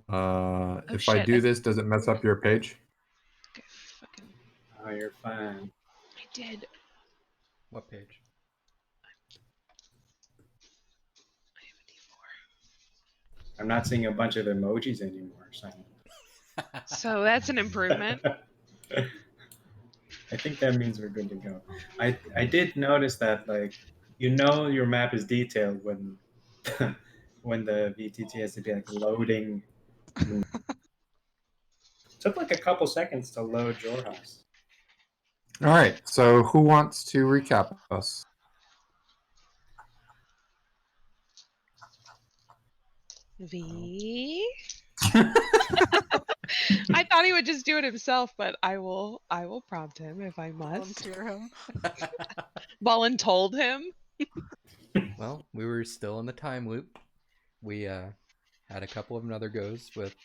If I shit, do this, does it mess up your page? Okay, fucking, Oh, you're fine. I did. What page? I have a I'm not seeing a bunch of emojis anymore, so. D4. So that's an improvement. I think that means we're good to go. I did notice that, like, your map is detailed when when the VTT has to be like loading. Took like a couple seconds to load your house. All right. So who wants to recap us? V. I thought he would just do it himself, but I will prompt him if I must. Volunteer him. Voluntold him. Well, we were still in the time loop. We had a couple of another goes with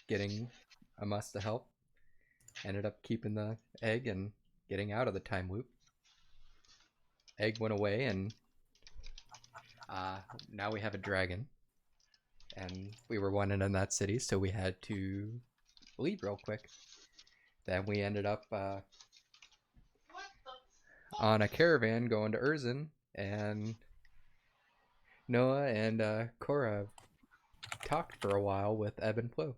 getting a must to help. Ended up keeping the egg and getting out of the time loop. Egg went away, and now we have a dragon. And we were one in that city, so we had to leave real quick. Then we ended up on a caravan going to Urzen, and Noah and Cora talked for a while with Ebb and Flow.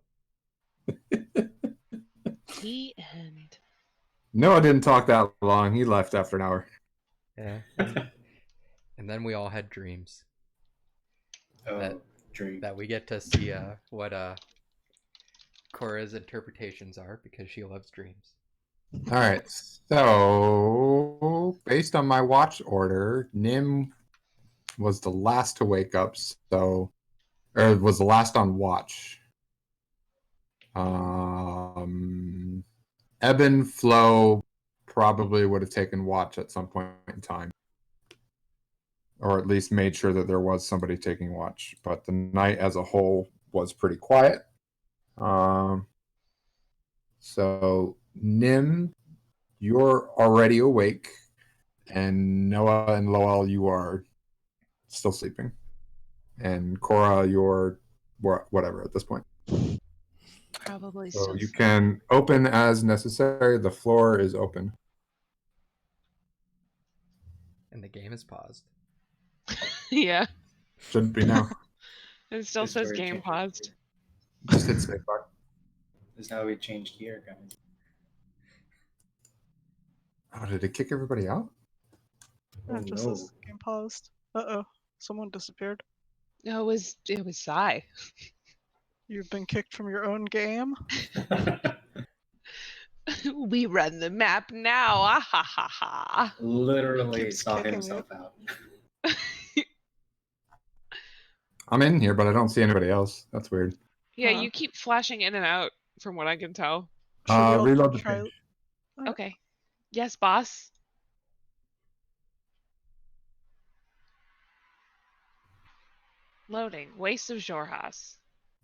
The end. Noah didn't talk that long. He left after an hour. Yeah. And then we all had dreams. Oh, dream. That we get to see what Cora's interpretations are, because she loves dreams. All right. So, based on my watch order, Nim was the last to wake up, or was the last on watch. Eben Flo probably would have taken watch at some point in time, or at least made sure that there was somebody taking watch. But the night as a whole was pretty quiet. So Nim, you're already awake, and Noah and Lowell, you are still sleeping, and Cora, you're whatever at this point. Probably So still. you can open as necessary. The floor is open. And the game is paused. Yeah. Shouldn't be now. It still This is says where it game changes. paused. Just hit spacebar. This is how we changed gear, guys. Oh, did it kick everybody out? Oh, It just no. says game paused. Uh-oh. Someone disappeared. No, it was Sai. You've been kicked from your own game? We run the map now. Ah ha ha ha. Literally Keeps saw kicking himself out. I'm in here, but I don't see anybody else. That's weird. Yeah, Huh. you keep flashing in and out from what I can tell. Should we all Reload the try? page. Okay. Yes, boss. Loading. Waste of Jorhas.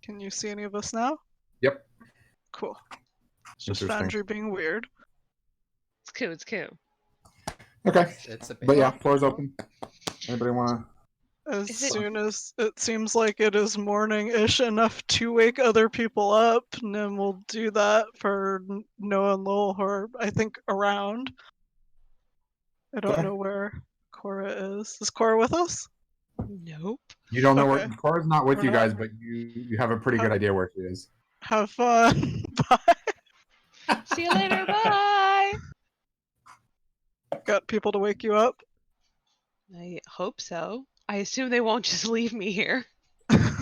Can you see any of us now? Yep. Cool. It's just Interesting. Foundry being weird. It's cool. It's cool. Okay. It's a But yeah, floor's open. Anybody want As Is it- soon as it seems like it is morning-ish enough to wake other people up, Nim will do that for Noah and Lowell, who are, I think, around. I don't Okay. know where Cora is. Is Cora with us? Nope. You don't know Okay. where Cora's not with We're you not- guys, but you have a pretty good idea where she is. Have fun. Bye. See you later. Bye. Got people to wake you up? I hope so. I assume they won't just leave me here. But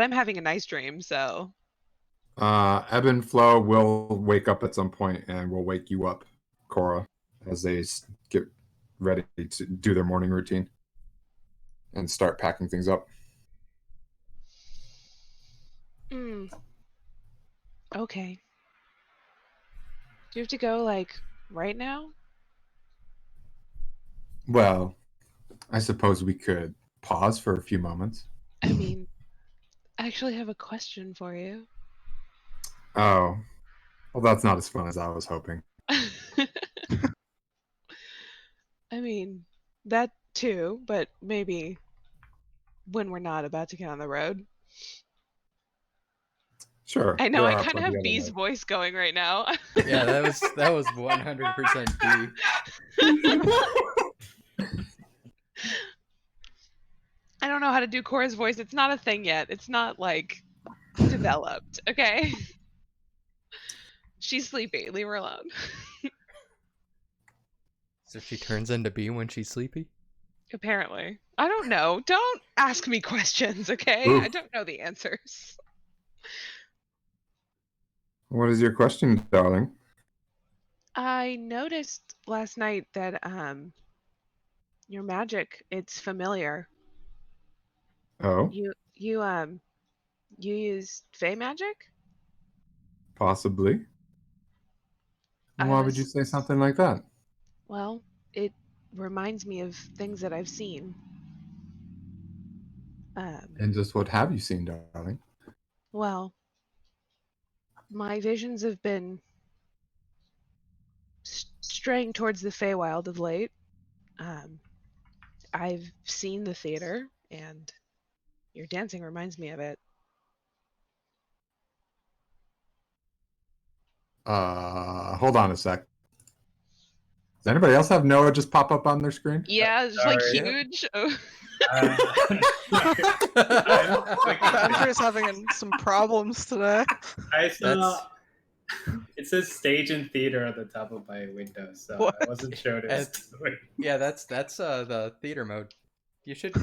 I'm having a nice dream, so. Ebb and Flow will wake up at some point and will wake you up, Cora, as they get ready to do their morning routine and start packing things up. Okay. Do you have to go, like, right now? Well, I suppose we could pause for a few moments. I mean, I actually have a question for you. Oh, well, that's not as fun as I was hoping. I mean, that too, but maybe when we're not about to get on the road. Sure. I know there I are kind of plenty have other B's ways. voice going right now. Yeah, that was 100% B. I don't know how to do Cora's voice. It's not a thing yet. It's not like developed. Okay. She's sleepy. Leave her alone. So she turns into B when she's sleepy? Apparently. I don't know. Don't ask me questions, okay? Oof. I don't know the answers. What is your question, darling? I noticed last night that your magic, it's familiar. Oh, You use Fey magic? possibly. I Why would you was say something like that? Well, it reminds me of things that I've seen. And just what have you seen, darling? Well, my visions have been straying towards the Feywild of late. Um, I've seen the theater, and your dancing reminds me of it. Hold on a sec. Does anybody else have Noah just pop up on their screen? Yeah, it's like Sorry. huge. Oh. Andrew's having some problems today. I saw. That's- It says stage and theater at the top of my window, so What? I wasn't sure what it was doing. Yeah, that's the theater mode. You should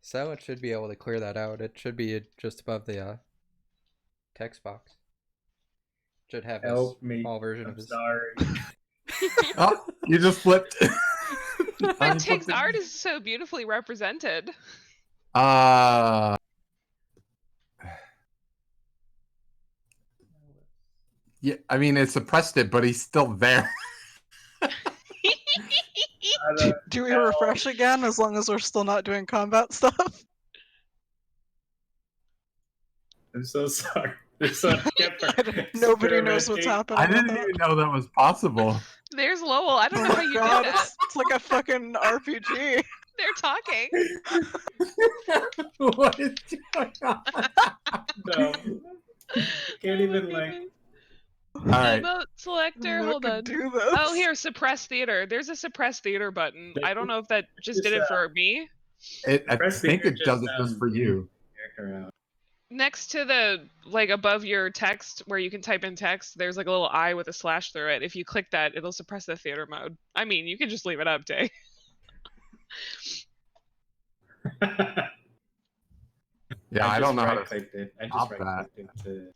Silent should be able to clear that out. It should be just above the text box. Should have a Help me. small version of I'm his. sorry. Oh, you just flipped. But text art is so beautifully represented. Yeah, I mean, it suppressed it, but he's still there. Do we refresh again as long as we're still not doing combat stuff? I'm so sorry. There's so Nobody knows what's happening. I didn't even know that was possible. There's Lowell. I don't Oh know how my you god, did that. it's like a fucking RPG. They're talking. What is going on? No. Can't even like. All right. Emote selector. Who Hold could on. do this? Oh, here, suppress theater. There's a suppress theater button. I don't know if that just did it Just, for me. I Press think theater it does it just for you. Character out. Next to the, like, above your text where you can type in text, there's like a little eye with a slash through it. If you click that, it'll suppress the theater mode. I mean, you can just leave it up, Day. Yeah, I don't know how to. Right-clicked it. I stop just right-clicked it to.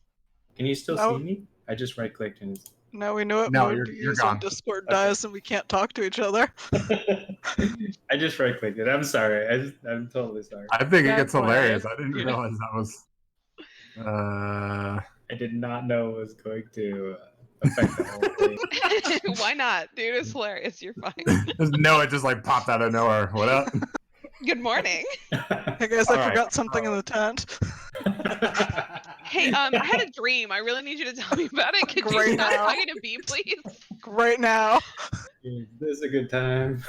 Can you still No. see me? I just right-clicked and. Now we know what No, mode you're to use gone. when Discord Okay. dies and we can't talk to each other. I just right-clicked it. I'm sorry. I'm totally sorry. I think it gets That's hilarious. why- I didn't yeah. realize that was. I did not know it was going to affect the whole thing. Why not? Dude, it's hilarious. You're fine. No, it just like popped out of nowhere. What up? Good morning. Hey guys, I All right. forgot something in the tent. Hey, I had a dream. I really need you to tell me about it. Could you Right stop now. talking to B, please? Right now. This is a good time.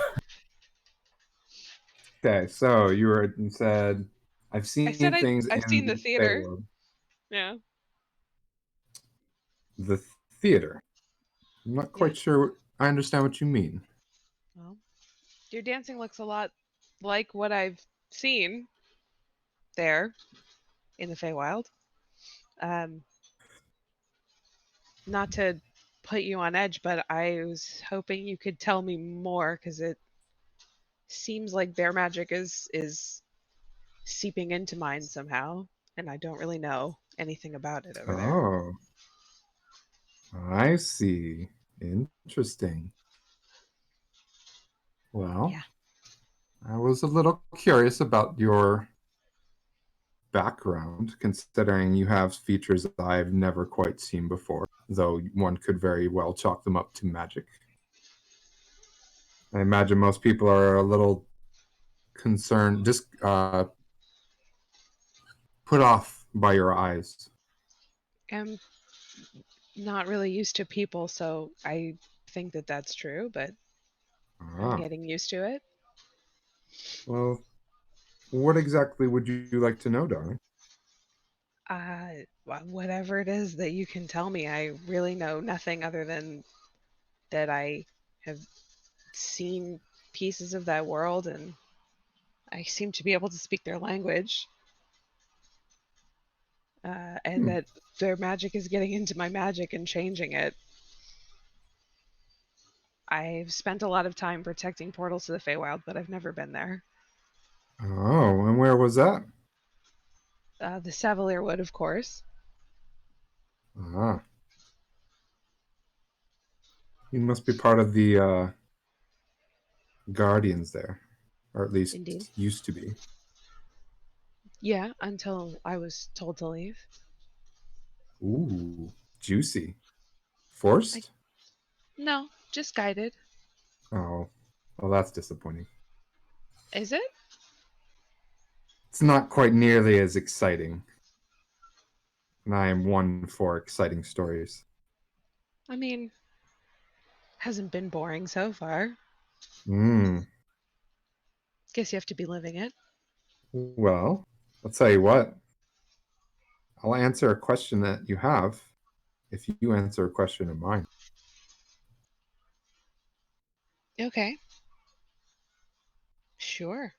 Okay, so you said I've seen said things. I've in seen the theater. Feywild. Yeah. The theater. I'm not quite sure. I understand what you mean. Well, your dancing looks a lot like what I've seen there in the Feywild. Not to put you on edge, but I was hoping you could tell me more because it seems like their magic is seeping into mine somehow, and I don't really know anything about it over there. Oh, I see. Interesting. Well, Yeah. I was a little curious about your background, considering you have features that I've never quite seen before, though one could very well chalk them up to magic. I imagine most people are a little concerned, just put off by your eyes. I'm not really used to people, so I think that that's true, but I'm Ah, getting used to it. well, What exactly would you like to know, darling? Whatever it is that you can tell me. I really know nothing other than that I have seen pieces of that world and I seem to be able to speak their language. And Hmm. that their magic is getting into my magic and changing it. I've spent a lot of time protecting portals to the Feywild, but I've never been there. Oh, and where was that? The Savalier Wood, of course. Ah, you must be part of the Guardians there, or at least Indeed. used to be. Yeah, until I was told to leave. Ooh, juicy. I Forced? No, just guided. Oh, well, that's disappointing. Is it? It's not quite nearly as exciting. And I am one for exciting stories. I mean, hasn't been boring so far. Hmm. Guess you have to be living it. Well, I'll tell you what. I'll answer a question that you have if you answer a question of mine. Okay. Sure.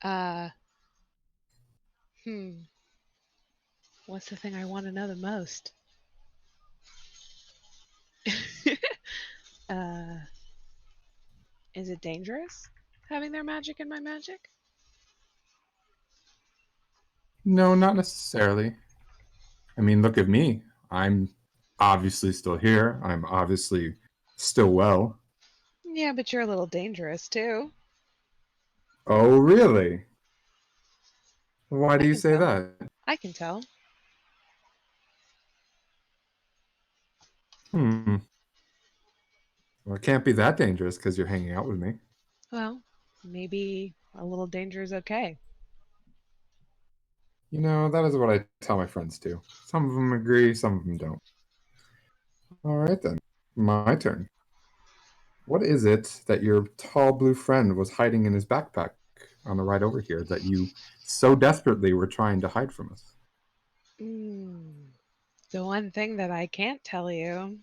Uh, hmm. What's the thing I want to know the most? uh, is it dangerous having their magic in my magic? No, not necessarily. I mean, look at me. I'm obviously still here. I'm obviously still well. Yeah, but you're a little dangerous too. Oh, really? Why I do you can say tell. that? I can tell. Hmm. Well, it can't be that dangerous because you're hanging out with me. Well, maybe a little danger is okay. You know, that is what I tell my friends too. Some of them agree, some of them don't. All right, then. My turn. What is it that your tall blue friend was hiding in his backpack on the ride over here that you so desperately were trying to hide from us? Mm, the one thing that I can't tell you.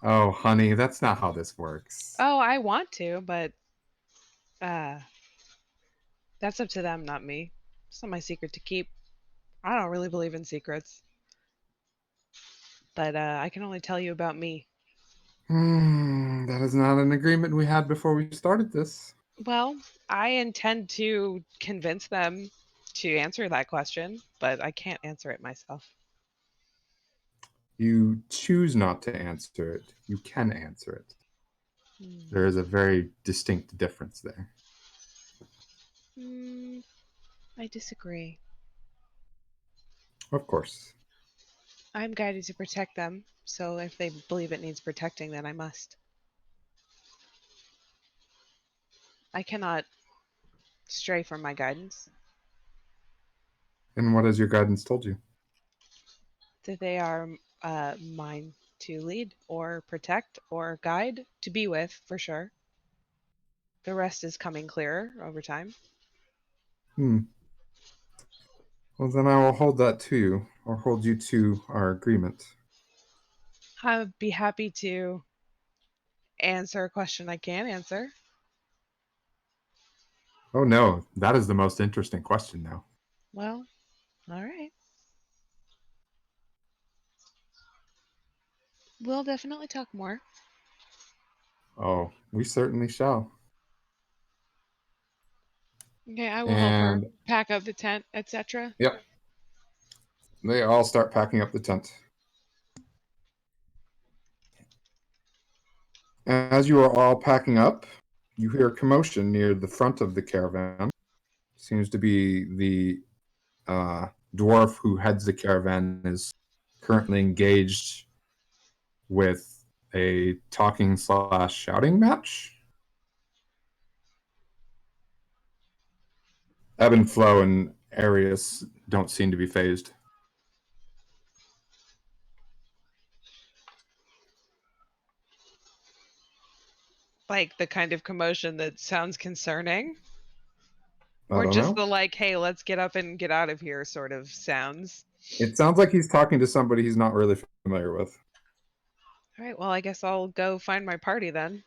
Oh, honey, that's not how this works. Oh, I want to, but uh, that's up to them, not me. It's not my secret to keep. I don't really believe in secrets, but I can only tell you about me. That is not an agreement we had before we started this. Well, I intend to convince them to answer that question, but I can't answer it myself. You choose not to answer it. You can answer it. There Hmm. is a very distinct difference there. Hmm, I disagree. Of course. I'm guided to protect them, so if they believe it needs protecting, then I must. I cannot stray from my guidance. And what has your guidance told you? That they are mine to lead or protect or guide, to be with, for sure. The rest is coming clearer over time. Hmm. Well, then I will hold that to you, or hold you to our agreement. I would be happy to answer a question I can answer. Oh no, that is the most interesting question now. Well, all right. We'll definitely talk more. Oh, we certainly shall. Okay, I will help her And pack up the tent, etc. yep, they all start packing up the tent. As you are all packing up, you hear a commotion near the front of the caravan. Seems to be the dwarf who heads the caravan is currently engaged with a talking slash shouting match. Ebb and Flow and Arius don't seem to be phased. Like the kind of commotion that sounds concerning? I Or don't just know. the like, hey, let's get up and get out of here sort of sounds? It sounds like he's talking to somebody he's not really familiar with. All right, well, I guess I'll go find my party then.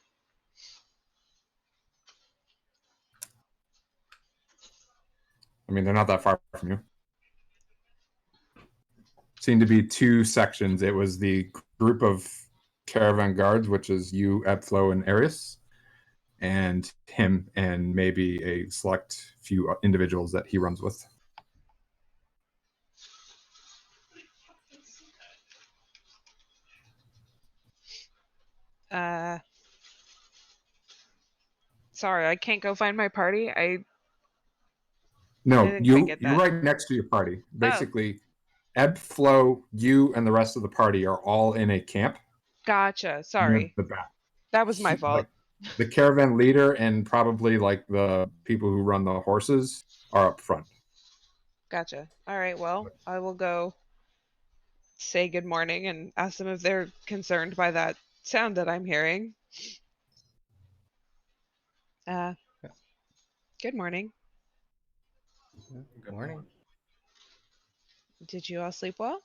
I mean, they're not that far from you. Seemed to be two sections. It was the group of caravan guards, which is you, Ebflo, and Arius, and him, and maybe a select few individuals that he runs with. Sorry, I can't go find my party. I No, didn't quite get you're that. right next to your party. Oh, Basically, Ebflo, you, and the rest of the party are all in a camp gotcha. near Sorry. the back. That was my fault. Like the caravan leader and probably like the people who run the horses are up front. Gotcha. All right, well, I will go say good morning and ask them if they're concerned by that sound that I'm hearing. Uh, good morning. Good morning. Did you all sleep well?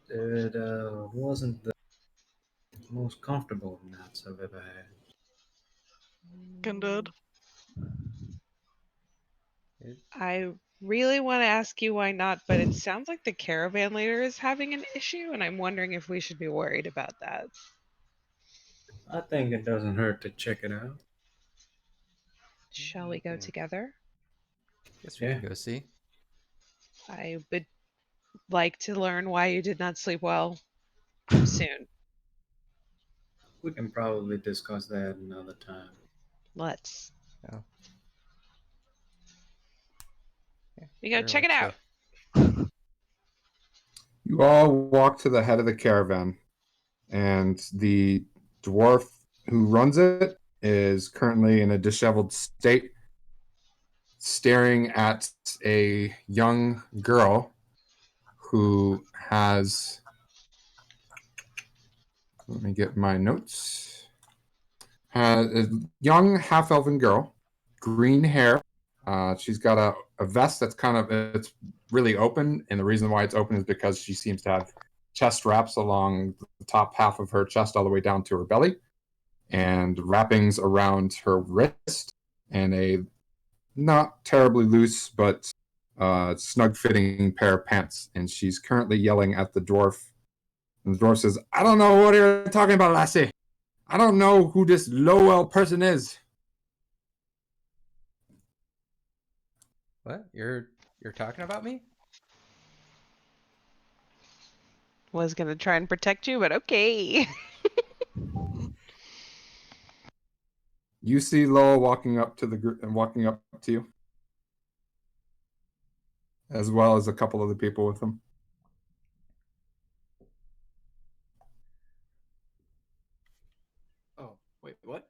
It wasn't the most comfortable naps I've ever had. Did. I really want to ask you why not, but it sounds like the caravan leader is having an issue, and I'm wondering if we should be worried about that. I think it doesn't hurt to check it out. Shall we go together? Guess we can go see. I would like to learn why you did not sleep well soon. We can probably discuss that another time. Let's. Oh. We go Sure, check it let's out. go. You all walk to the head of the caravan, and the dwarf who runs it is currently in a disheveled state, staring at a young girl who has. Let me get my notes. A young half-elven girl, green hair. She's got a vest that's kind of it's really open, and the reason why it's open is because she seems to have chest wraps along the top half of her chest all the way down to her belly, and wrappings around her wrist, and a not terribly loose but snug-fitting pair of pants. And she's currently yelling at the dwarf. And the dwarf says, "I don't know what you're talking about, lassie. I don't know who this Lowell person is." What? You're talking about me? Was gonna try and protect you, but okay. You see Lowell walking up to the group and walking up to you, as well as a couple of the people with him. Oh, wait, what?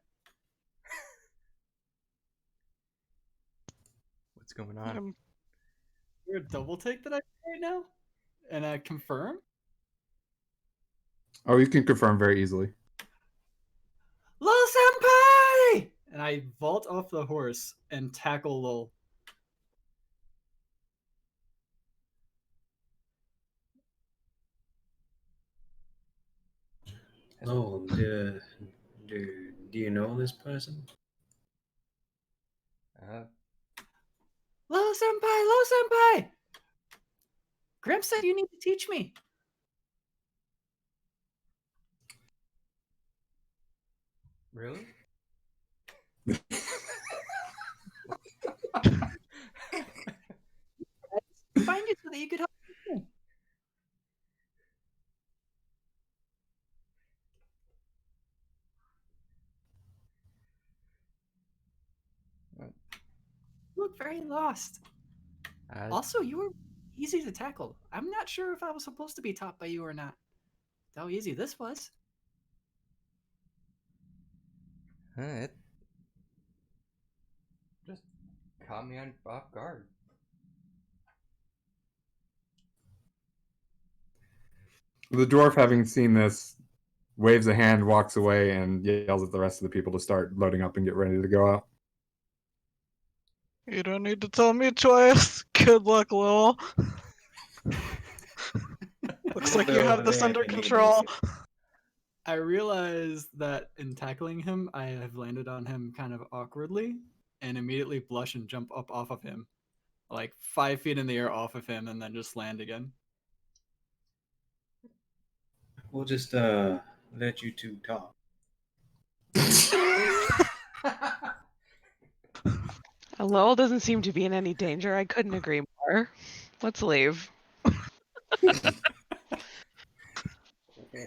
What's going on? You're a double take that I do right now? And I confirm? Oh, you can confirm very easily. Lil Senpai! And I vault off the horse and tackle Lil. Oh, do you know this person? Lil Senpai! Grim said you need to teach me. Really? Find you so that you could help me. What? You look very lost. Also, you were easy to tackle. I'm not sure if I was supposed to be taught by you or not. How easy this was. It just caught me off guard. The dwarf, having seen this, waves a hand, walks away, and yells at the rest of the people to start loading up and get ready to go out. You don't need to tell me twice. Good luck, Lil. Looks like you have this under control. I realize that in tackling him, I have landed on him kind of awkwardly and immediately blush and jump up off of him. Like 5 feet in the air off of him and then just land again. We'll just let you two talk. Lowell doesn't seem to be in any danger. I couldn't agree more. Let's leave.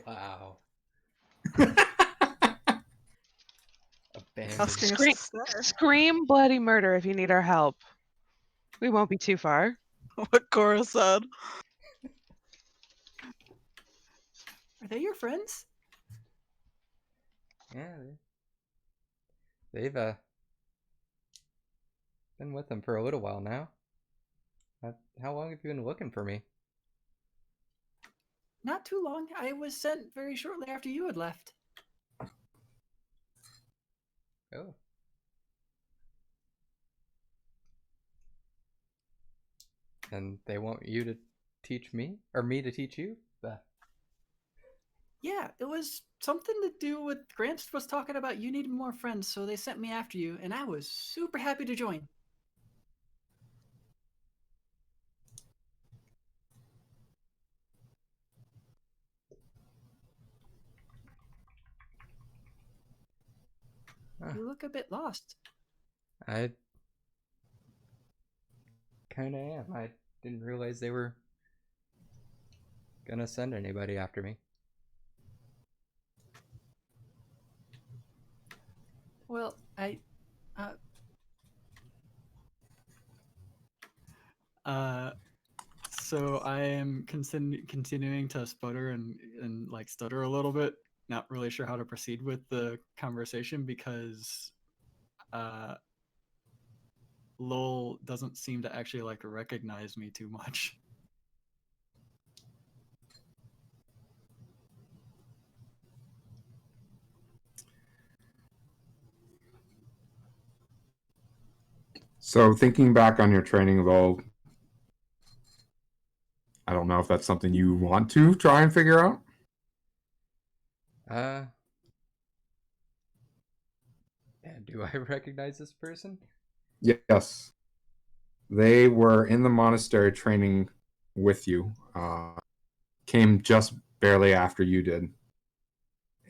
Wow. Asking Abandoned. us to stay. Scream bloody murder if you need our help. We won't be too far. What Cora said. Are they your friends? Yeah, they've been with them for a little while now. How long have you been looking for me? Not too long. I was sent very shortly after you had left. Oh. And they want you to teach me? Or me to teach you? Yeah, it was something to do with Gramps was talking about you needed more friends, so they sent me after you, and I was super happy to join. You look a bit lost. I kinda am. I didn't realize they were gonna send anybody after me. Well, so I am continuing to sputter and like stutter a little bit, not really sure how to proceed with the conversation because Lowell doesn't seem to actually like recognize me too much. So thinking back on your training, though, I don't know if that's something you want to try and figure out. Yeah, do I recognize this person? Yes. They were in the monastery training with you. Came just barely after you did.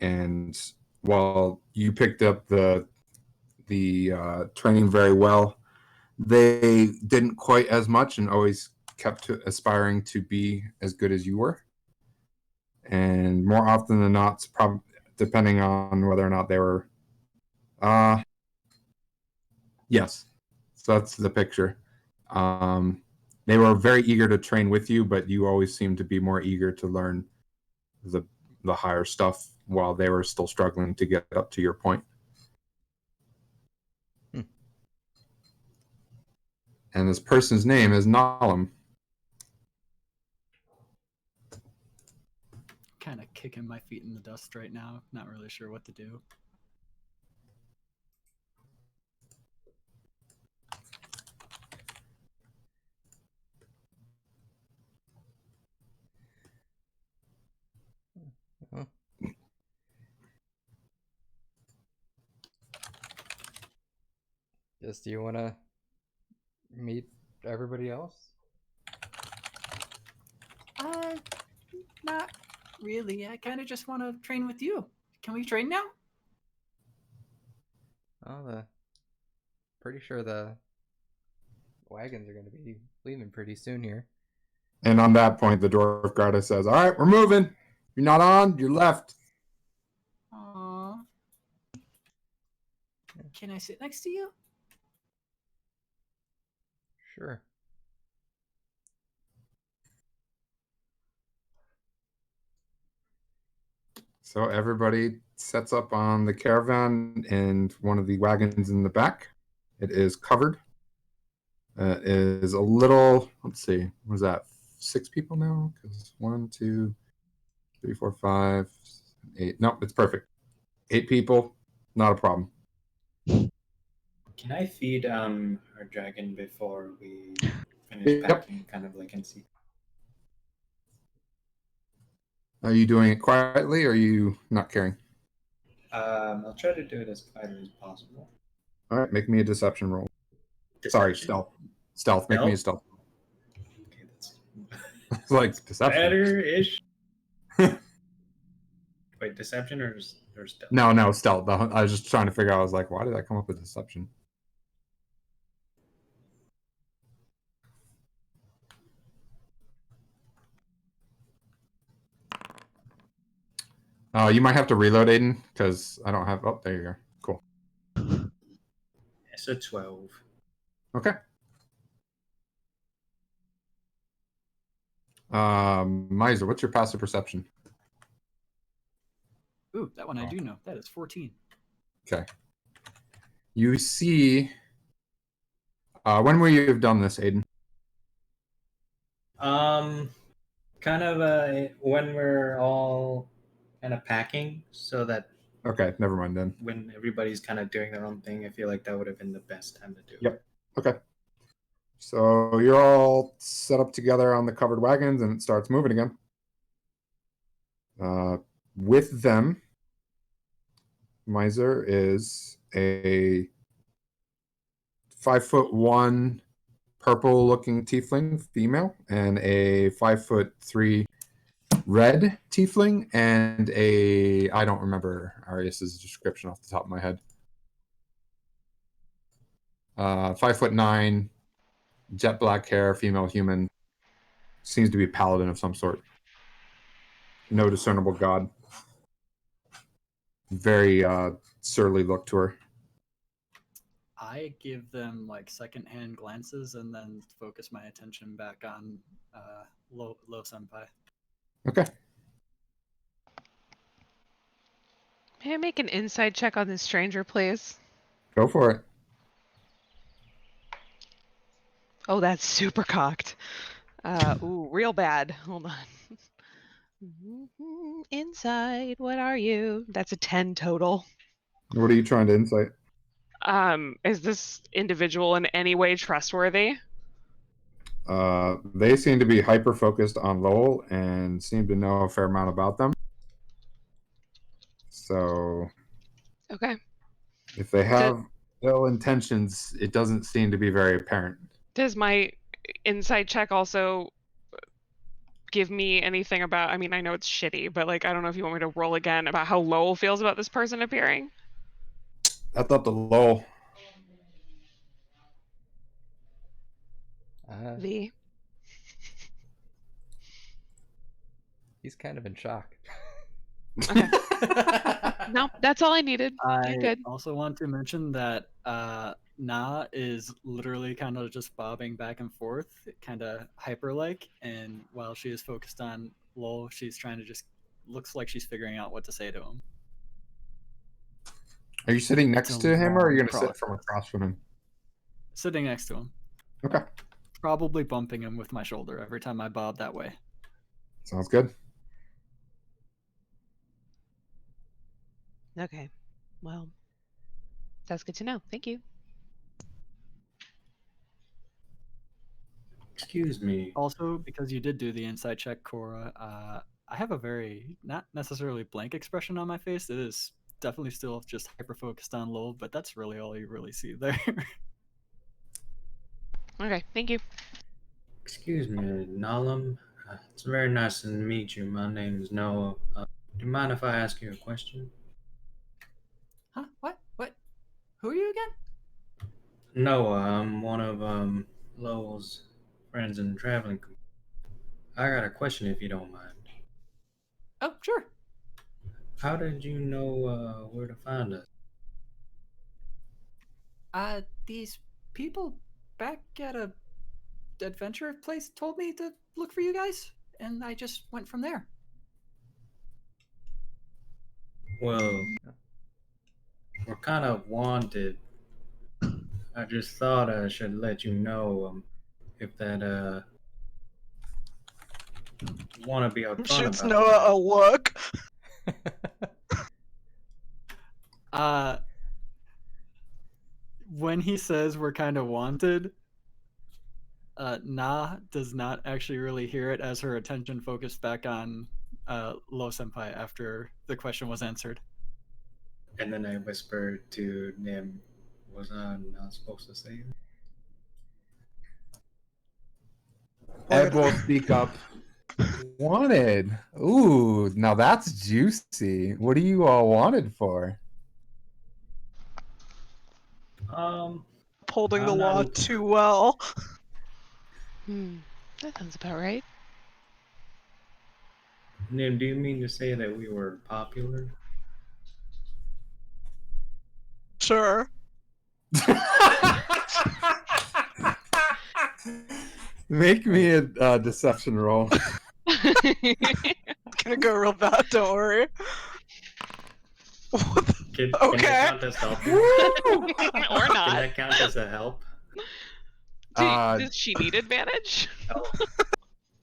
And while you picked up the training very well, they didn't quite as much and always kept aspiring to be as good as you were. And more often than not, probably depending on whether or not they were, yes. So that's the picture. They were very eager to train with you, but you always seemed to be more eager to learn the higher stuff while they were still struggling to get up to your point. And this person's name is Nalam. Kind of kicking my feet in the dust right now, not really sure what to do. Oh. Do you want to meet everybody else? Not really. I kind of just want to train with you. Can we train now? Oh, pretty sure the wagons are going to be leaving pretty soon here. And on that point, the dwarf guard says, "All right, we're moving. You're not on. You're left." Aww. Can I sit next to you? Sure. So everybody sets up on the caravan and one of the wagons in the back. It is covered. It is a little, let's see, what is that? 6 people now? Because 1, 2, 3, 4, 5. 8. Nope, it's perfect. 8 people, not a problem. Can I feed our dragon before we finish Yep. packing, kind of like in secret? Are you doing it quietly, or are you not caring? I'll try to do it as quietly as possible. All right, make me a deception roll. Sorry, Deception? stealth. Make me a stealth. Okay, that's It's like deception. better-ish. Wait, deception or stealth? No, stealth. I was just trying to figure out. I was like, why did I come up with deception? You might have to reload, Aiden, because I don't have. Oh, there you go. Cool. It's a 12. Okay. Miser, what's your passive perception? Ooh, that one I do know. That is 14. Okay. You see. When will you have done this, Aiden? Kind of when we're all kind of packing, so that Okay, never mind then. when everybody's kind of doing their own thing, I feel like that would have been the best time to do it. Yep. Okay. So you're all set up together on the covered wagons, and it starts moving again. With them, Miser is a 5'1" purple-looking tiefling female, and a 5'3" red tiefling, and a I don't remember Arius's description off the top of my head. 5'9", jet black hair, female human, seems to be a paladin of some sort. No discernible god. Very surly look to her. I give them like secondhand glances and then focus my attention back on Low Senpai. Okay. May I make an insight check on this stranger, please? Go for it. Oh, that's super cocked. Ooh, real bad. Hold on. Inside, what are you? That's a 10 total. What are you trying to insight? Is this individual in any way trustworthy? They seem to be hyper focused on Lowell and seem to know a fair amount about them. So, Okay. if they have ill intentions, it doesn't seem to be very apparent. Does my insight check also give me anything about, I mean, I know it's shitty, but like, I don't know if you want me to roll again about how Lowell feels about this person appearing? That's up to Lowell. V. He's kind of in shock. Okay. No, that's all I needed. You're I good. also want to mention that Na is literally kind of just bobbing back and forth, kind of hyper-like, and while she is focused on Lowell, she's trying to just looks like she's figuring out what to say to him. Are you sitting next It's a to him, or are you long going to sit from process. across from him? Sitting next to him. Okay. Probably bumping him with my shoulder every time I bob that way. Sounds good. Okay. Well, that's good to know. Thank you. Excuse me. Also, because you did do the insight check, Cora, I have a very, not necessarily blank expression on my face. It is definitely still just hyper-focused on Lowell, but that's really all you really see there. Okay, thank you. Excuse me, Nalam. It's very nice to meet you. My name is Noah. Do you mind if I ask you a question? Huh? What? What? Who are you again? Noah, I'm one of Lowell's friends in traveling. I got a question if you don't mind. Oh, sure. How did you know where to find us? These people back at a adventure place told me to look for you guys, and I just went from there. Well, we're kind of wanted. I just thought I should let you know if that want to be upfront Shoots about Noah that. a look. When he says we're kind of wanted, Na does not actually really hear it as her attention focused back on Lo Senpai after the question was answered. And then I whispered to Nim, was I not supposed to say that? Ed will speak up. Wanted. Ooh, now that's juicy. What are you all wanted for? Upholding the I'm law not- too well. That sounds about right. Nim, do you mean to say that we were popular? Sure. Make me a deception roll. It's gonna go real bad, don't worry. What the- Can Okay. that count as helping? Or Can not. that count as a help? Does she need advantage?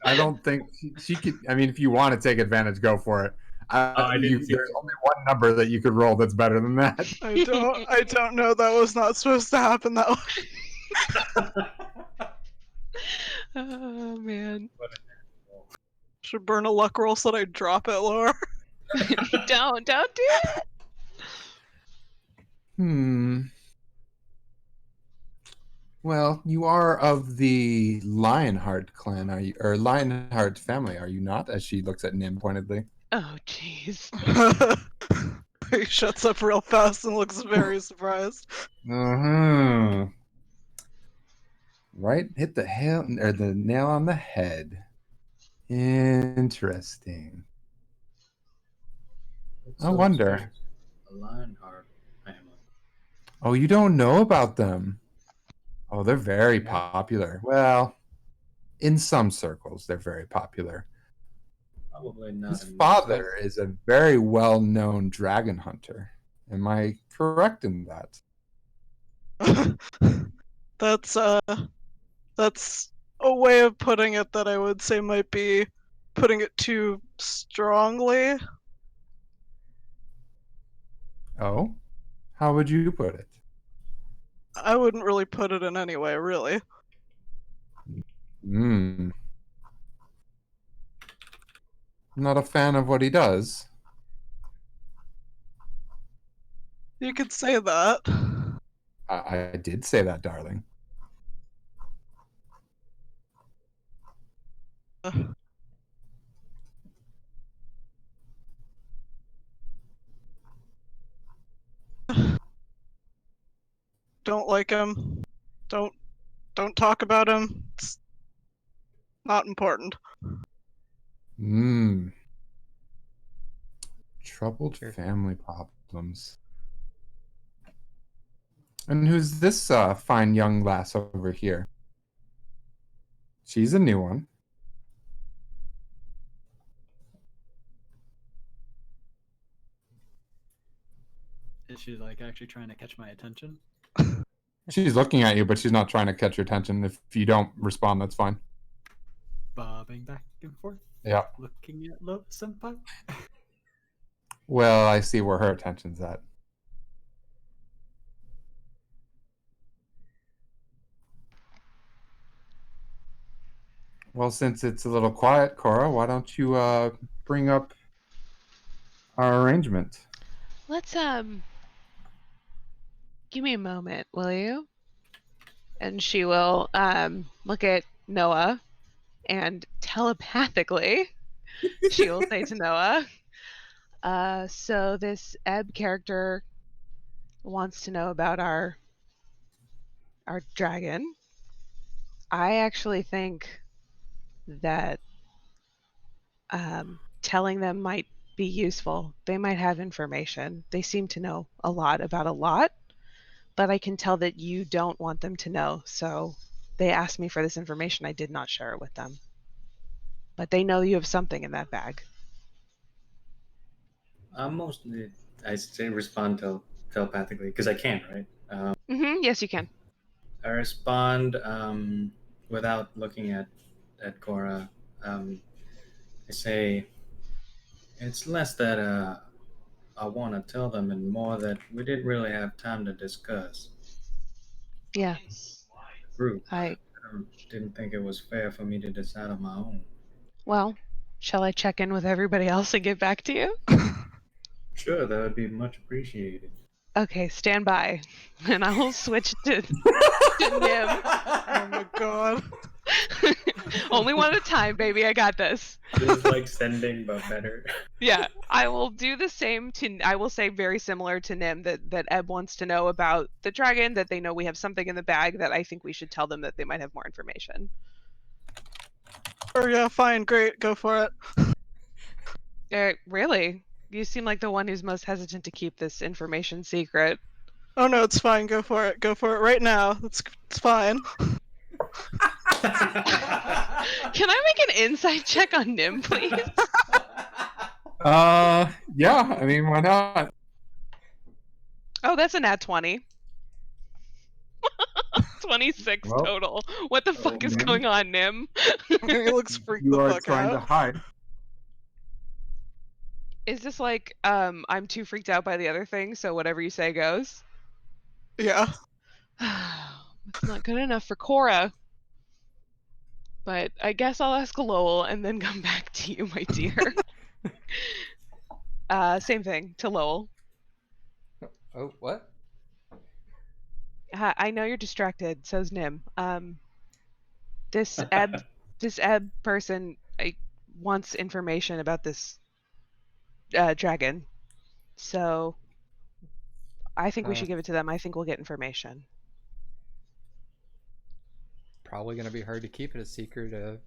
I don't think she could. I mean, if you want to take advantage, go for it. I didn't see There's only one number that you could roll that's better than that. I don't know. That was not supposed to happen that way. Oh man. Should burn a luck roll so that I drop it lower. Don't do it. Well, you are of the Lionheart clan, are you, or Lionheart family, are you not? As she looks at Nim pointedly. Oh jeez. He shuts up real fast and looks very surprised. Uh-huh. Right, hit the nail on the head. Interesting. I wonder. A Lionheart family. Oh, you don't know about them? Oh, they're very popular. Well, in some circles, they're very popular. Probably not. His father is a very well-known dragon hunter. Am I correct in that? That's a way of putting it that I would say might be putting it too strongly. Oh? How would you put it? I wouldn't really put it in any way, really. I'm not a fan of what he does. You could say that. I did say that, darling. Don't like him. Don't talk about him. It's not important. Troubled Sure. family problems. And who's this fine young lass over here? She's a new one. Is she like actually trying to catch my attention? She's looking at you, but she's not trying to catch your attention. If you don't respond, that's fine. Bobbing back and forth. Yeah. Looking at Lo Senpai. Well, I see where her attention's at. Well, since it's a little quiet, Cora, why don't you bring up our arrangement? Let's give me a moment, will you? And she will look at Noah and telepathically she will say to Noah, so this Ebb character wants to know about our dragon. I actually think that telling them might be useful. They might have information. They seem to know a lot about a lot, but I can tell that you don't want them to know. So they asked me for this information. I did not share it with them. But they know you have something in that bag. I say respond telepathically because I can, right? Yes, you can. I respond without looking at Cora. I say it's less that I want to tell them and more that we didn't really have time to discuss. Yeah, Group. I Didn't think it was fair for me to decide on my own. well, shall I check in with everybody else and get back to you? Sure, that would be much appreciated. Okay, stand by, and I will switch to Nim. Oh my god. Only one at a time, baby. I got this. This is like sending, but better. Yeah, I will do the same to. I will say very similar to Nim that Eb wants to know about the dragon. That they know we have something in the bag. That I think we should tell them that they might have more information. Oh yeah, fine, great, go for it. Really? You seem like the one who's most hesitant to keep this information secret. Oh no, it's fine, go for it. Go for it right now. It's fine. Can I make an insight check on Nim, please? Yeah, I mean, why not? Oh, that's a nat 20. 26 Well, total. What the fuck is Nim. going on, Nim? He looks freaked You the are fuck trying to out. hide. Is this like I'm too freaked out by the other thing, so whatever you say goes? Yeah. It's not good enough for Cora. But I guess I'll ask Lowell and then come back to you, my dear. Same thing to Lowell. Oh, what? I know you're distracted. So's Nim. This Eb person wants information about this dragon. So I think we should give it to them. I think we'll get information. Probably gonna be hard to keep it a secret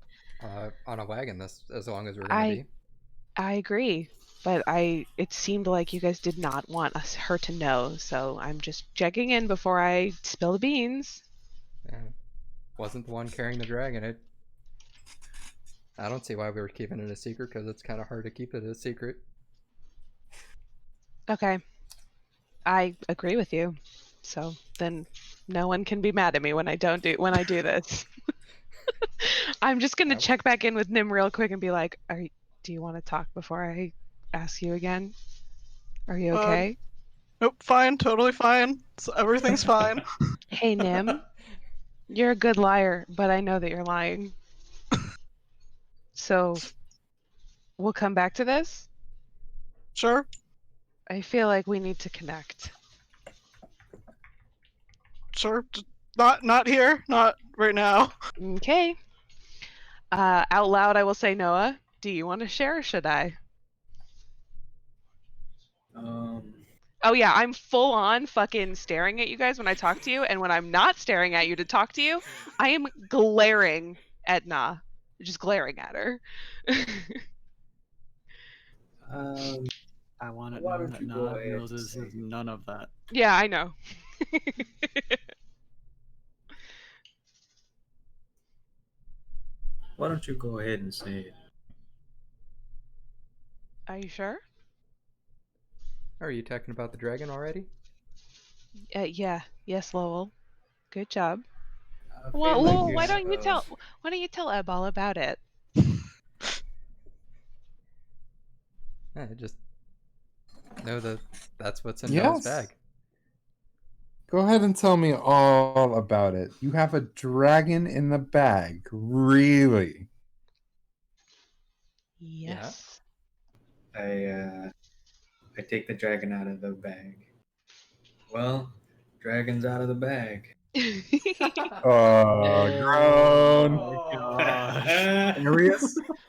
on a wagon this as long as we're gonna be. I agree, but it seemed like you guys did not want her to know, so I'm just checking in before I spill the beans. Yeah. Wasn't the one carrying the dragon. I don't see why we were keeping it a secret because it's kind of hard to keep it a secret. Okay, I agree with you. So then, no one can be mad at me when I do this. I'm just gonna check back in with Nim real quick and be like, do you want to talk before I ask you again? Are you okay? Nope, fine, totally fine. Everything's fine. Hey, Nim, you're a good liar, but I know that you're lying. So, we'll come back to this. Sure. I feel like we need to connect. Sure. Not here. Not right now. Okay. Out loud, I will say, Noah, do you want to share or should I? Oh yeah, I'm full on fucking staring at you guys when I talk to you, and when I'm not staring at you to talk to you, I am glaring at Na. Just glaring at her. I want it Why known don't that you go Nah ahead knows and is say- none of that. Yeah, I know. Why don't you go ahead and say it? Are you sure? Are you talking about the dragon already? Yeah. Yes, Lowell. Good job. I feel Well, like Lowell, why have don't you tell Eb all about it? I just know that that's what's in Yes. Noah's bag. Go ahead and tell me all about it. You have a dragon in the bag. Really? Yes. I take the dragon out of the bag. Well, dragon's out of the bag. Groan. Gosh.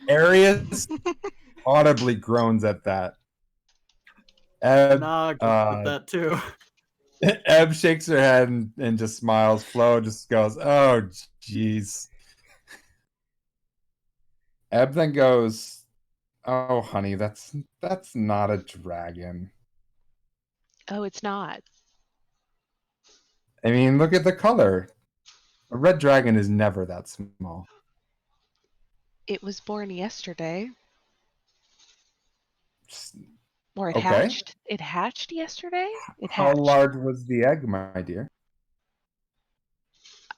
Arius audibly groans at that. Eb, Nah, with that too. Eb shakes her head and just smiles. Flo just goes, "Oh, jeez." Eb then goes, "Oh, honey, that's not a dragon. Oh, it's not. I mean, look at the color. A red dragon is never that small." It was born yesterday. Just- Or it Okay. hatched. It hatched yesterday? It How hatched. large was the egg, my dear?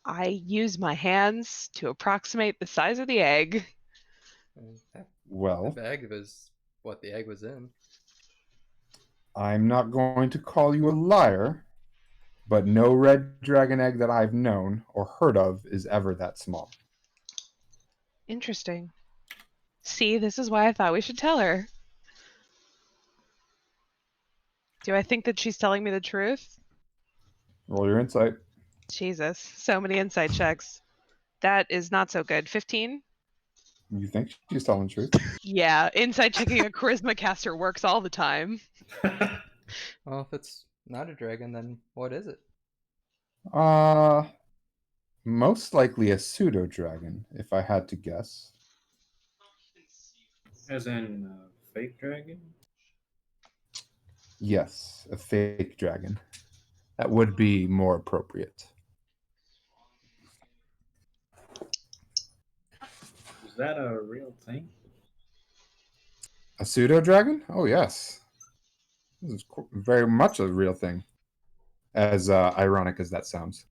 I use my hands to approximate the size of the egg. The Well, bag was what the egg was in. I'm not going to call you a liar, but no red dragon egg that I've known or heard of is ever that small. Interesting. See, this is why I thought we should tell her. Do I think that she's telling me the truth? Roll your insight. Jesus, so many inside checks. That is not so good. 15? You think she's telling the truth? Yeah, inside checking a charisma caster works all the time. Well, if it's not a dragon, then what is it? Most likely a pseudo dragon, if I had to guess. As in fake dragon? Yes, a fake dragon. That would be more appropriate. Is that a real thing? A pseudo dragon? Oh, yes. This is very much a real thing, as ironic as that sounds.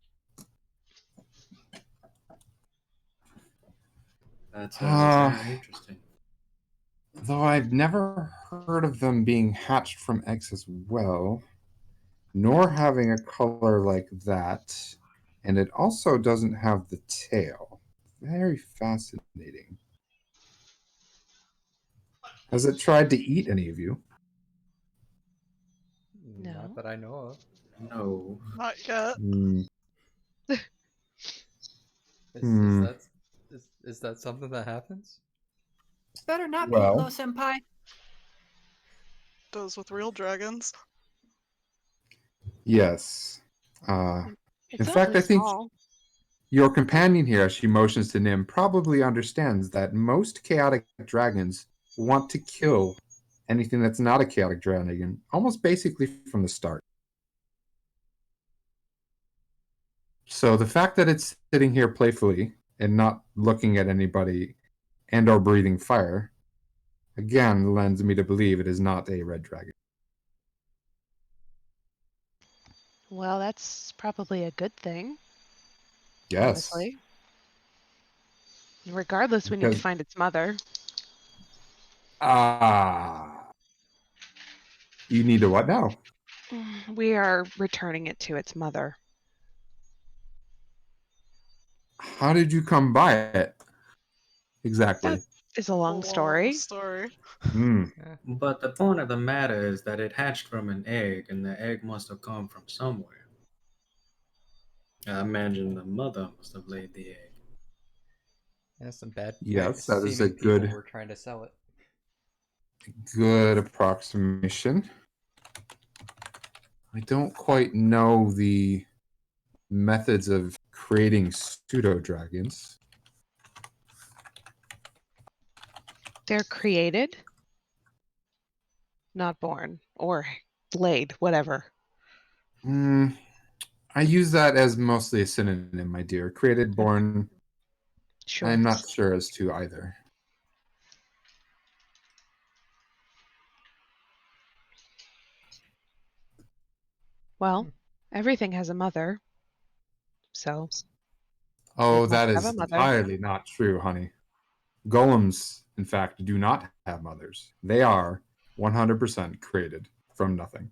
That's very interesting. Though I've never heard of them being hatched from eggs as well, nor having a color like that. And it also doesn't have the tail. Very fascinating. Has it tried to eat any of you? No. Not that I know of. No. Not yet. Is that something that happens? Better not be, Well- Lo Senpai. Does with real dragons. Yes. It's In fact, awfully I think small. your companion here, as she motions to Nim, probably understands that most chaotic dragons want to kill anything that's not a chaotic dragon, almost basically from the start. So the fact that it's sitting here playfully and not looking at anybody and or breathing fire, again, lends me to believe it is not a red dragon. Well, that's probably a good thing, Yes. honestly. Regardless, we need to Because- find its mother. You need to what now? We are returning it to its mother. How did you come by it? Exactly. It's a long story. Hmm. But the point of the matter is that it hatched from an egg, and the egg must have come from somewhere. I imagine the mother must have laid the egg. Yeah, some bad Yes, that is a seeming people good- were trying to sell it. Good approximation. I don't quite know the methods of creating pseudo dragons. They're created, not born or laid, whatever. I use that as mostly a synonym, my dear. Created, born. Sure. I'm not sure as to either. Well, everything has a mother. So Oh, It that must is have a mother. entirely not true, honey. Golems, in fact, do not have mothers. They are 100% created from nothing.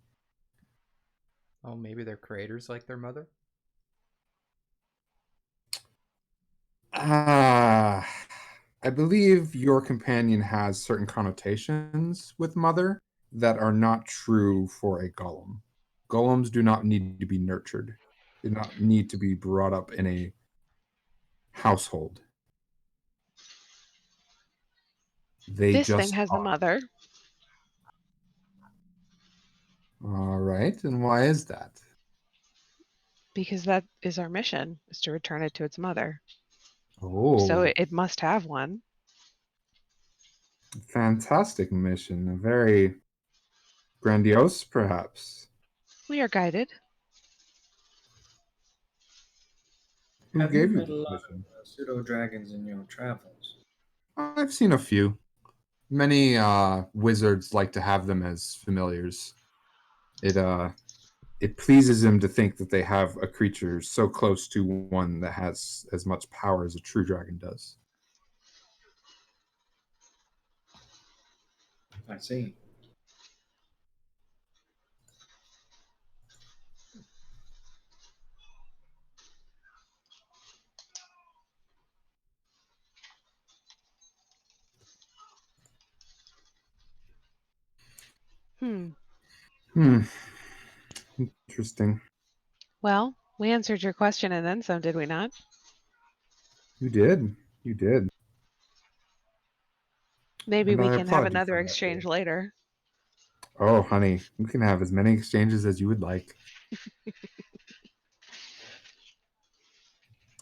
Oh, maybe their creators like their mother? I believe your companion has certain connotations with mother that are not true for a golem. Golems do not need to be nurtured. They do not need to be brought up in a household. They this just thing has a are. mother All right, and why is that? because that is our mission, is to return it to its mother. Oh, So it must have one. fantastic mission. A very grandiose, perhaps. We are guided. Who Have gave you you met a this lot mission? of pseudo dragons in your travels? I've seen a few. Many wizards like to have them as familiars. It pleases them to think that they have a creature so close to one that has as much power as a true dragon does. I see. Interesting. Well, we answered your question and then some, did we not? You did. You did. Maybe And we I can have applaud you another for that, exchange dear. later. Oh, honey, you can have as many exchanges as you would like.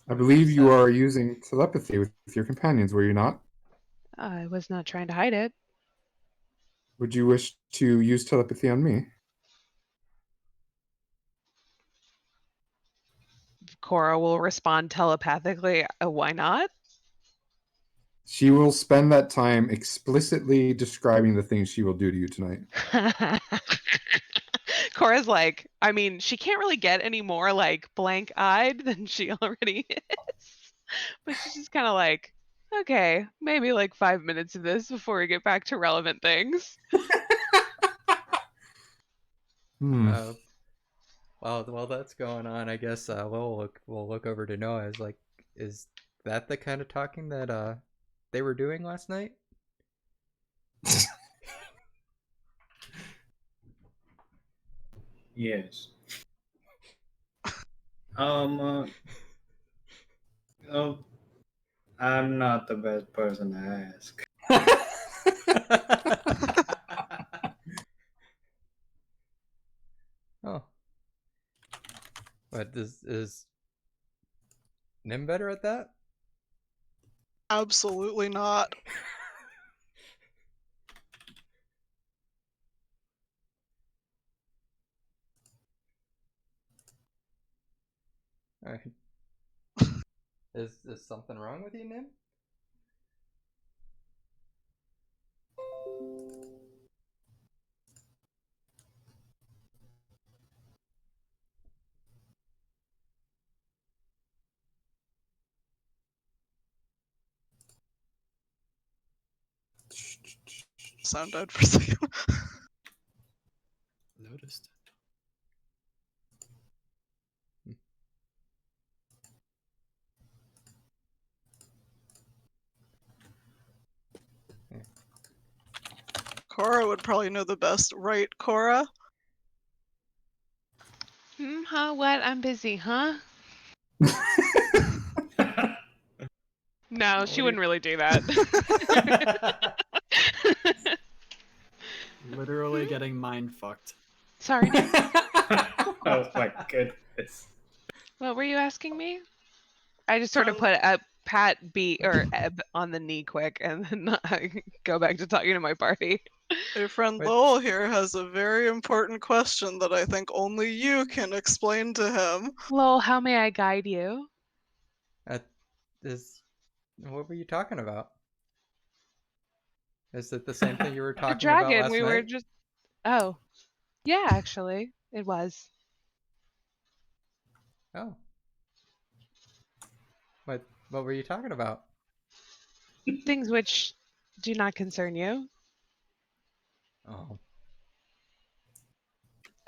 I believe you are using telepathy with your companions, were you not? I was not trying to hide it. Would you wish to use telepathy on me? Cora will respond telepathically. Why not? She will spend that time explicitly describing the things she will do to you tonight. Cora's like, I mean, she can't really get any more like blank-eyed than she already is. But she's just kind of like, okay, maybe like 5 minutes of this before we get back to relevant things. While that's going on, I guess we'll look over to Noah. Is like, is that the kind of talking that they were doing last night? Yes. Oh, I'm not the best person to ask. Oh, but is Nim better at that? Absolutely not. All right. Is something wrong with you, Nim? Sound died for a second. Noticed. Cora would probably know the best, right, Cora? Huh? What? I'm busy, huh? No, she wouldn't really do that. Literally getting mind fucked. Sorry, Nim. Oh my goodness. What were you asking me? I just sort of put a pat B or Eb on the knee quick and then I go back to talking to my party. Your friend Wait. Lowell here has a very important question that I think only you can explain to him. Lowell, how may I guide you? What were you talking about? Is it the same thing you were The talking about dragon, last we were night? just. Oh, yeah, actually, it was. Oh. What were you talking about? Things which do not concern you. Oh.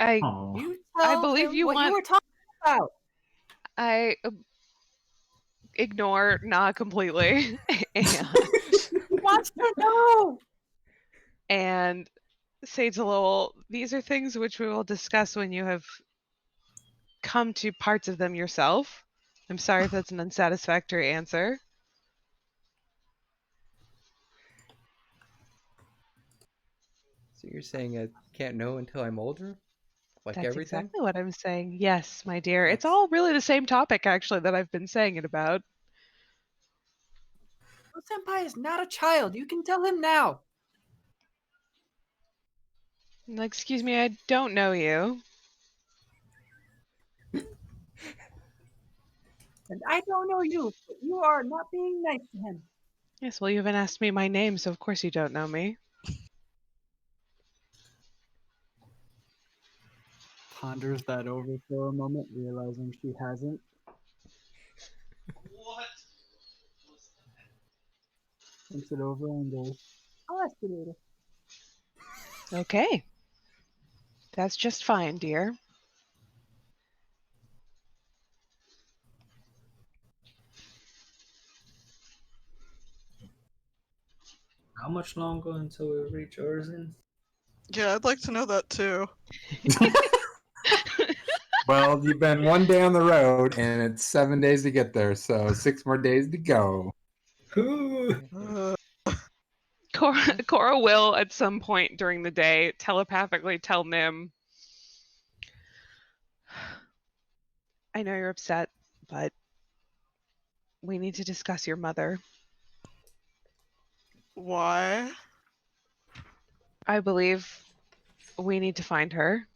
I Oh. You I tell believe him you what you want. were talking about. I ignore not completely and He wants to know. and say to Lowell, these are things which we will discuss when you have come to parts of them yourself. I'm sorry if that's an unsatisfactory answer. So you're saying I can't know until I'm older? Like That's everything? exactly what I'm saying. Yes, my dear. It's That's all really the same topic, actually, that I've been saying it about. Oh, Senpai is not a child. You can tell him now. Excuse me, I don't know you. And I don't know you, but you are not being nice to him. Yes, well, you haven't asked me my name, so of course you don't know me. Ponders that over for a moment, realizing she hasn't. Thinks it over and goes, I'll ask you later. Okay. That's just fine, dear. How much longer until we reach Urzen? Yeah, I'd like to know that too. Well, you've been 1 day on the road, and it's 7 days to get there, so 6 more days to go. Ooh. Uh, Cora will, at some point during the day, telepathically tell Nim, I know you're upset, but we need to discuss your mother. why? I believe we need to find her.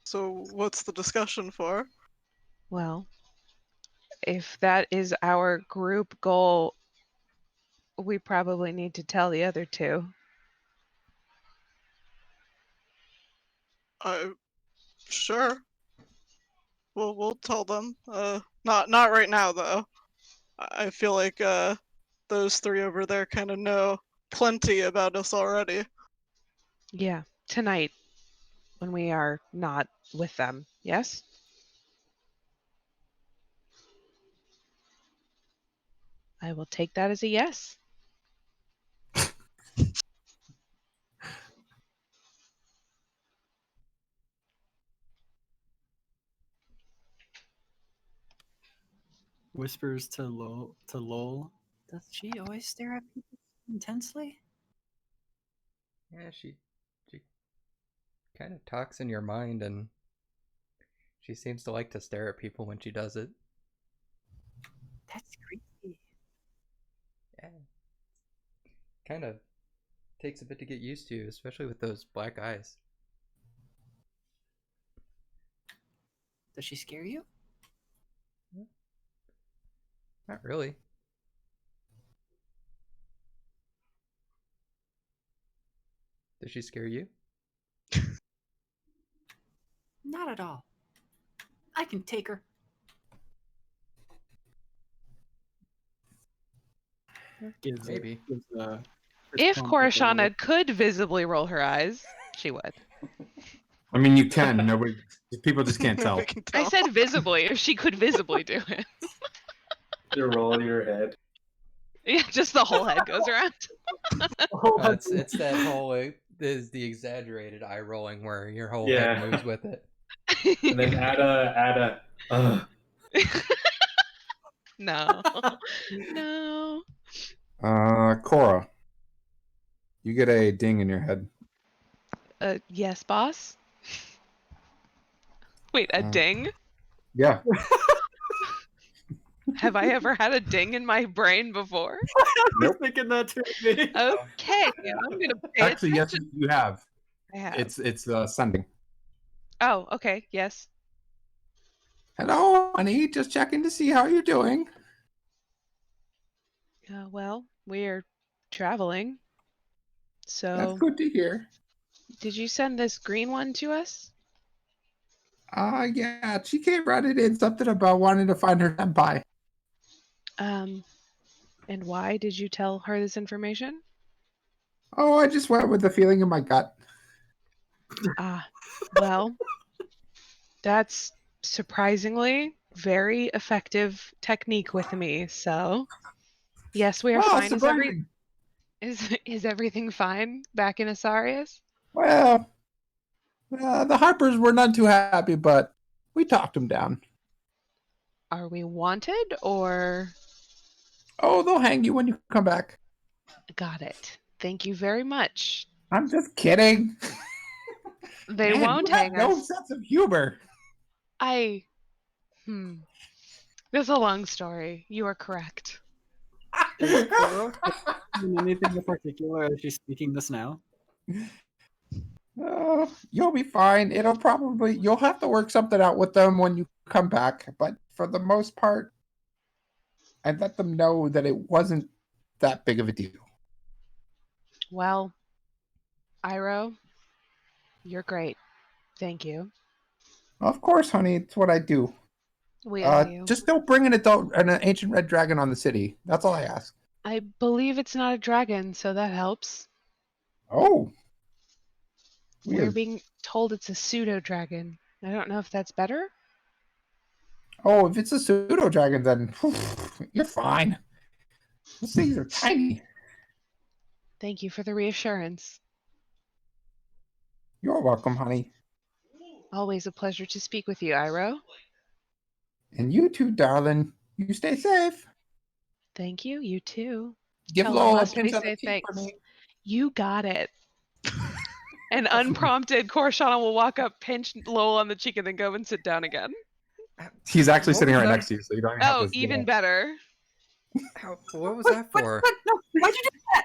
So what's the discussion for? Well, if that is our group goal, we probably need to tell the other two. Sure. We'll tell them. Not right now though. I feel like those three over there kind of know plenty about us already. Yeah, tonight, when we are not with them. Yes? I will take that as a yes. Whispers to Lowell. Does she always stare at people intensely? Yeah, she kind of talks in your mind, and she seems to like to stare at people when she does it. That's creepy. Yeah, kind of takes a bit to get used to, especially with those black eyes. Does she scare you? Not really. Does she scare you? Not at all. I can take her. Gives Maybe. If Trump with a Korashana look. could visibly roll her eyes, she would. I mean, you can. Nobody, people just can't tell. We can I tell. said visibly, if she could visibly do it. You roll your head. Yeah, just the whole head goes around. It's that whole is the exaggerated eye rolling where your whole Yeah. head moves with it. And then add a No. No. Cora, you get a ding in your head. Yes, boss? Wait, a ding? Yeah. Have I ever had a ding in my brain before? I was Nope. thinking that too. Okay, I'm gonna pay Actually, yes, attention. you have. I have. It's sending. Oh, okay, yes. Hello, honey. Just checking to see how you're doing. Well, we're traveling. That's So, good to hear. did you send this green one to us? Yeah, she came running in something about wanting to find her senpai. And why did you tell her this information? Oh, I just went with the feeling in my gut. Well, that's surprisingly very effective technique with me. So, yes, we are Well, fine. surprising. Is everything fine back in Asarius? Well, the Harpers were none too happy, but we talked them down. Are we wanted or Oh, they'll hang you when you come back. got it? Thank you very much. I'm just kidding. They Man, won't you have hang no us. sense of humor. There's a long story. You are correct. Is Cora doing anything in particular as she's speaking this now? You'll be fine. You'll have to work something out with them when you come back. But for the most part, I'd let them know that it wasn't that big of a deal. Well, Iro, you're great. Thank you. Of course, honey, it's what I do. We owe you. Just don't bring an ancient red dragon on the city. That's all I ask. I believe it's not a dragon, so that helps. Oh, We're weird. being told it's a pseudo dragon. I don't know if that's better. Oh, if it's a pseudo dragon, then you're fine. Those things are tiny. Thank you for the reassurance. You're welcome, honey. Always a pleasure to speak with you, Iroh. And you too, darling. You stay safe. Thank you. You too. Give Tell Lowell a Must we pinch on say the cheek for thanks. me. You got it. And unprompted, Korshana will walk up, pinch Lowell on the cheek, and then go and sit down again. He's actually What sitting was right that? next to you, so you don't even have Oh, to. even better. What was that for? What? No, why'd you do that?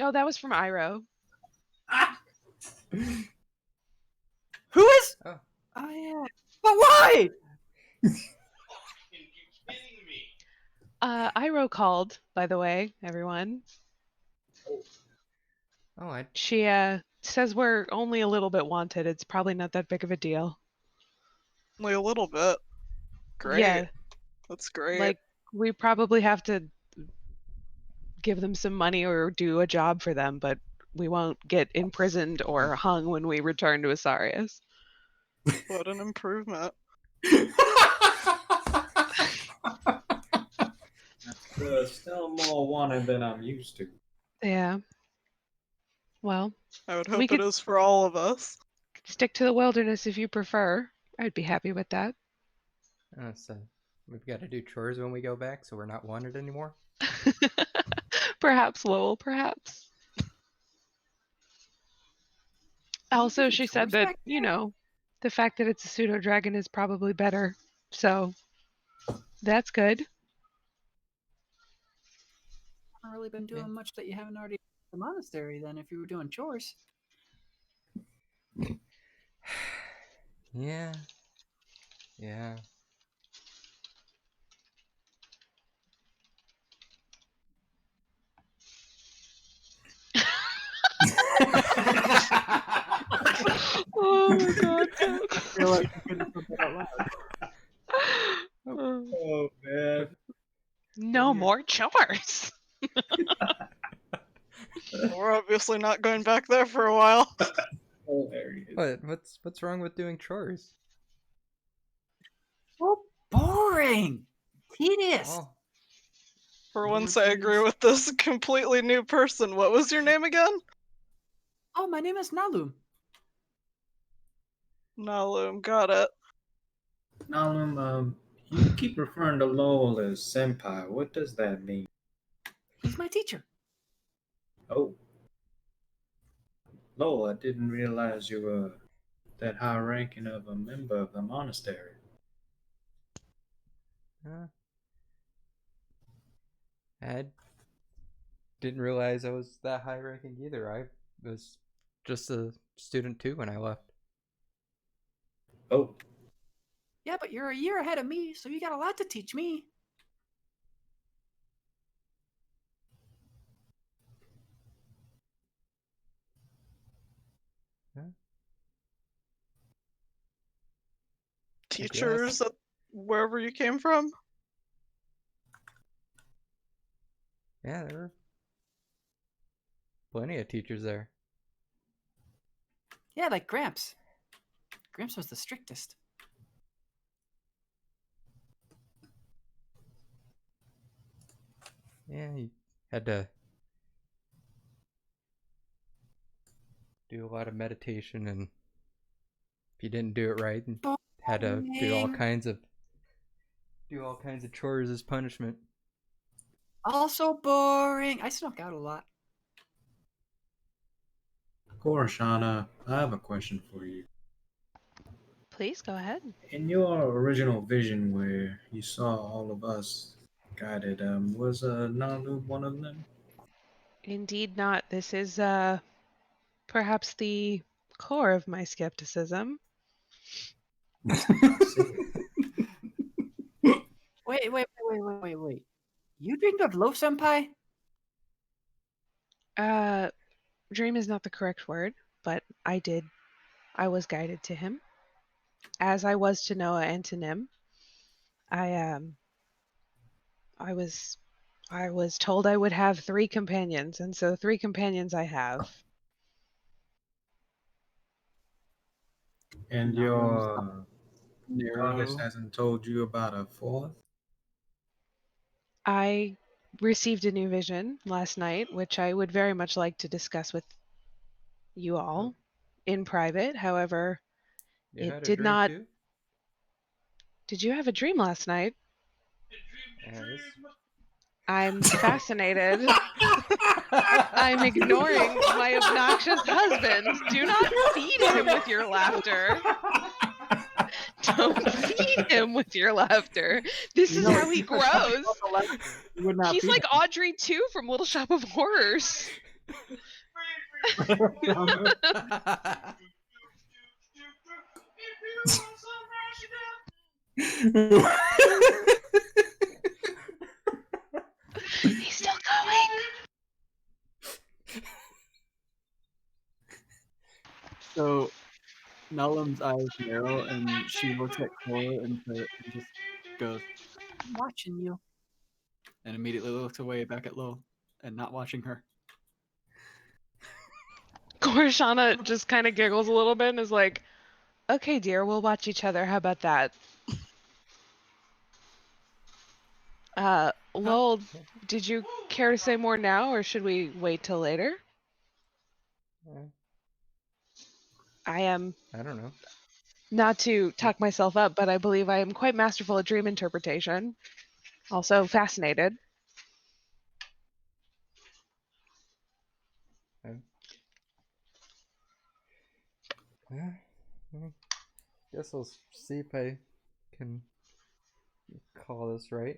Oh, that was from Iroh. Who is? Oh. Oh yeah. But why? Iroh called, by the way, everyone. Oh, She says we're only a little bit wanted. It's probably not that big of a deal. Only a little bit. Great. Yeah, That's great. like we probably have to give them some money or do a job for them, but we won't get imprisoned or hung when we return to Asarius. What an improvement. Still more wanted than I'm used to. Yeah. Well, I would We hope could- it is for all of us. stick to the wilderness if you prefer. I'd be happy with that. so we've got to do chores when we go back, so we're not wanted anymore. Perhaps, Lowell, perhaps. Also, she said chores that, back the fact that it's a pseudo dragon is probably better. So, that's good. Haven't really been doing much that you haven't already at the monastery then if you were doing chores. Yeah. Yeah. Oh my god. I feel like you couldn't have said that out loud. Oh man. No more chores. We're obviously not going back there for a while. Hilarious. What's wrong with doing chores? So boring. Tedious. Oh, For Never once, I agree finished. with this completely new person. What was your name again? Oh, my name is Nalum. Nalum, got it. Nalum, you keep referring to Lowell as senpai. What does that mean? He's my teacher. Oh. Lowell, I didn't realize you were that high ranking of a member of the monastery. I didn't realize I was that high ranking either. I was just a student too when I left. Oh. Yeah, but you're a year ahead of me, so you got a lot to teach me. Teachers at wherever you came from? Yeah, there were plenty of teachers there. Yeah, like Gramps. Gramps was the strictest. Yeah, you had to do a lot of meditation, and if you didn't do it right, you had to do all Boring. kinds of chores as punishment. Also boring. I snuck out a lot. Korashana, I have a question for you. Please go ahead. In your original vision where you saw all of us guided, was Nalum one of them? Indeed not. This is perhaps the core of my skepticism. Wait. You dreamed of Loaf Senpai? Dream is not the correct word, but I was guided to him. As I was to Noah and to Nim. I was told I would have 3 companions, and so 3 companions I have. And your No. goddess hasn't told you about a fourth? I received a new vision last night, which I would very much like to discuss with you all in private. However, You it had a did dream not. too? Did you have a dream last night? Yes. I'm fascinated. I'm ignoring my obnoxious husband. Do not feed him with your laughter. Don't feed him with your laughter. This is how he grows. You would not He's feed like Audrey 2 from Little Shop of Horrors. him. He's still going. So Nullum's eyes narrow, and she looks at Cora and just goes, "I'm watching you," and immediately looks away back at Lowell and not watching her. Korshana just kind of giggles a little bit and is like, okay, dear, we'll watch each other. How about that? Lowell, did you care to say more now, or should we wait till later? I am, I don't know. not to talk myself up, but I believe I am quite masterful at dream interpretation. Also fascinated. Guess I'll see if I can call this right.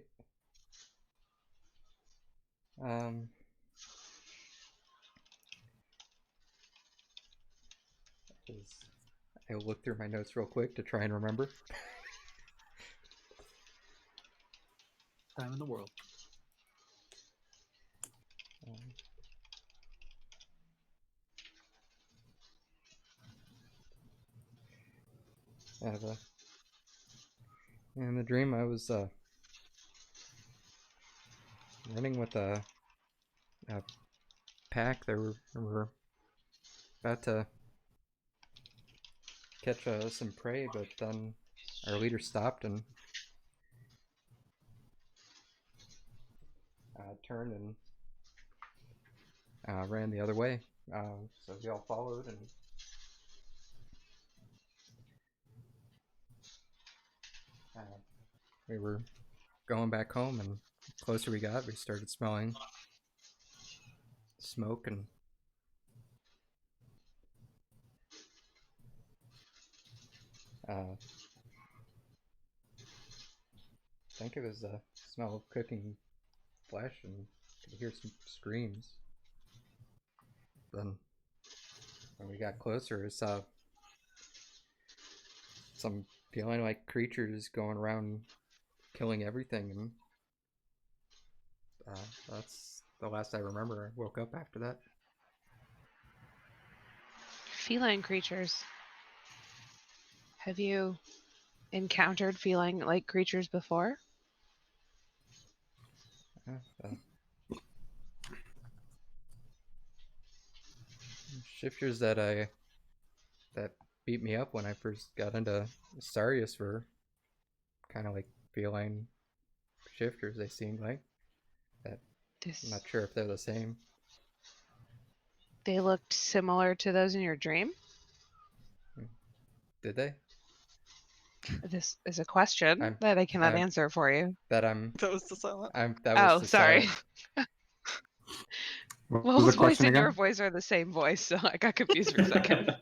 I'll look through my notes real quick to try and remember. Time in the world. In the dream, I was running with a pack. They were about to catch some prey, but then our leader stopped and turned and ran the other way. So we all followed, and we were going back home, and the closer we got, we started smelling smoke, and I think it was the smell of cooking flesh, and could hear some screams. Then when we got closer, I saw some feeling like creatures going around killing everything, and that's the last I remember. I woke up after that. Feline creatures. Have you encountered feline like creatures before? Shifters that beat me up when I first got into Sarius were kind of like feline shifters. They seemed like that. I'm not sure if they're the same. They looked similar to those in your dream? Did they? This is a question that I cannot answer for you. That was the silent. Sorry. What was Lowell's the voice question and your again? voice are the same voice, so I got confused for a second.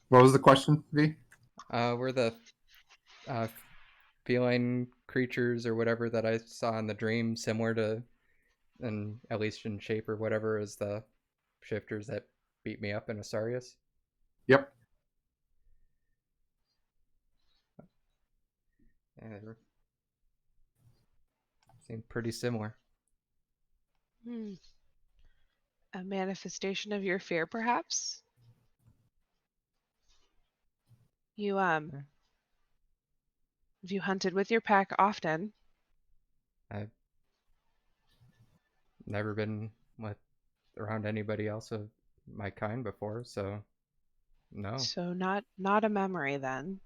What was the question, V? Were the feline creatures or whatever that I saw in the dream similar to, and at least in shape or whatever, as the shifters that beat me up in Asarius? Yep. Yeah, they seemed pretty similar. A manifestation of your fear, perhaps? You have you hunted with your pack often? I've never been around anybody else of my kind before, so no. So not a memory then.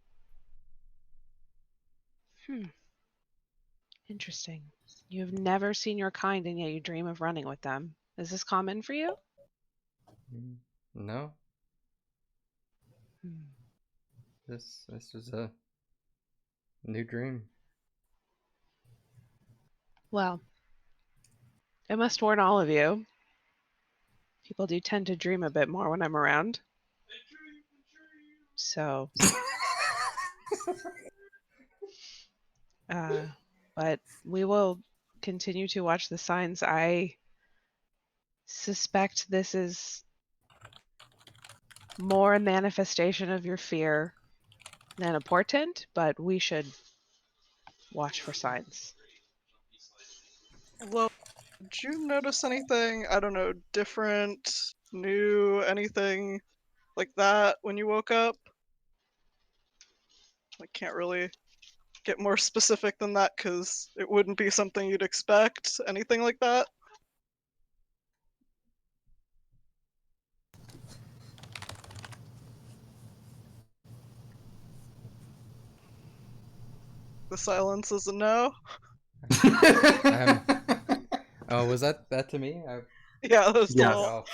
Interesting. You've never seen your kind, and yet you dream of running with them. Is this common for you? No, Hmm. this was a new dream. Well, I must warn all of you. People do tend to dream a bit more when I'm around. So, uh, but we will continue to watch the signs. I suspect this is more a manifestation of your fear than a portent, but we should watch for signs. Well, did you notice anything, I don't know, different, new, anything like that when you woke up? I can't really get more specific than that because it wouldn't be something you'd expect. Anything like that? The silence is a no. Oh, was that to me? Yeah, that's the Yes. whole.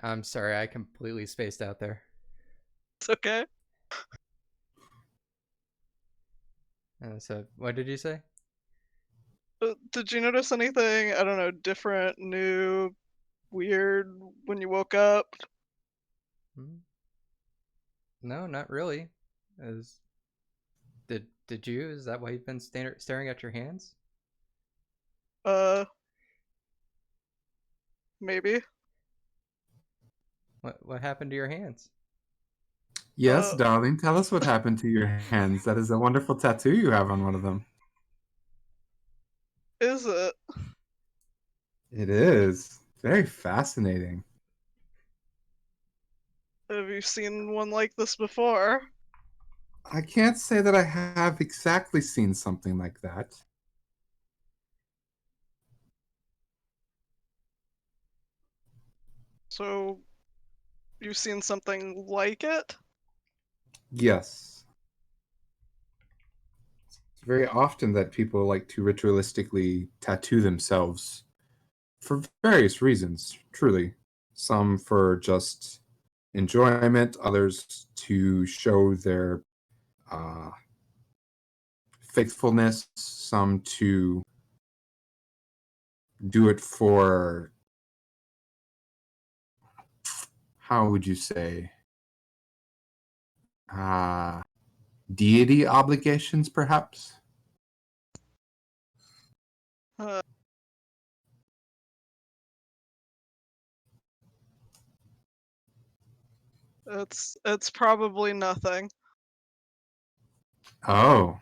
I'm sorry, I completely spaced out there. It's okay. So, what did you say? Did you notice anything, I don't know, different, new, weird when you woke up? No, not really. As did you? Is that why you've been staring at your hands? Maybe. What happened to your hands? Yes, darling. Tell us what happened to your hands. That is a wonderful tattoo you have on one of them. Is it? It is. Very fascinating. Have you seen one like this before? I can't say that I have exactly seen something like that. So, you've seen something like it? Yes. It's very often that people like to ritualistically tattoo themselves for various reasons, truly. Some for just enjoyment, others to show their uh, faithfulness, some to do it for, how would you say, deity obligations, perhaps? Uh, it's probably nothing. Oh,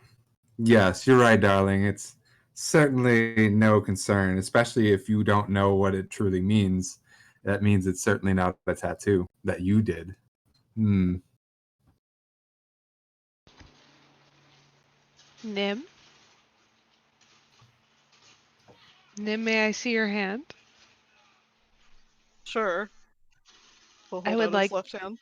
yes, you're right, darling. It's certainly no concern, especially if you don't know what it truly means. That means it's certainly not a tattoo that you did. Hmm. Nim? Nim, may I see your hand? Sure. He'll I hold would out his like left hand.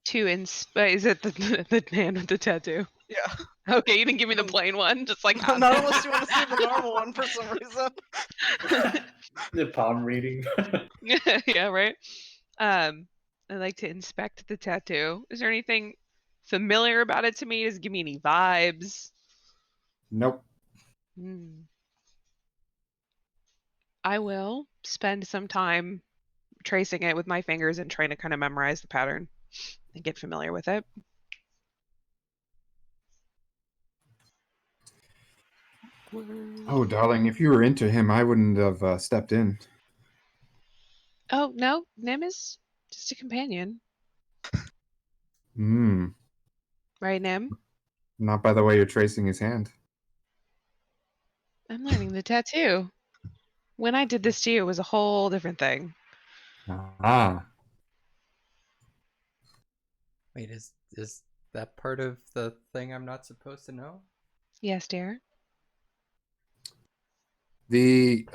to is it the man with the tattoo? Yeah. Okay, you didn't give me the plain one, just like Not unless you want to see the normal one for some reason. The palm reading. Yeah, right. I'd like to inspect the tattoo. Is there anything familiar about it to me? Does it give me any vibes? Nope. I will spend some time tracing it with my fingers and trying to kind of memorize the pattern and get familiar with it. Oh, darling, if you were into him, I wouldn't have stepped in. Oh, no, Nim is just a companion. Hmm. Right, Nim? Not by the way you're tracing his hand. I'm learning the tattoo. When I did this to you, it was a whole different thing. Ah. Wait, is that part of the thing I'm not supposed to know? Yes, dear. The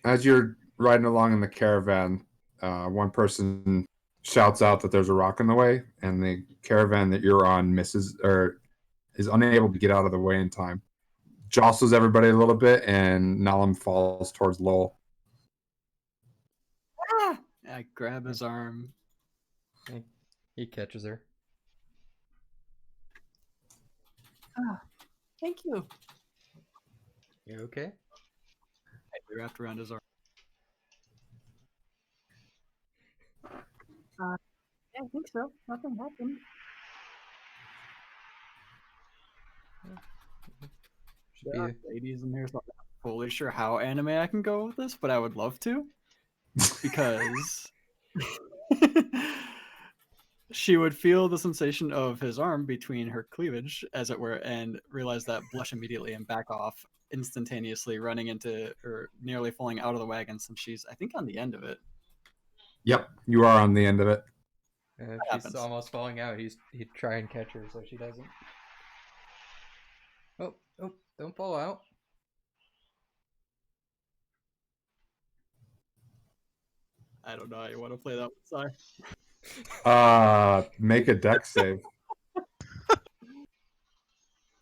as you're riding along in the caravan, one person shouts out that there's a rock in the way, and the caravan that you're on misses or is unable to get out of the way in time. jostles everybody a little bit, and Nalam falls towards Lowell. Ah! I grab his arm. He catches her. Thank you. You okay? I wrapped around his arm. Yeah, I think so. Nothing happened. Should There be are ladies in here, so I'm not fully sure how anime I can go with this, but I would love to. Because she would feel the sensation of his arm between her cleavage, as it were, and realize that, blush immediately and back off instantaneously, running into or nearly falling out of the wagon since she's, I think, on the end of it. Yep, you are on the end of it. If she's happens. almost falling out, he'd try and catch her so she doesn't. Oh, don't fall out. I don't know how you want to play that one, sorry. Make a deck save.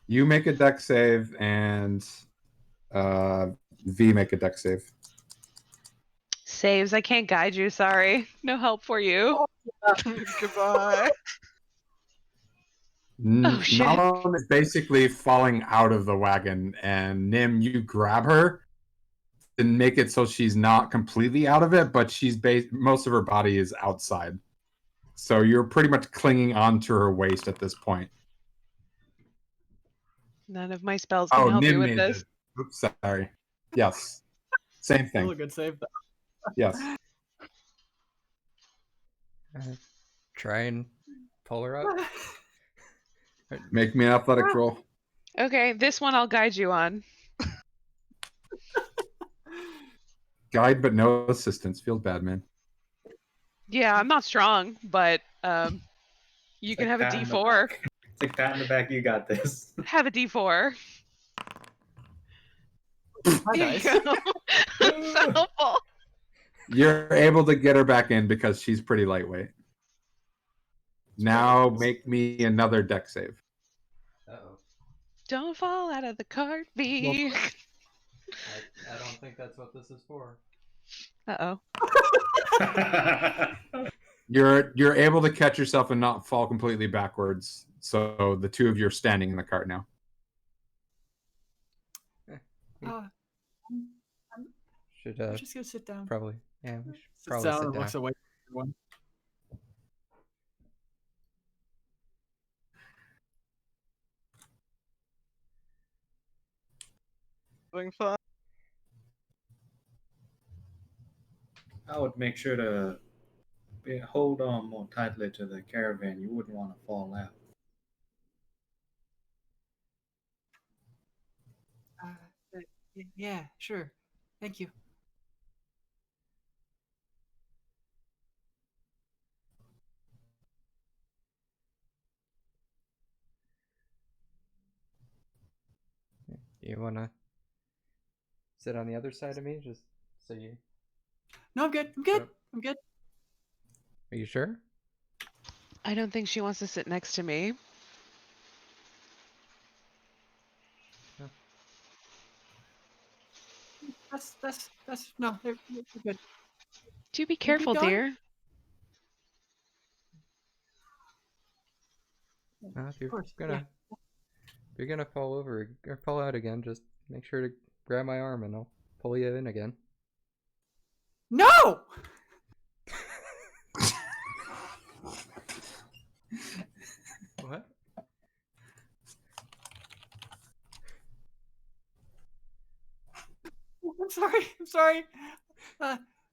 You make a deck save, and V make a deck save. Saves. I can't guide you. Sorry. No help for you. Goodbye. Oh, shit. Nalam is basically falling out of the wagon, and Nim, you grab her and make it so she's not completely out of it, but most of her body is outside. So you're pretty much clinging onto her waist at this point. None of my spells can help you Nim with made this. it. Oops, sorry. Yes. Same Still a thing. good save, though. Yes. Try and pull her up. Make me an athletics roll. Okay, this one I'll guide you on. Guide but no assistance. Feels bad, man. Yeah, I'm not strong, but you can have a pat in the D4. back. It's like pat in the back. You got this. Have a D4. Hi, There dice. you go. That's so helpful. You're able to get her back in because she's pretty lightweight. Now make me another deck save. Uh-oh. Don't fall out of the cart, V. I don't think that's what this is for. Uh-oh. You're able to catch yourself and not fall completely backwards. So the two of you are standing in the cart now. Should I'm just gonna sit down. probably we should Sits probably down sit and down. looks away from everyone. Having fun. I would make sure to hold on more tightly to the caravan. You wouldn't want to fall out. Yeah, sure. Thank you. You wanna sit on the other side of me, just so you? No, I'm good. I'm good. Yep. I'm good. Are you sure? I don't think she wants to sit next to me. That's no, they're good. Do be careful, going? dear. If you're course, gonna if you're gonna fall over or fall out again, just make sure to grab my arm and I'll pull you in again. No! What? I'm sorry. I'm sorry.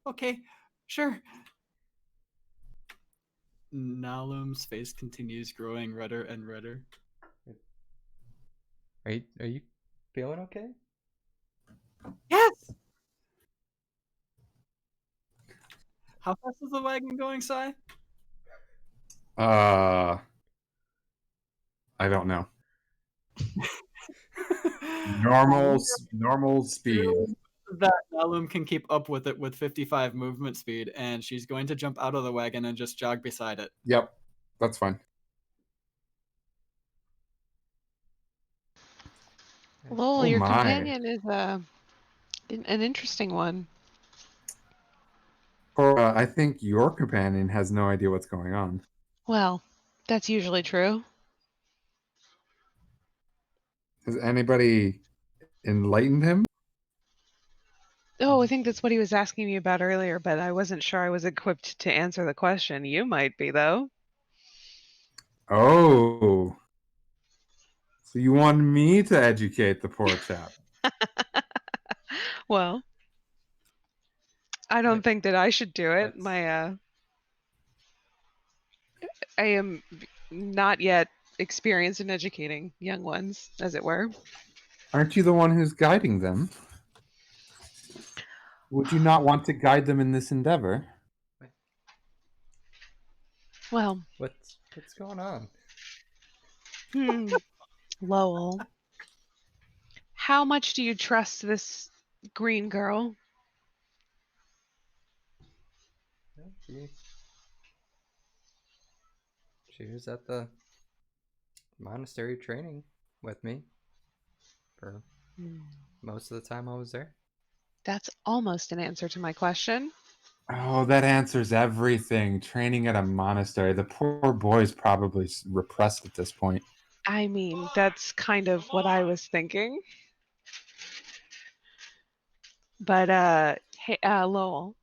Okay, sure. Nalum's face continues growing redder and redder. Are you feeling okay? Yes. How fast is the wagon going, Sai? I don't know. Normal speed. That Nalum can keep up with it with 55 movement speed, and she's going to jump out of the wagon and just jog beside it. Yep, that's fine. Lowell, Oh your my. companion is an interesting one. Cora, I think your companion has no idea what's going on. Well, that's usually true. Has anybody enlightened him? Oh, I think that's what he was asking me about earlier, but I wasn't sure I was equipped to answer the question. You might be, though. Oh. So you want me to educate the poor chap? Well, I don't Wait, think that I should do it. that's- I am not yet experienced in educating young ones, as it were. Aren't you the one who's guiding them? Would you not want to guide them in this endeavor? Well, what's going on? Lowell, how much do you trust this green girl? Well, she was at the monastery training with me for most of the time I was there. That's almost an answer to my question. Oh, that answers everything. Training at a monastery. The poor boy's probably repressed at this point. I mean, that's kind of what I was thinking. But hey, Lowell,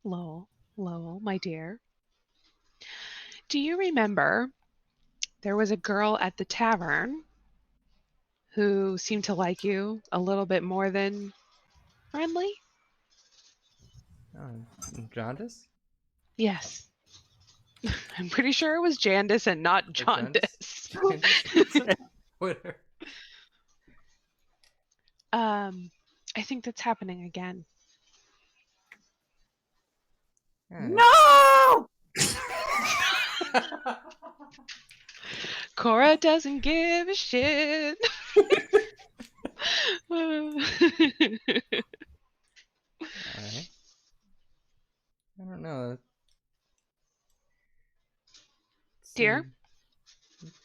my dear. Do you remember there was a girl at the tavern who seemed to like you a little bit more than friendly? Jaundice? Yes. I'm pretty sure it was Jandis and not Jaundice. Jaundice? Whatever. I think that's happening again. No! Cora doesn't give a shit. Alright. I don't know. Dear,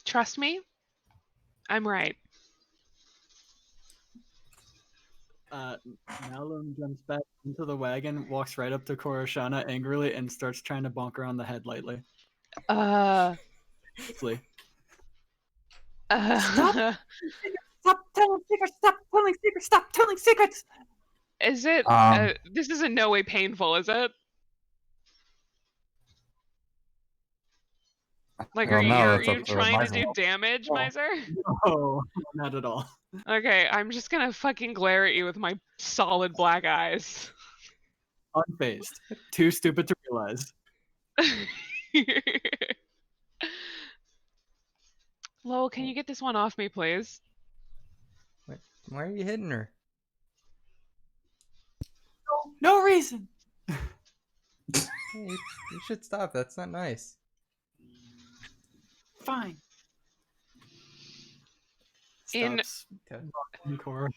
trust me. I'm right. Malum jumps back into the wagon, walks right up to Koroshana angrily, and starts trying to bonk her on the head lightly. Uh, Quickly. Stop! Stop telling secrets! Stop telling secrets! Stop telling secrets! Is it? Um, This is in no way painful, is it? Like, I don't know. are That's you up to trying to Miser. do damage, Oh. Miser? No, not at all. Okay, I'm just gonna fucking glare at you with my solid black eyes. Unfazed. Too stupid to realize. Lowell, can you get this one off me, please? Why are you hitting her? No reason. Hey, you should stop. That's not nice. Fine. In- Stops bonking Cora.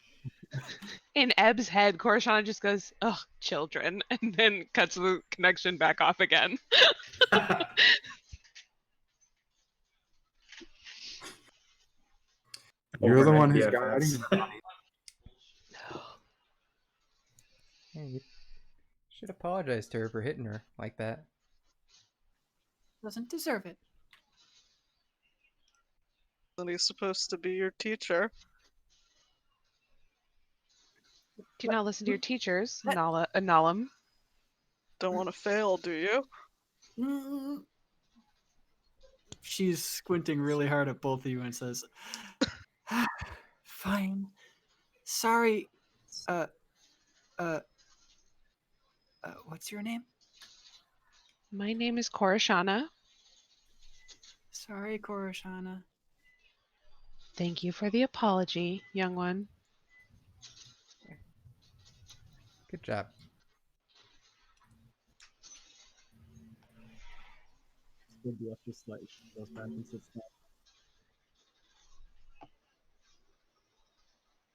In Eb's head, Koroshana just goes, "Ugh, children," and then cuts the connection back off again. You're the one who's Overnight guiding BFFs. them. Hey, you should apologize to her for hitting her like that. Doesn't deserve it. And he's supposed to be your teacher. Do not listen to your teachers, Nalum. Don't want to fail, do you? Mm, She's squinting really hard at both of you and says, fine. Sorry. What's your name? My name is Koroshana. Sorry, Koroshana. Thank you for the apology, young one. Good job. just like goes back and sits down.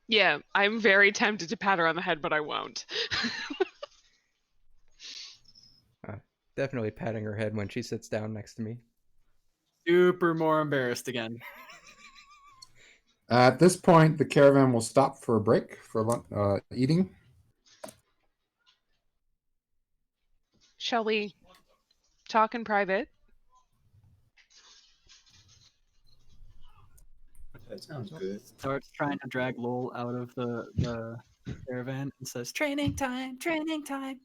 Yeah, I'm very tempted to pat her on the head, but I won't. Definitely patting her head when she sits down next to me. Super more embarrassed again. At this point, the caravan will stop for a break for eating. Shall we talk in private? That sounds good. Starts trying to drag Lowell out of the caravan and says, "Training time, training time."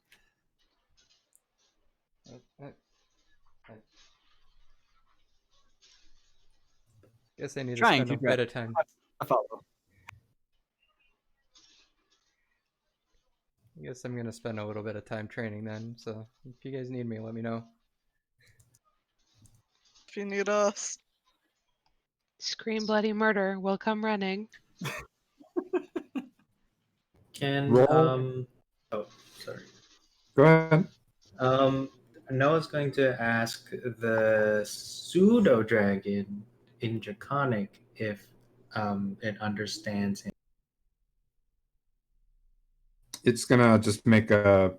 Guess I need to Trying spend to a drag bit of time. a follow. I guess I'm gonna spend a little bit of time training then. So if you guys need me, let me know. If you need us. Scream bloody murder. We'll come running. Can Roll. oh, sorry. Go ahead. Noah's going to ask the pseudo dragon in Draconic if it understands him. It's gonna just make a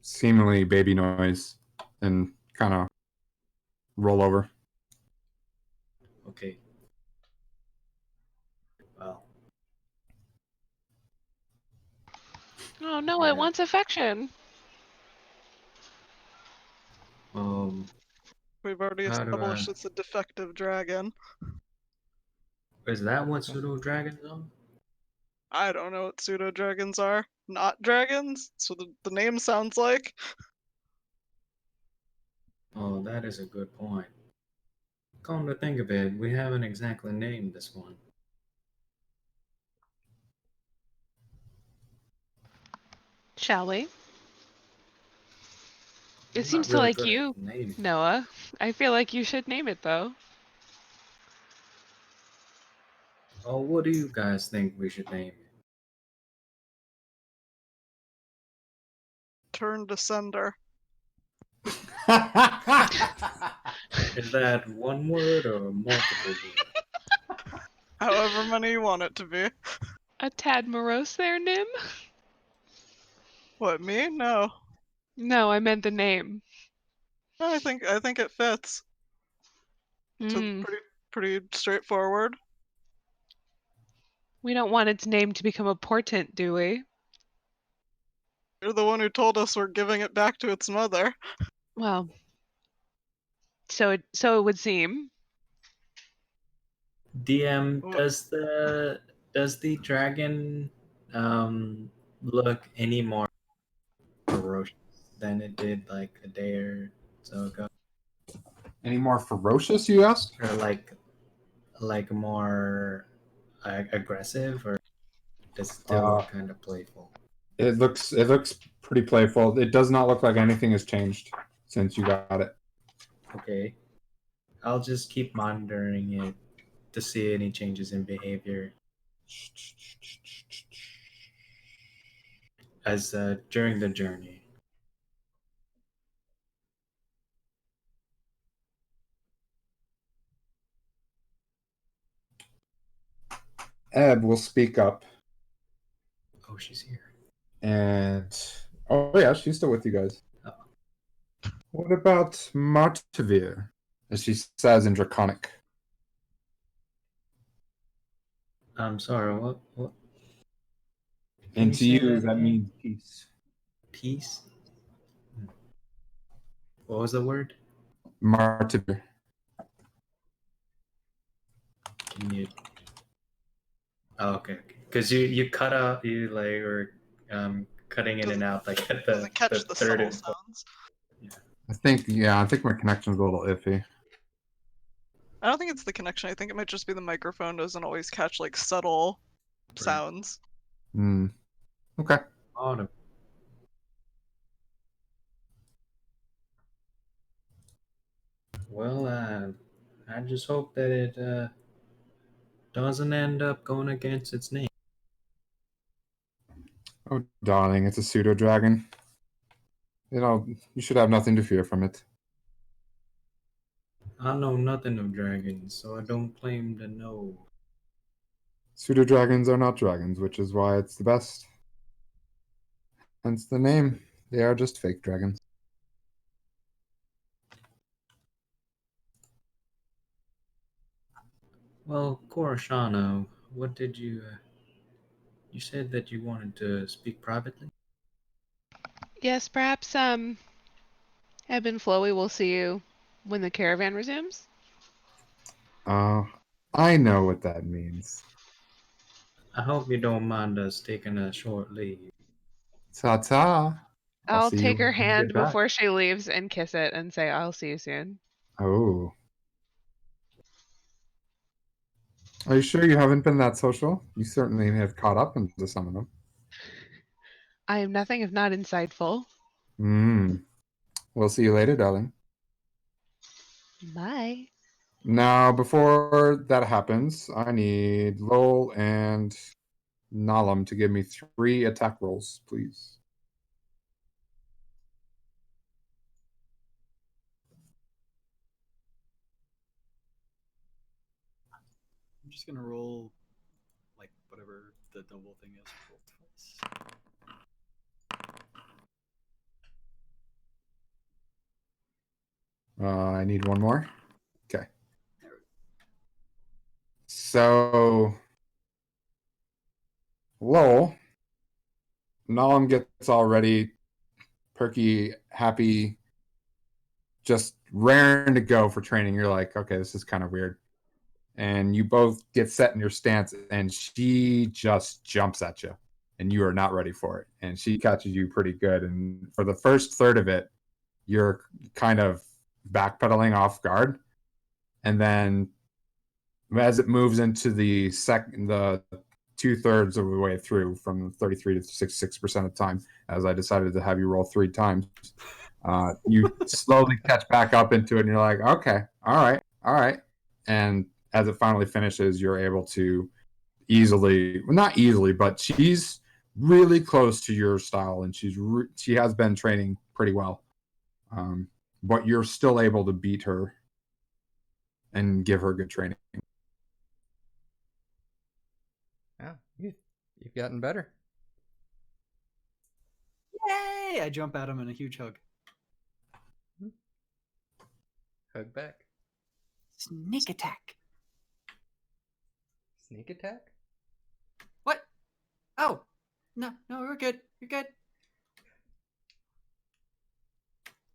seemingly baby noise and kind of roll over. Okay. Well, Oh no, Yeah. it wants affection. We've already How do established I- it's a defective dragon. is that what pseudo dragons are? I don't know what pseudo dragons are. Not dragons? So the name sounds like. Oh, that is a good point. Come to think of it, we haven't exactly named this one. Shall we? It I'm seems not to really like good at you, naming. Noah. I feel like you should name it though. Oh, what do you guys think we should name it? Turn to sender. Is that one word or multiple words? However many you want it to be. A tad morose there, Nim? What, me? No. No, I meant the name. I think it fits. It's Mm. pretty straightforward. We don't want its name to become a portent, do we? You're the one who told us we're giving it back to its mother. Well, so it would seem. DM, What? does the dragon look any more ferocious than it did like a day or so ago? Any more ferocious, you asked? Or like more aggressive, or does it still look kind of playful? It looks pretty playful. It does not look like anything has changed since you got it. Okay. I'll just keep monitoring it to see any changes in behavior as during the journey. Eb will speak up, Oh, she's here. and oh yeah, she's still with you guys. Oh. What about Martavir, as she says in Draconic? I'm sorry. What? Can And to say you, that that again? means peace. Peace. What was the word? Martavir. Can you? Oh, okay. Because you cut out, you like were cutting in and out like at Doesn't catch the the third subtle and fourth. sounds. I think my connection's a little iffy. I don't think it's the connection. I think it might just be the microphone doesn't always catch like subtle sounds. Hmm. Okay. Autumn. Well, I just hope that it doesn't end up going against its name. Oh, darling, it's a pseudo dragon. You should have nothing to fear from it. I know nothing of dragons, so I don't claim to know. Pseudo dragons are not dragons, which is why it's the best. Hence the name. They are just fake dragons. Well, Koroshano, what did you? You said that you wanted to speak privately. Yes, perhaps Ebb and Flowy will see you when the caravan resumes. Uh, I know what that means. I hope you don't mind us taking a short leave. Ta ta. I'll I'll see you take her when you hand get back. before she leaves and kiss it and say, I'll see you soon. Oh. Are you sure you haven't been that social? You certainly have caught up into some of them. I am nothing if not insightful. We'll see you later, darling. Bye. Now, before that happens, I need Lowell and Nalam to give me 3 attack rolls, please. I'm just gonna roll like whatever the double thing is. Roll twice. I need one more. Okay. There we go. So, Lowell, Nalam gets all ready, perky, happy, just raring to go for training. You're like, okay, this is kind of weird. And you both get set in your stance, and she just jumps at you, and you are not ready for it. And she catches you pretty good. And for the first third of it, you're kind of backpedaling off guard. And then as it moves into the 2/3 of the way through, from 33 to 66% of the time, as I decided to have you roll 3 times, you slowly catch back up into it, and you're like, okay, all right. And as it finally finishes, you're able to easily, well, not easily, but she's really close to your style, and she has been training pretty well. But you're still able to beat her and give her good training. Yeah, you've gotten better. Yay! I jump at him in a huge hug. Hug back. Sneak attack. Sneak attack? What? Oh, no, we're good. You're good.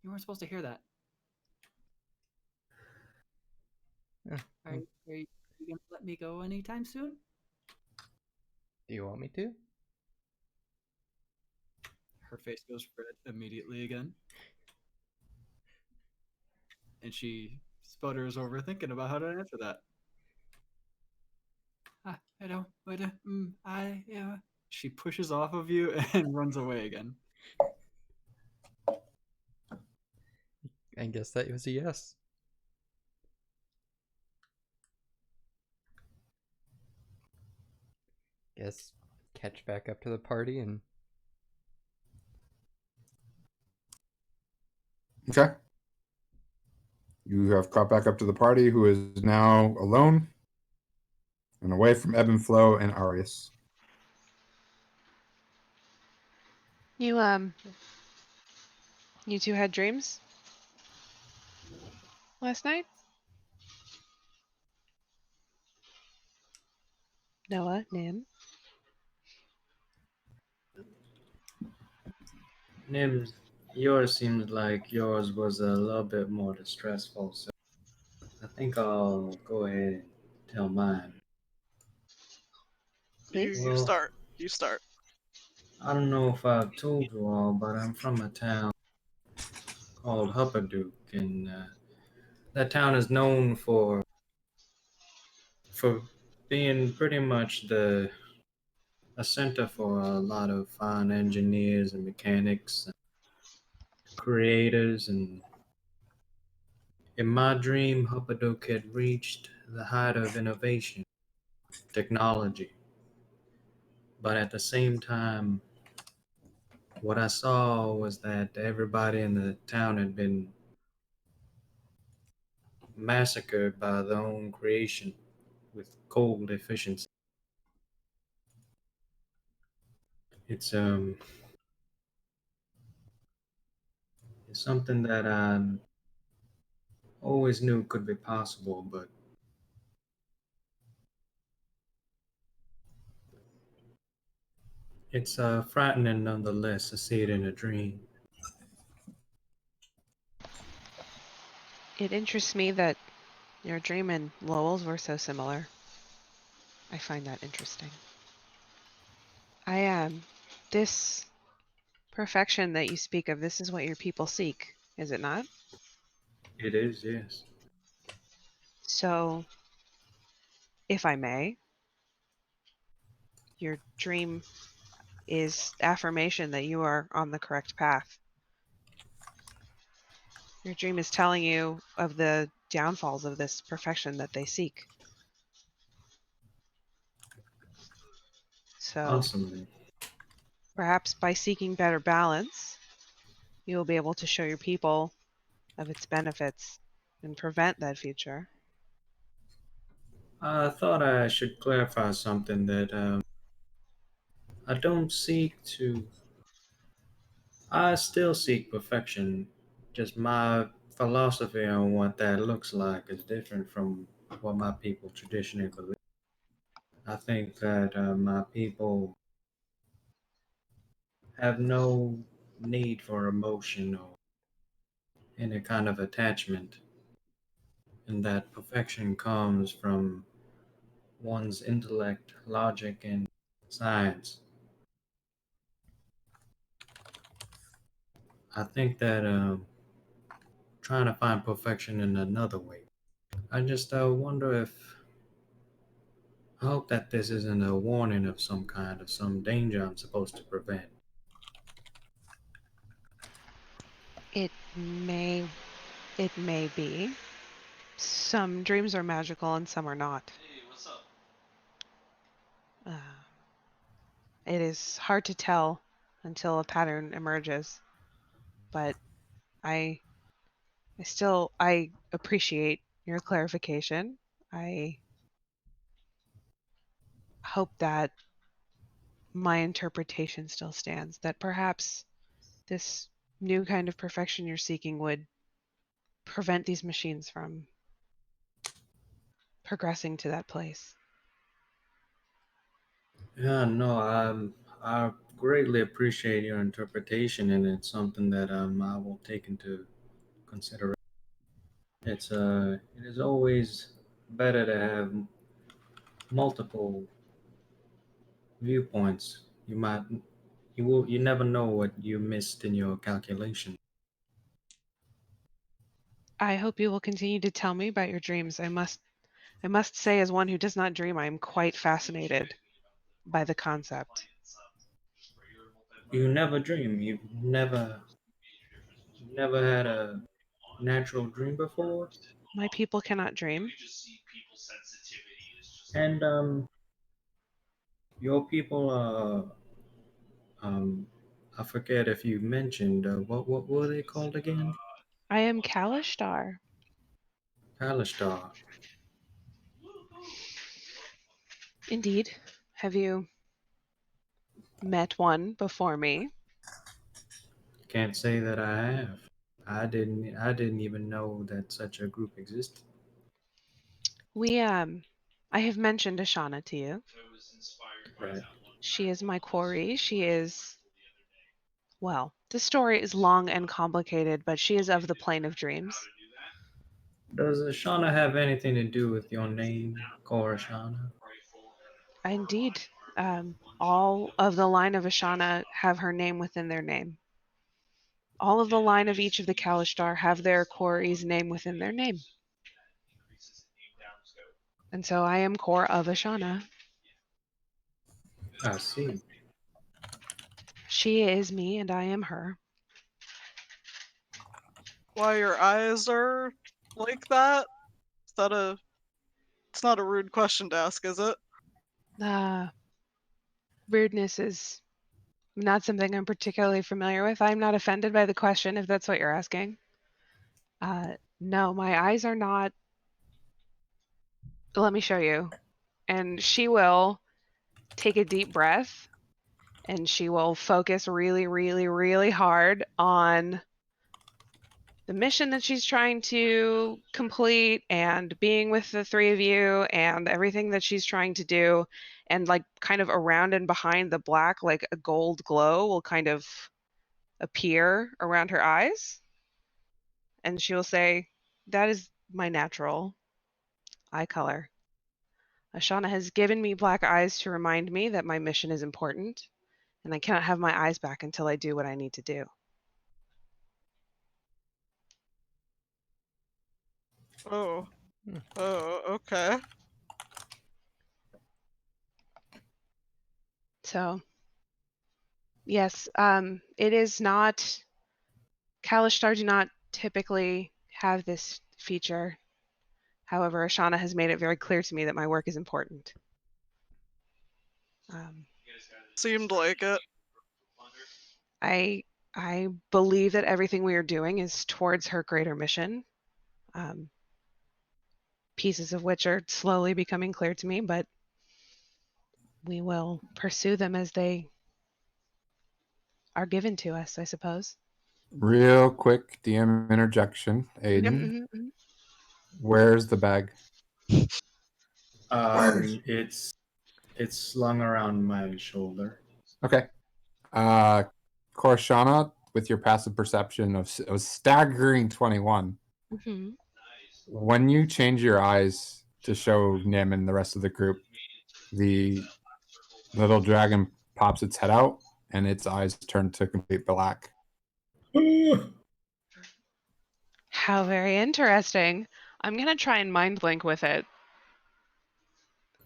You weren't supposed to hear that. Yeah. Are you gonna let me go anytime soon? Do you want me to? Her face goes red immediately again. And she sputters over thinking about how to answer that. I don't, but, She pushes off of you and runs away again. I guess that was a yes. Guess catch back up to the party and Okay. You have caught back up to the party, who is now alone and away from Ebb and Flow and Arius. You two had dreams last night? Noah, Nim. Nim, yours seems like yours was a little bit more distressful, so I think I'll go ahead and tell mine. Please? You Well, start. You start. I don't know if I've told you all, but I'm from a town called Huppaduke, and that town is known for being pretty much a center for a lot of fine engineers and mechanics and creators. And in my dream, Huppadook had reached the height of innovation, technology. But at the same time, what I saw was that everybody in the town had been massacred by their own creation with cold efficiency. It's it's something that I always knew could be possible, but It's frightening nonetheless to see it in a dream. It interests me that your dream and Lowell's were so similar. I find that interesting. I am. This perfection that you speak of, this is what your people seek, is it not? It is, yes. So, if I may, your dream is affirmation that you are on the correct path. Your dream is telling you of the downfalls of this perfection that they seek. So, Awesome. perhaps by seeking better balance, you will be able to show your people of its benefits and prevent that future. I thought I should clarify something that I don't seek to. I still seek perfection. Just my philosophy on what that looks like is different from what my people traditionally believe. I think that my people have no need for emotion or any kind of attachment, and that perfection comes from one's intellect, logic, and science. I think that trying to find perfection in another way. I just wonder if I hope that this isn't a warning of some kind of some danger I'm supposed to prevent. It may it may be. Some dreams are magical and some are not. Uh, it is hard to tell until a pattern emerges, but I I appreciate your clarification. I hope that my interpretation still stands, that perhaps this new kind of perfection you're seeking would prevent these machines from progressing to that place. Yeah, no, I greatly appreciate your interpretation, and it's something that I will take into consideration. It is always better to have multiple viewpoints. You never know what you missed in your calculation. I hope you will continue to tell me about your dreams. I must say, as one who does not dream, I am quite fascinated by the concept. You never dream. Never had a natural dream before, My people cannot dream. and your people I forget if you mentioned what were they called again? I am Kalishtar. Alistar. Indeed. Have you met one before me? Can't say that I have. I didn't even know that such a group existed. We I have mentioned Ashana to you. Right. She is my quarry. She is, well, the story is long and complicated, but she is of the plane of dreams. Does Ashana have anything to do with your name, Korashana? Indeed. All of the line of Ashana have her name within their name. All of the line of each of the Kalishtar have their quarry's name within their name. And so I am Core of Ashana. I see. She is me and I am her. Why your eyes are like that? Is that it's not a rude question to ask, is it? Rudeness is not something I'm particularly familiar with. I'm not offended by the question if that's what you're asking. No, my eyes are not. Let me show you. And she will take a deep breath and she will focus really, really, really hard on the mission that she's trying to complete and being with the three of you and everything that she's trying to do, and like kind of around and behind the black, like a gold glow will kind of appear around her eyes, and she will say, "That is my natural eye color. Ashana has given me black eyes to remind me that my mission is important, and I cannot have my eyes back until I do what I need to do." Oh. Hmm. Oh, okay. So, yes, it is not. Kalishtar do not typically have this feature. However, Ashana has made it very clear to me that my work is important. Seemed like it. I believe that everything we are doing is towards her greater mission. Pieces of which are slowly becoming clear to me, but we will pursue them as they are given to us, I suppose. Real quick DM interjection. Aiden, Mhm. where's the bag? It's slung around my shoulder. Okay. Korshana, with your passive perception of a staggering 21, Mhm. when you change your eyes to show Nim and the rest of the group, the little dragon pops its head out and its eyes turn to complete black. How very interesting. I'm gonna try and mind link with it.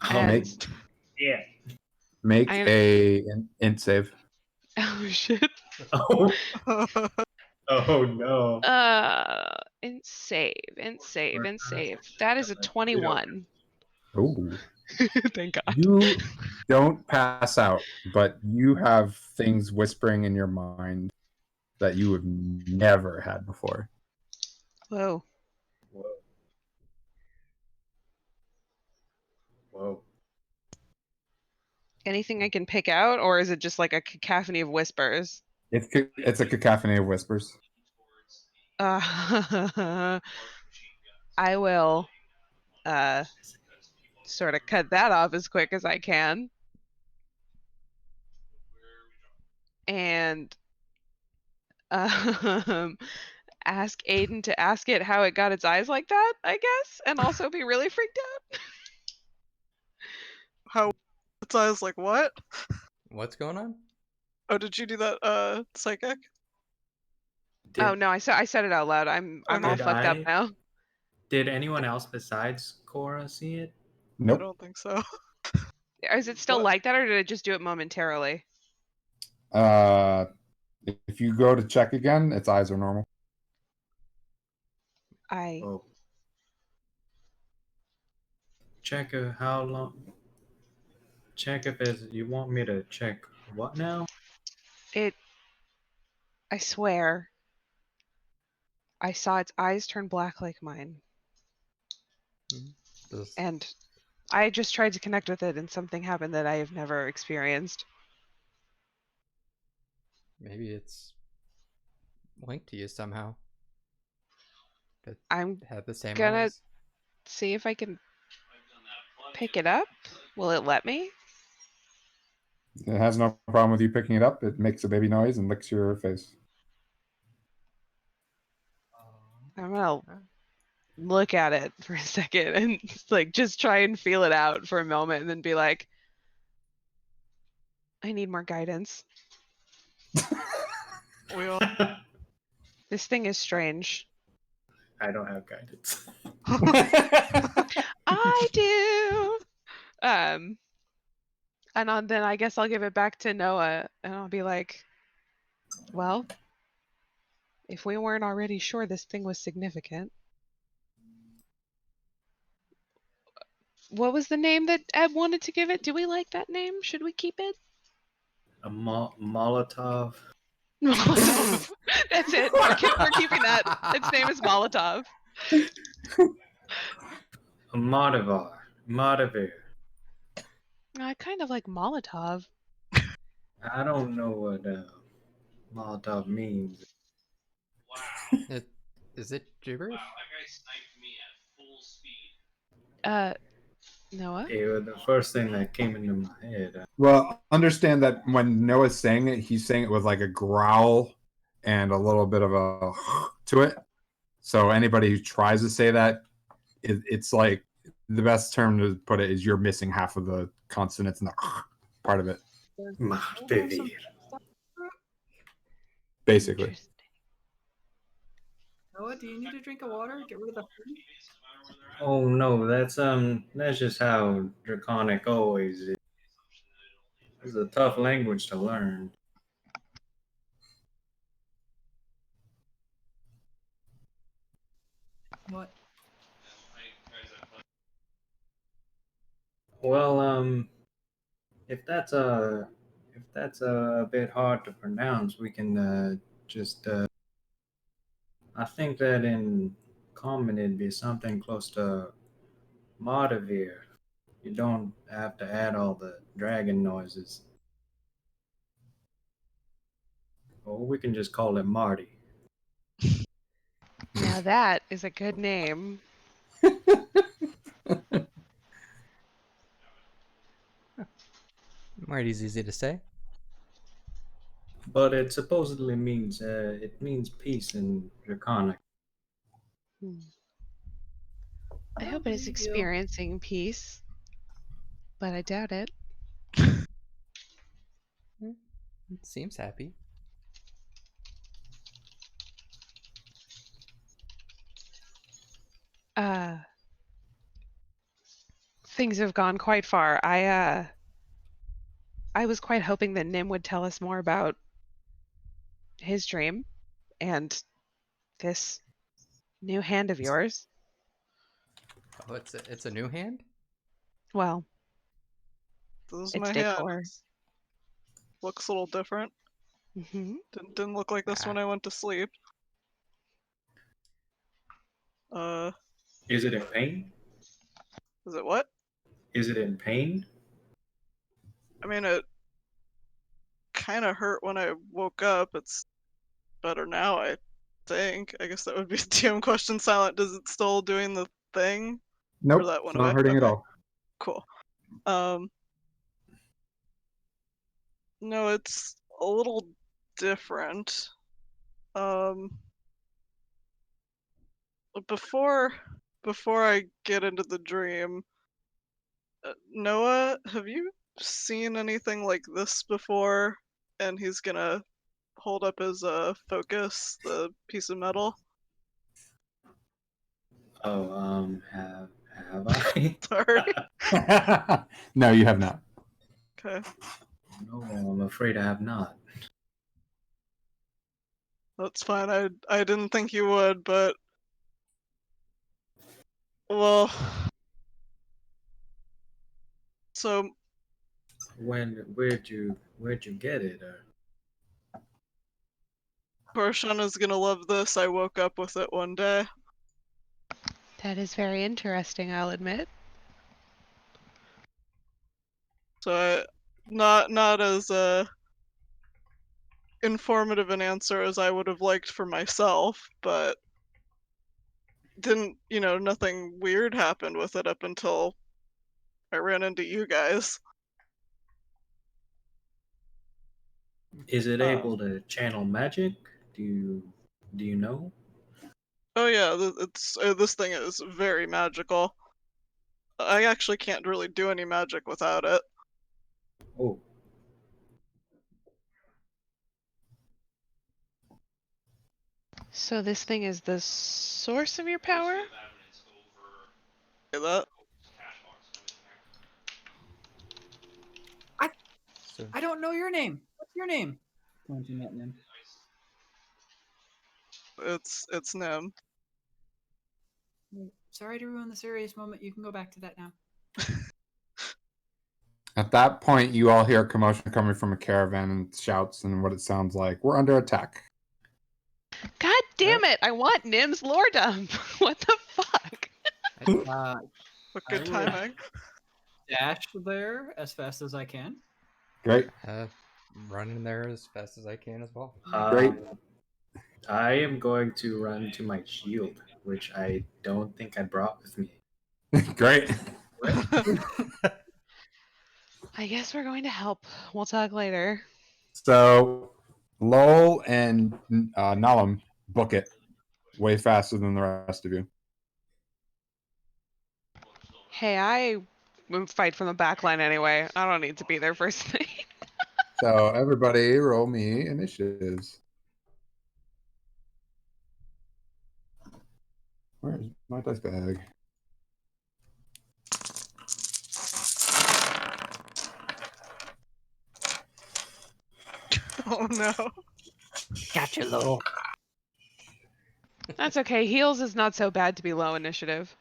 And Yeah. Make I a int save. oh shit. Oh, oh no. Int save. That is a 21. Ooh. Thank God. You don't pass out, but you have things whispering in your mind that you have never had before. Whoa. Whoa. Whoa. Anything I can pick out, or is it just like a cacophony of whispers? It's a cacophony of whispers. I will sort of cut that off as quick as I can. And ask Aiden to ask it how it got its eyes like that, I guess, and also be really freaked out. How its eyes like what? What's going on? Oh, did you do that, psychic? Oh no, I said it out loud. I'm all Okay. fucked up now. Did anyone else besides Cora see it? I Nope. don't think so. Is it still What? like that, or did it just do it momentarily? If you go to check again, its eyes are normal. I Oh. Check how long. Check if it's. You want me to check what now? I swear I saw its eyes turn black like mine. Does And I just tried to connect with it, and something happened that I have never experienced. maybe it's linked to you somehow? That I'm had the same gonna eyes. see if I can pick it up. Will it let me? It has no problem with you picking it up. It makes a baby noise and licks your face. I'm gonna look at it for a second and like just try and feel it out for a moment, and then be like, I need more guidance. We all. This thing is strange. I don't have guidance. I do. And then I guess I'll give it back to Noah, and I'll be like, well, if we weren't already sure this thing was significant, what was the name that Ed wanted to give it? Do we like that name? Should we keep it? A Molotov. Molotov. That's it. We're keeping that. Its name is Molotov. A Motivar. Motivir. I kind of like Molotov. I don't know what Molotov means. It Is it gibberish? Noah? It was the first thing that came into my head. Well, understand that when Noah's saying it, he's saying it with like a growl and a little bit of a to it. So anybody who tries to say that, it's like the best term to put it is you're missing half of the consonants in the part of it, Martevir. basically. Interesting. Noah, do you need a drink of water? Get rid of the food? Oh no, that's just how Draconic always is. It's a tough language to learn. What? Well, if that's a bit hard to pronounce, we can just. I think that in common it'd be something close to Martevir. You don't have to add all the dragon noises. Or we can just call it Marty. Now that is a good name. Marty's easy to say. But it supposedly means peace in Draconic. I don't hope it is believe you. experiencing peace, but I doubt it. It seems happy. Things have gone quite far. I was quite hoping that Nim would tell us more about his dream and this new hand of yours. Oh, it's a new hand? Well, This is it's my hand. decor. Looks a little different. Mm-hmm. Didn't look like this when I went to sleep. Is it in pain? Is it what? Is it in pain? I mean, it kind of hurt when I woke up. It's better now, I think. I guess that would be a DM question. Silent, does it still doing the thing? Nope, Or that it's went not away? hurting at Okay. all. Cool. No, it's a little different. Before I get into the dream, Noah, have you seen anything like this before? And he's gonna hold up his focus, the piece of metal. Oh, have I? Sorry. No, you have not. Okay, No, I'm afraid I have not. that's fine. I didn't think you would, but well, so Where'd you get it? Porshana's gonna love this. I woke up with it one day. That is very interesting, I'll admit. So not as informative an answer as I would have liked for myself, but didn't, nothing weird happened with it up until I ran into you guys. Is it able to channel magic? Do you know? Oh yeah, this thing is very magical. I actually can't really do any magic without it. Oh, So this thing is the source of your power? Say that. So I don't know your name. What's your name? Pointing at Nim. It's Nim. Sorry to ruin the serious moment. You can go back to that now. At that point, you all hear a commotion coming from a caravan and shouts and what it sounds like. We're under attack. God damn it! I want Nim's lore dump. What the fuck? What good I would- timing. Dash there as fast as I can. Great. running there as fast as I can as well. Great. I am going to run to my shield, which I don't think I brought with me. Great. I guess we're going to help. We'll talk later. So Lowell and Nalam book it way faster than the rest of you. Hey, I fight from the back line anyway. I don't need to be there first thing. So everybody roll me initiatives. Where's my dice bag? Oh no. Gotcha, Lowell. That's okay. Heals is not so bad to be low initiative.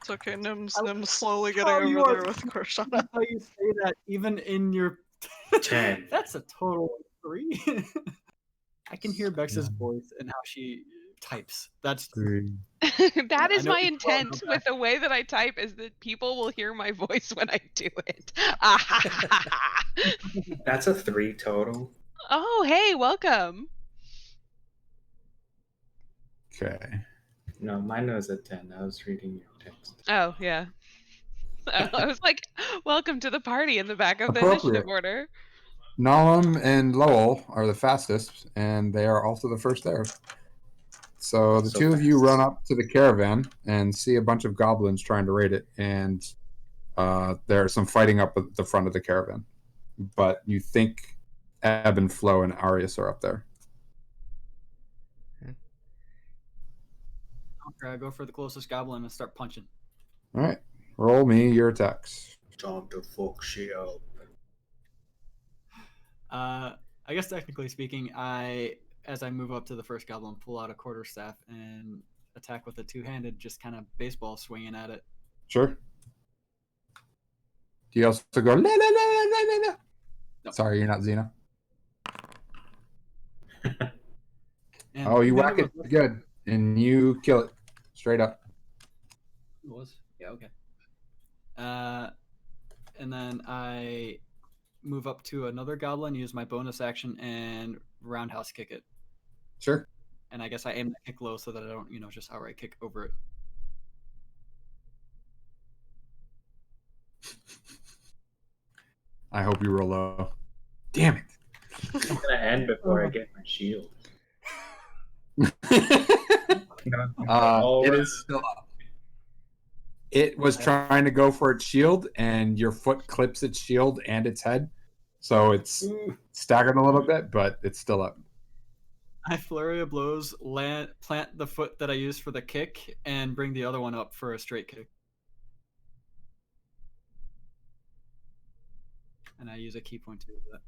It's okay. Nim's slowly Oh, getting you over are- there with Korshana. How you say that even in your 10. That's a total of 3. I can hear Bex's voice and how she types. That's 3. That I is know my it's well intent known with the way that I type is that people will hear my voice when I do it. That's a 3 total. Oh, hey, welcome. Okay. No, mine was a 10. I was reading your text. Oh, yeah. I was like, welcome to the party in the back of the initiative Appropriate. order. Nalam and Lowell are the fastest, and they are also the first there. So the So two of you fast. run up to the caravan and see a bunch of goblins trying to raid it, and there's some fighting up at the front of the caravan. But you think Ebb and Flo and Arius are up there. I go for the closest goblin and start punching. All right. Roll me your attacks. Time to fuck shit up. I guess technically speaking, as I move up to the first goblin, pull out a quarterstaff and attack with a two-handed, just kind of baseball swinging at it. Sure. Do you also go, la, la, la, la, la, la? No. Sorry, you're not Xena. And Oh, you whack two-handed it was- good, and you kill it straight up. It was? Yeah, okay. And then I move up to another goblin, use my bonus action, and roundhouse kick it. Sure. And I guess I aim the kick low so that I don't, just outright kick over it. I hope you roll low. Damn it. I'm gonna end before I get my shield. It is still up. It was trying to go for its shield, and your foot clips its shield and its head. So it's staggered a little bit, but it's still up. I flurry of blows, plant the foot that I used for the kick, and bring the other one up for a straight kick. And I use a key point to do that.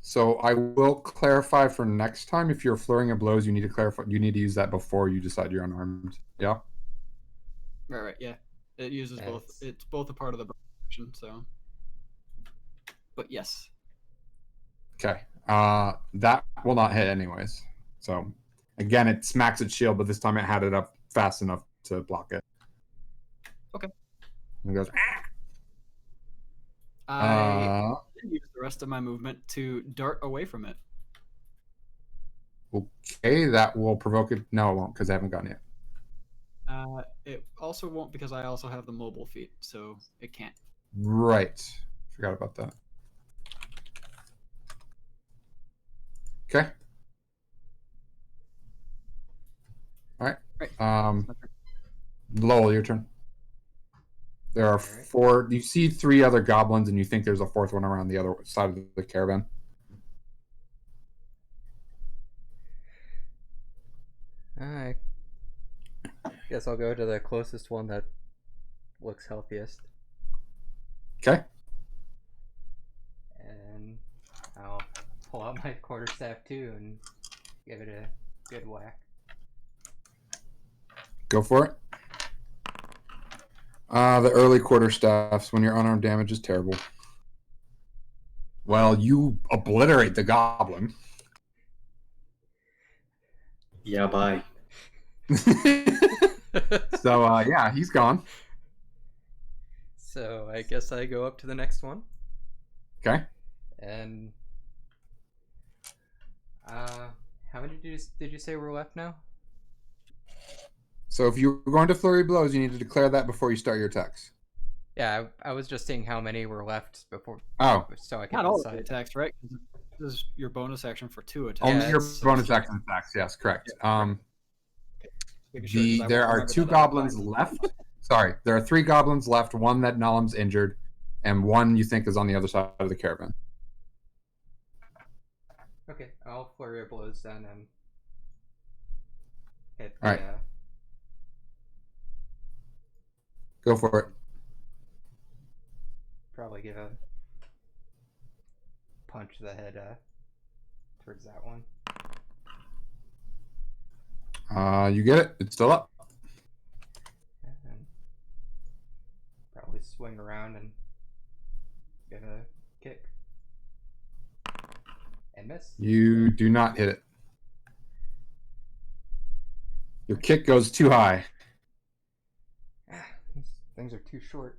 So I will clarify for next time. If you're flurrying of blows, you need to clarify. You need to use that before you decide you're unarmed. Yeah. Right, yeah. It uses both. It's both a part of the action, so. But yes. Okay. That will not hit anyways. So again, it smacks its shield, but this time it had it up fast enough to block it. Okay. And it goes. I use the rest of my movement to dart away from it. Okay, that will provoke it. No, it won't because I haven't gotten it. It also won't because I also have the mobile feat, so it can't. Right. Forgot about that. Okay. All right. Right. Lowell, your turn. There are 4. You see 3 other goblins, and you think there's a 4th one around the other side of the caravan. I guess I'll go to the closest one that looks healthiest. Okay. And I'll pull out my quarterstaff too and give it a good whack. Go for it. The early quarterstaffs, when your unarmed damage is terrible. Well, you obliterate the goblin. Yeah, bye. So, yeah, he's gone. So I guess I go up to the next one. Okay. And how many did you say were left now? So if you're going to flurry blows, you need to declare that before you start your attacks. Yeah, I was just seeing how many were left before. Oh. So I could Not all of the decide. attacks, right? 'Cause this is your bonus action for 2 attacks. Only your it's- bonus action attacks. Yes, correct. Making sure, 'cause I There won't are remember 2 that out of goblins mind. left. Sorry, there are 3 goblins left. One that Nalam's injured, and one you think is on the other side of the caravan. Okay, I'll flurry of blows then and hit All the. right. Go for it. Probably give a punch to the head towards that one. You get it. It's still up. And probably swing around and give a kick. And miss. You do not hit it. Your kick goes too high. These things are too short.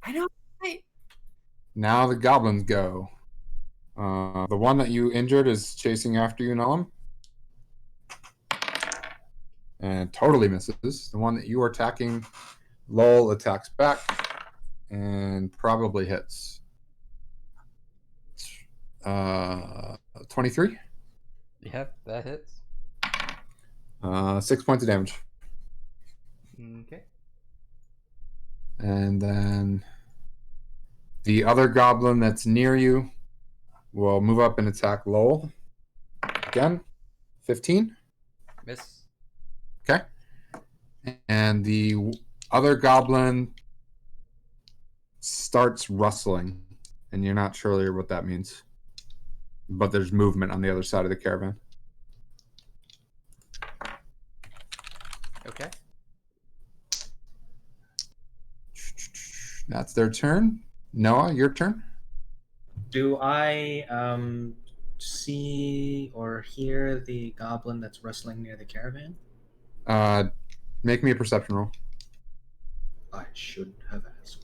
I know. Right. Now the goblins go. The one that you injured is chasing after you, Nalam. And totally misses. The one that you are attacking, Lol, attacks back and probably hits. 23. Yep, that hits. 6 points of damage. Okay. And then the other goblin that's near you will move up and attack Lowell. Again, 15. Miss. Okay. And the other goblin starts rustling, and you're not sure what that means. But there's movement on the other side of the caravan. Okay. That's their turn. Noah, your turn. Do I see or hear the goblin that's rustling near the caravan? Make me a perception roll. I should have asked.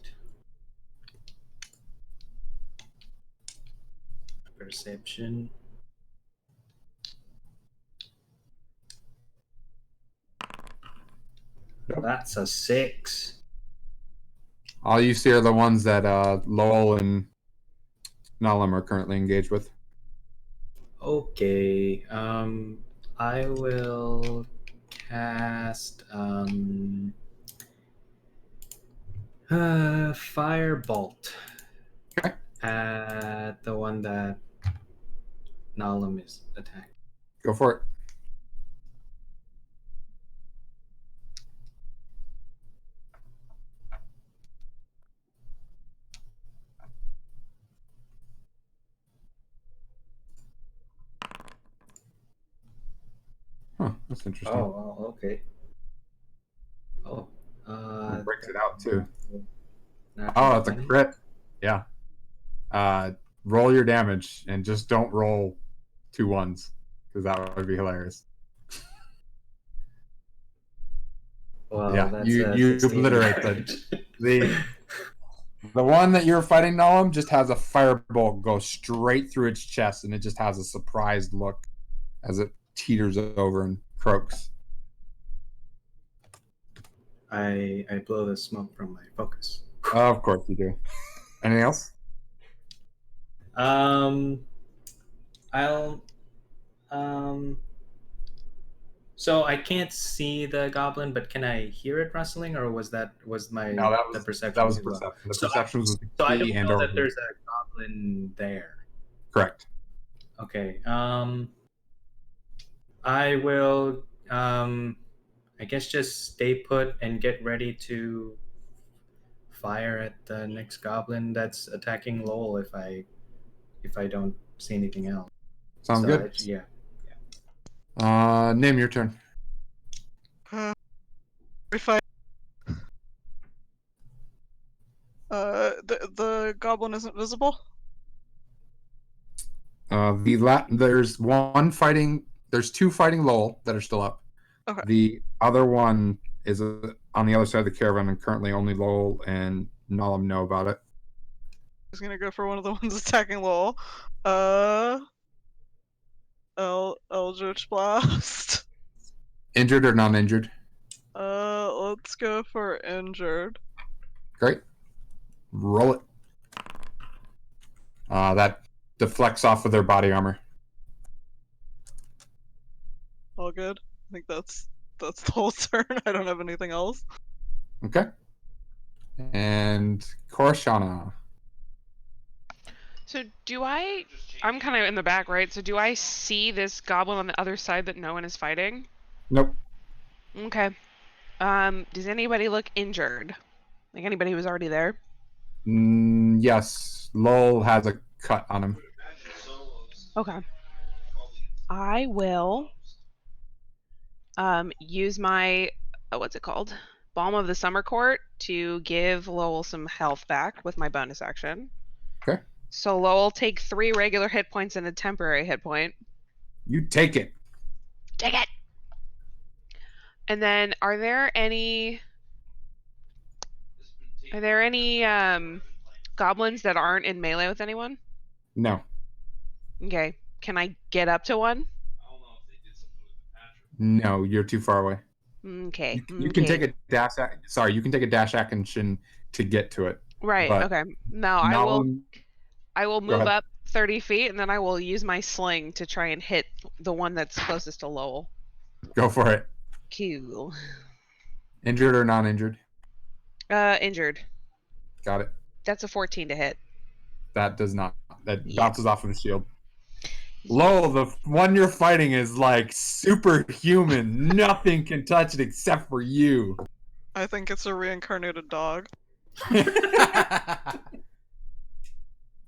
Perception. Yep. That's a 6. All you see are the ones that Lowell and Nalam are currently engaged with. Okay. I will cast Firebolt Okay. at the one that Nalam is attacking. Go for it. Huh, that's interesting. Oh, okay. Oh, It breaks it out too. natural Oh, that's a 20. crit. Yeah. Roll your damage and just don't roll 2 ones because that would be hilarious. Well, Yeah, that's you 16 obliterate damage. the one that you're fighting, Nalam, just has a firebolt go straight through its chest, and it just has a surprised look as it teeters over and croaks. I blow the smoke from my focus. Of course you do. Anything else? I'll so I can't see the goblin, but can I hear it rustling, or was my No, the perception? that was too low? perception. The So perception was the So I key don't and know or that there's a goblin there. correct. Okay. I will I guess just stay put and get ready to fire at the next goblin that's attacking Lowell if I don't see anything else. Sounds So good. yeah. Name your turn. If I the goblin isn't visible. There's one fighting. There's 2 fighting Lowell that are still up. Okay. The other one is on the other side of the caravan, and currently only Lowell and Nalam know about it. He's gonna go for one of the ones attacking Lowell. Eldritch Blast. Injured or non-injured? Let's go for injured. Great. Roll it. That deflects off of their body armor. All good. I think that's the whole turn. I don't have anything else. Okay. And Korshana. So I'm kind of in the back, right? So do I see this goblin on the other side that no one is fighting? Nope. Okay. Does anybody look injured? Like anybody who was already there? Yes. Lowell has a cut on him. Okay. I will use my what's it called? Balm of the Summer Court to give Lowell some health back with my bonus action. Okay. So Lowell take 3 regular hit points and a temporary hit point. You take it. Take it. And then are there any goblins that aren't in melee with anyone? No. Okay. Can I get up to one? No, you're too far away. Okay. You can take a dash. You can take a dash action to get to it. Right. But Okay. No, I will move up 30 feet and then I will use my sling to try and hit the one that's closest to Lowell. Go for it. Cool. Injured or non-injured? Injured. Got it. That's a 14 to hit. That does not. That bounces off of the shield. Lowell, the one you're fighting is like superhuman. Nothing can touch it except for you. I think it's a reincarnated dog.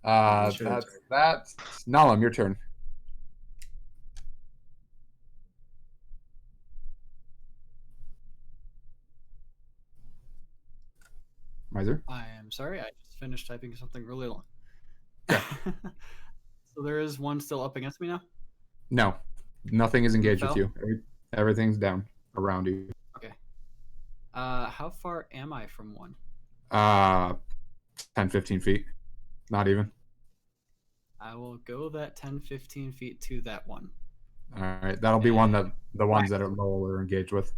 That's Nalam, your turn. Miser? I am sorry, I just finished typing something really long. Okay. So there is one still up against me now? No. Nothing is engaged with Fell? you. Everything's down around you. Okay. How far am I from one? 10, 15 feet. Not even. I will go that 10, 15 feet to that one. All right. That'll be one that the ones that are low are engaged with.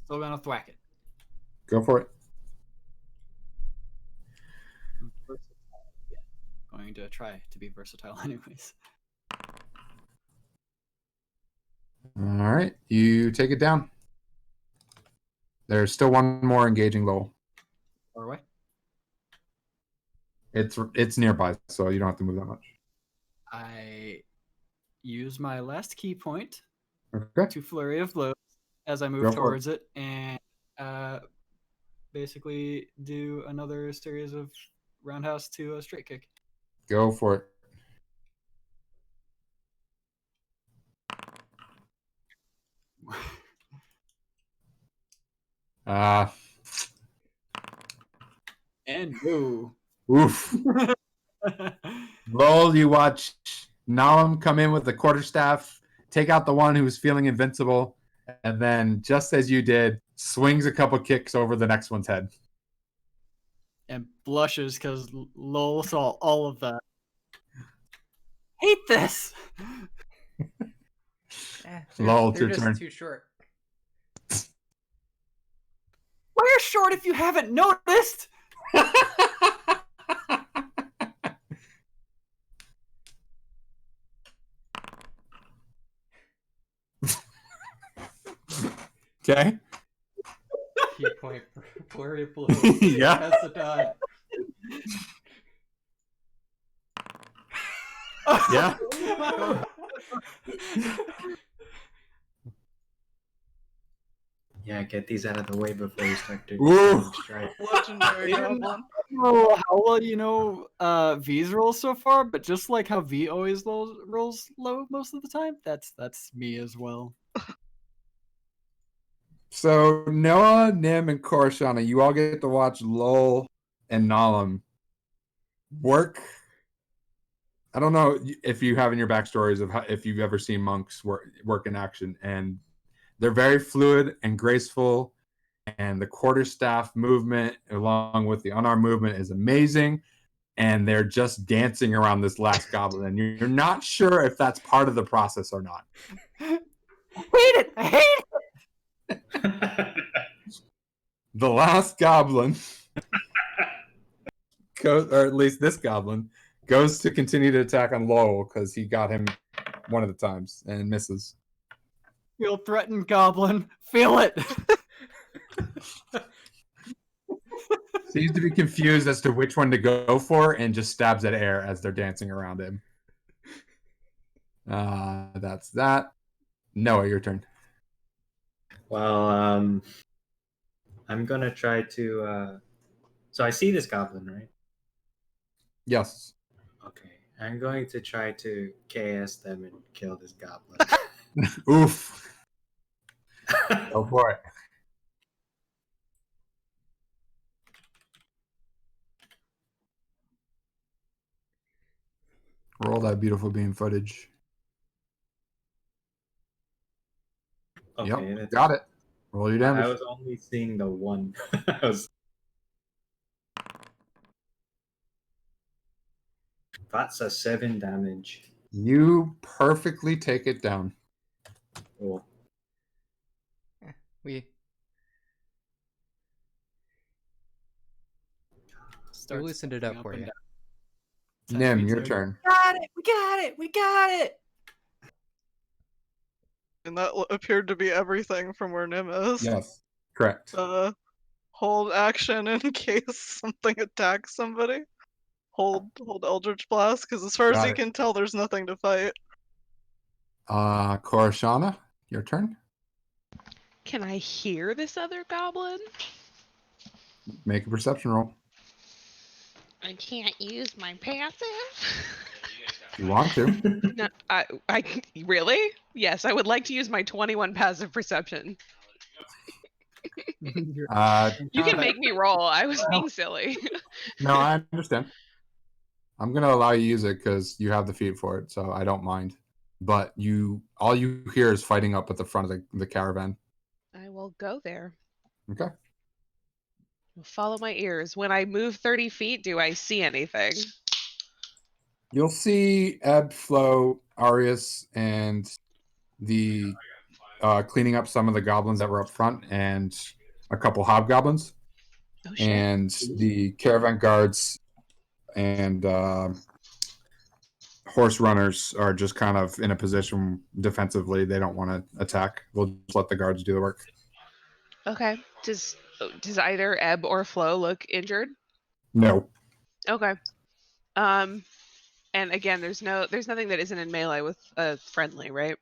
Still gonna thwack it. Go for it. Going to try to be versatile anyways. All right. You take it down. There's still one more engaging Lowell. Far away? It's nearby, so you don't have to move that much. I use my last key point Okay. to flurry of blows as I Go move for it. towards it and basically do another series of roundhouse to a straight kick. Go for it. And go. Oof. Lowell, you watch Nalam come in with the quarterstaff, take out the one who's feeling invincible, and then, just as you did, swings a couple kicks over the next one's head. And blushes because Lowell saw all of that. Hate this! Lowell, they're it's your just turn. too short. We're short if you haven't noticed! Okay. Key point for flurry of blows. Yeah. Has to die. Yeah. Yeah, get these out of the way before you start to Ooh. strike. Legendary I don't goblin. know how well you know V's rolls so far, but just like how V always rolls low most of the time, that's me as well. So Noah, Nim, and Korshana, you all get to watch Lowell and Nalam work. I don't know if you have in your backstories of if you've ever seen monks work in action, and they're very fluid and graceful, and the quarterstaff movement along with the unarmed movement is amazing. and they're just dancing around this last goblin, and you're not sure if that's part of the process or not. I hate it. I hate it. The last goblin goes, or at least this goblin goes to continue to attack on Lowell because he got him one of the times and misses. Feel threatened, goblin. Feel it. Seems to be confused as to which one to go for and just stabs at air as they're dancing around him. That's that. Noah, your turn. Well, I'm gonna try to. So I see this goblin, right? Yes. Okay, I'm going to try to KS them and kill this goblin. Oof. Go for it. Roll that beautiful beam footage. Okay, Yep, got it. Roll your I damage. was only seeing the one. I was... That's a 7 damage. You perfectly take it down. Cool. We Starts loosened it up jumping for and you. down. 10 Nim, feet your away. turn. Got it. We got it. We got it. And that appeared to be everything from where Nim is. Yes, correct. Hold action in case something attacks somebody. Hold Eldritch Blast, because as far as Got you it. can tell, there's nothing to fight. Korashana, your turn. Can I hear this other goblin? Make a perception roll. I can't use my passive. If you want to. No, I really? Yes, I would like to use my 21 passive perception. You can make me roll. I was being silly. No, I understand. I'm gonna allow you to use it because you have the feat for it, so I don't mind. But all you hear is fighting up at the front of the caravan. I will go there. Okay. Follow my ears. When I move 30 feet, do I see anything? You'll see Ebb, Flo, Arius, and the cleaning up some of the goblins that were up front, and a couple hobgoblins, Oh shit. and the caravan guards and horse runners are just kind of in a position defensively. They don't want to attack. We'll just let the guards do the work. Okay. Does either Ebb or Flo look injured? No. Okay. And again, there's nothing that isn't in melee with a friendly, right?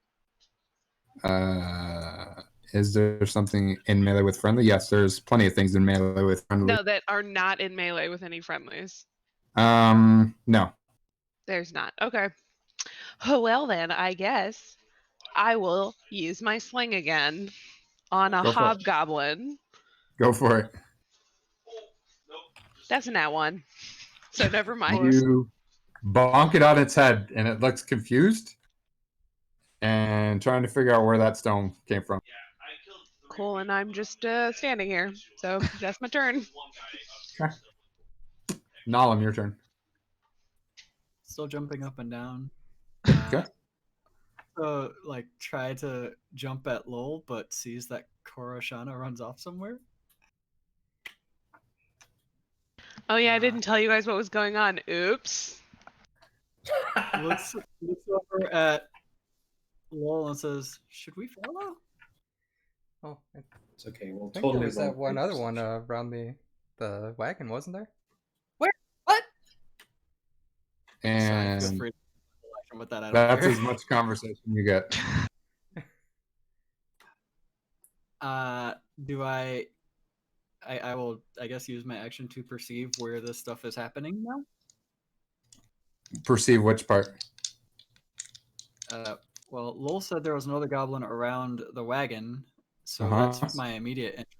Is there something in melee with friendly? Yes, there's plenty of things in melee with friendly. No, that are not in melee with any friendlies. No. There's not. Okay. Oh, well then, I guess I will use my sling again on a Go for it. hobgoblin. Go for it. That's a nat one. So never mind. You bonk it on its head, and it looks confused and trying to figure out where that stone came from. Cool, and I'm just standing here. So that's my turn. Okay. Nalam, your turn. Still jumping up and down. Okay. So, like, try to jump at Lowell, but sees that Korashana runs off somewhere. Oh yeah, I didn't tell you guys what was going on. Oops. Looks over at Lowell and says, "Should we follow?" Oh, I It's okay. We'll think totally there was that roll one for other one perception. around the wagon, wasn't there? What? Sorry, And feel free to action with that. I don't that's care. as much conversation you get. Do I will, I guess, use my action to perceive where this stuff is happening now. Perceive which part? Well, Lowell said there was another goblin around the wagon, so Uh-huh. that's my immediate interest.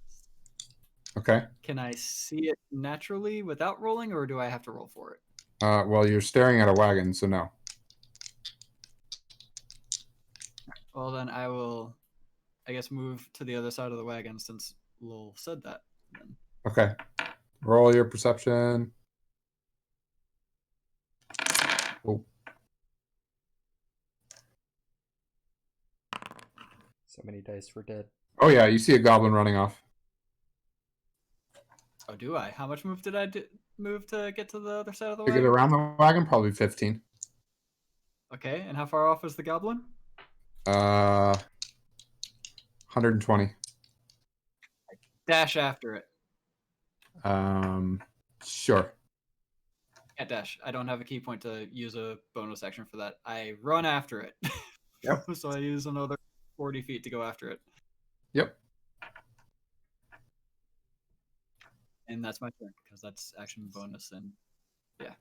Okay. Can I see it naturally without rolling, or do I have to roll for it? Well, you're staring at a wagon, so no. Well, then I will, I guess, move to the other side of the wagon since Lowell said that. Then. Okay. Roll your perception. Oh, So many dice were dead. oh yeah, you see a goblin running off. Oh, do I? How much move did I move to get to the other side of the To get wagon? around the wagon, probably 15. Okay, and how far off is the goblin? 120. Dash after it. Sure. Can't dash. I don't have a key point to use a bonus action for that. I run after it. Yep. So I use another 40 feet to go after it. Yep. And that's my turn, because that's action bonus, and yeah.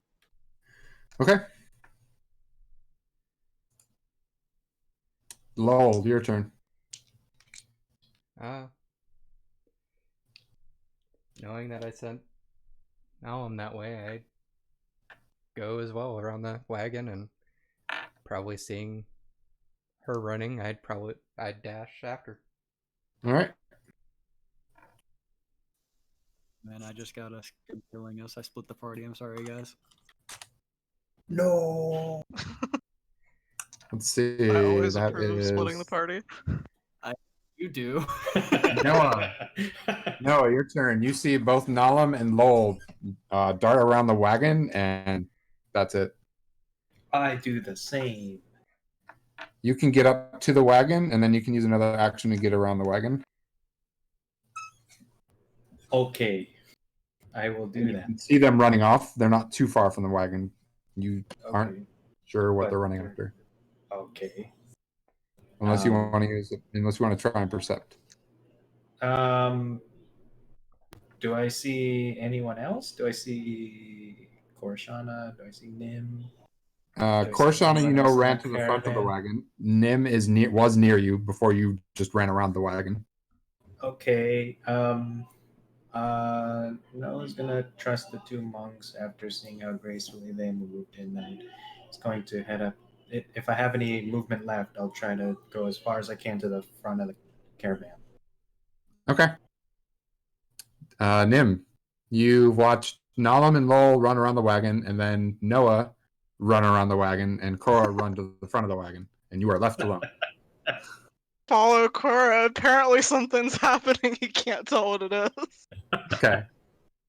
Okay. Lol, your turn. Knowing that I sent Alum that way, I'd go as well around the wagon, and probably seeing her running, I'd dash after. All right. Man, I just got a skip killing us. I split the party. I'm sorry, guys. No. Let's see. I always That approve of is splitting the party. You do. Noah. Noah, your turn. You see both Nalam and Lowell dart around the wagon, and that's it. I do the same. You can get up to the wagon, and then you can use another action to get around the wagon. Okay. I will do You that. can see them running off. They're not too far from the wagon. You aren't Okay. sure what But they're running after. Okay. Unless you want to use it, unless you want to try and percept. Do I see anyone else? Do I see Korshana? Do I see Nim? Korshana, you anyone know, else in ran the to the front of the caravan? wagon. Nim was near you before you just ran around the wagon. Okay. Noah's gonna trust the two monks after seeing how gracefully they moved, and then it's going to head up. If I have any movement left, I'll try to go as far as I can to the front of the caravan. Okay. Nim, you watched Nalam and Lowell run around the wagon, and then Noah run around the wagon, and Cora run to the front of the wagon, and you are left alone. Follow Cora. Apparently something's happening. You can't tell what it is. Okay.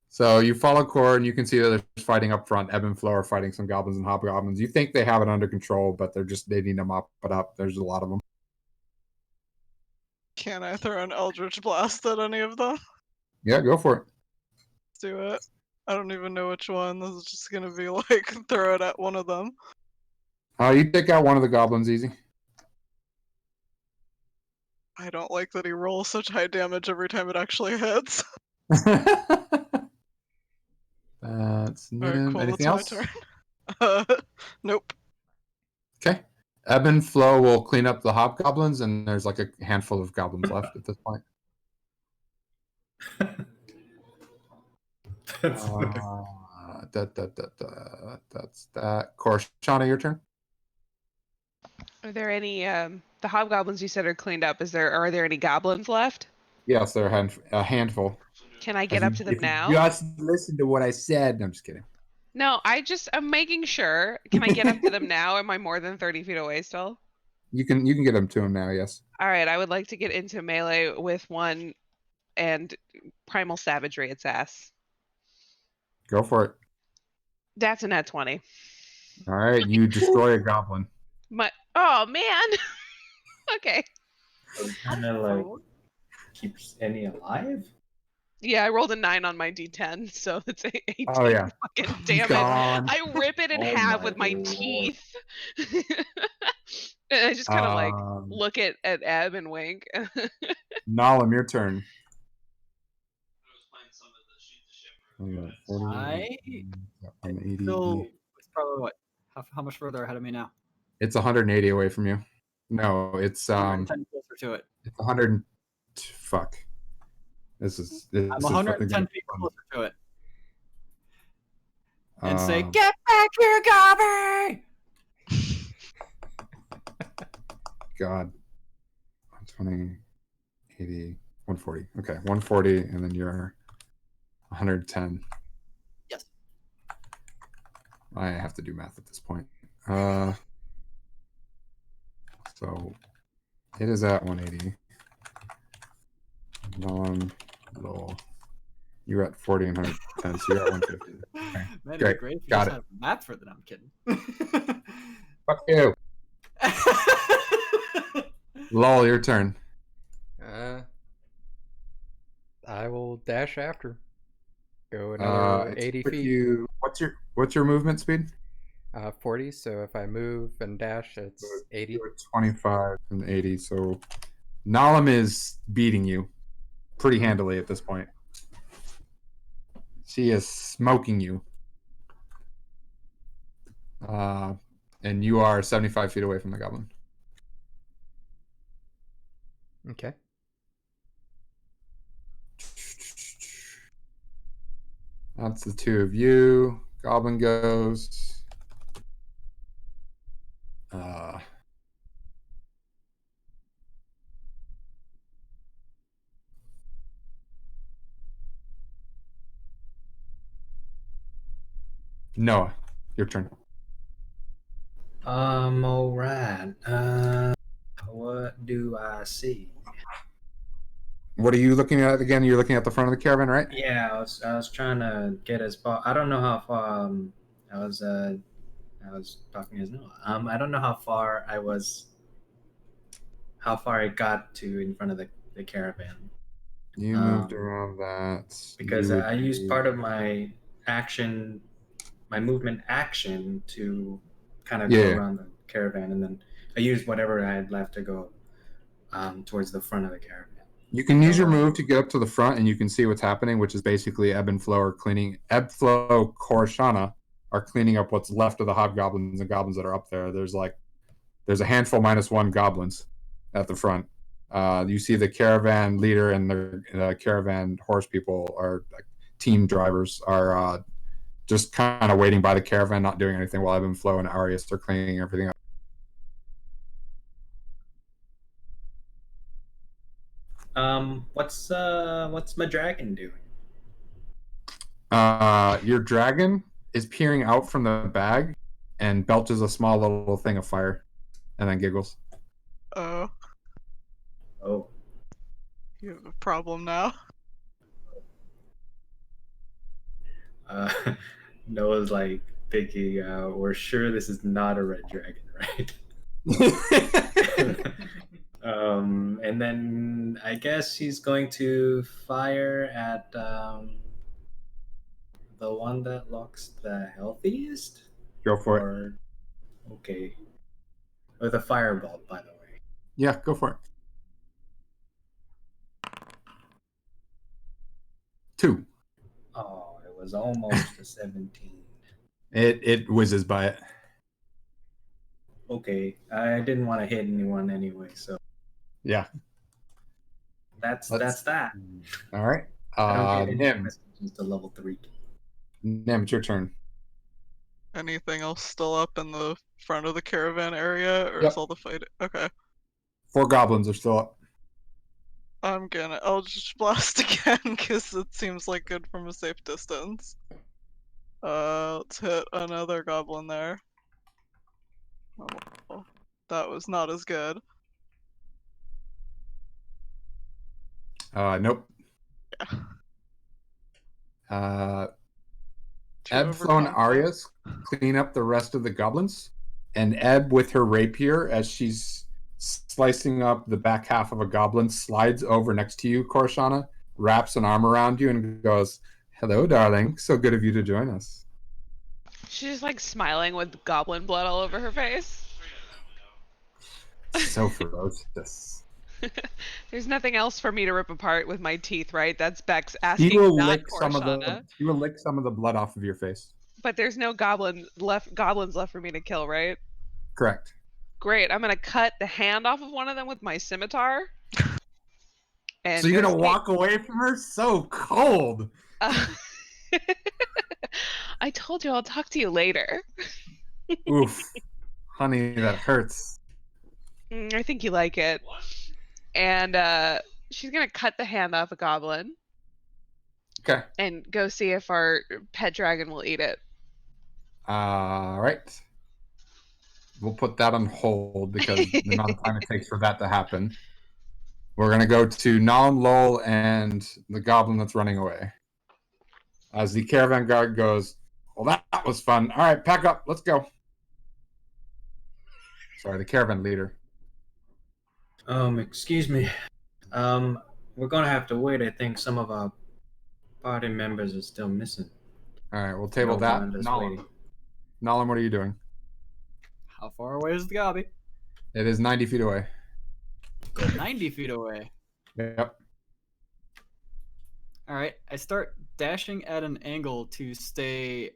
So you follow Cora, and you can see that they're fighting up front. Ebb and Flow are fighting some goblins and hobgoblins. You think they have it under control, but they need to mop it up. There's a lot of them. Can I throw an Eldritch Blast at any of them? Yeah, go for it. Let's do it. I don't even know which one. This is just gonna be like throw it at one of them. You take out one of the goblins easy. I don't like that he rolls such high damage every time it actually hits. That's Alright, Nim. cool. Anything That's else? my turn. Nope. Okay. Ebb and Flow will clean up the hobgoblins, and there's like a handful of goblins left at this point. That's That's that. Korshana, your turn. Are there any the hobgoblins you said are cleaned up? Are there any goblins left? Yes, there are a handful. Can I get up to them If you now? just listen to what I said. No, I'm just kidding. No, I'm making sure. Can I get up to them now? Am I more than 30 feet away still? You can get them to him now. Yes. All right, I would like to get into melee with one and primal savagery its ass. Go for it. That's a nat 20. All right, you destroy a goblin. Oh man. Okay. kind of like keeps any alive. Yeah, I rolled a 9 on my d10, so it's 18 Oh yeah. fucking damage. Gone. I rip it in Oh half my with my lord. teeth. And I just kind of like Um, look at Ebb and wink. Nalam, your turn. I I'm 80. still, it's probably what? How much further ahead of me now? It's 180 away from you. No, it's 110 closer to it. it's 100. Fuck. This I'm is 110 feet closer to it. And say, Um, "Get back here, Gobby!" God. 120, 80, 140. Okay, 140, and then you're 110. Yes. I have to do math at this point. So it is at 180. Lol. You're at 40 and 110, so you're at 150. Okay. Man, it'd Great. be great if you Got just it. had a map for that. I'm kidding. Fuck you. Lol, your turn. I will dash after. Go another It's 80 with feet. you. What's your movement speed? 40. So if I move and dash, it's 80. You're at 25 and 80. So Nalam is beating you pretty handily at this point. She is smoking you. And you are 75 feet away from the goblin. Okay. That's the two of you. Goblin goes. Noah, your turn. All right. What do I see? What are you looking at again? You're looking at the front of the caravan, right? Yeah, I was trying to get as far. I don't know how far. I was talking as Noah. I don't know how far I was. How far I got to in front of the caravan. You moved around that. Because You I used would part of my action, my movement action to kind of go Yeah. around the caravan, and then I used whatever I had left to go towards the front of the caravan. You can use your move to get up to the front, and you can see what's happening, which is basically Ebb and Flow Korshana are cleaning up what's left of the hobgoblins and goblins that are up there. There's a handful -1 goblins at the front. You see the caravan leader and the caravan horse people are team drivers are just kind of waiting by the caravan, not doing anything, while Ebb and Flow and Arius are cleaning everything up. What's my dragon doing? Your dragon is peering out from the bag and belches a small little thing of fire and then giggles. Oh, Oh, you have a problem now. Noah's like thinking, we're sure this is not a red dragon, right? And then I guess he's going to fire at the one that looks the healthiest. Go for it. Or okay, with a fireball, by the way. Yeah, go for it. 2. Oh, it was almost a 17. It whizzes by it. Okay, I didn't want to hit anyone anyway, so Yeah. that's Let's- that. All right. I don't get any Nim. messages to level 3. Nim, it's your turn. Anything else still up in the front of the caravan area, or Yep. is all the fight? Okay. 4 goblins are still up. I'll just blast again because it seems like good from a safe distance. Let's hit another goblin there. Oh, that was not as good. Nope. Yeah. Two Ebb, Flo, and overconfident. Arias clean up the rest of the goblins, and Ebb, with her rapier, as she's slicing up the back half of a goblin, slides over next to you, Korshana, wraps an arm around you, and goes, "Hello, darling. So good of you to join us." She's just like smiling with goblin blood all over her face. So ferocious. There's nothing else for me to rip apart with my teeth, right? That's Bex He asking will not lick some of the. Korshana. He will lick some of the blood off of your face. But there's no goblins left for me to kill, right? Correct. Great. I'm gonna cut the hand off of one of them with my scimitar. And So you're go gonna walk away from her? So cold. I told you I'll talk to you later. Oof, honey, that hurts. I think you like it. And she's gonna cut the hand off a goblin. Okay. And go see if our pet dragon will eat it. All right. we'll put that on hold because the amount of time it takes for that to happen. We're going to go to Nalam, Lowell, and the goblin that's running away. As the caravan guard goes, well, that was fun. All right, pack up. Let's go. Sorry, the caravan leader. Excuse me. We're gonna have to wait. I think some of our party members are still missing. All right, we'll table Don't that. mind us Nalam. waiting. Nalam, what are you doing? How far away is the gobby? It is 90 feet away. 90 feet away. Yep. All right. I start dashing at an angle to stay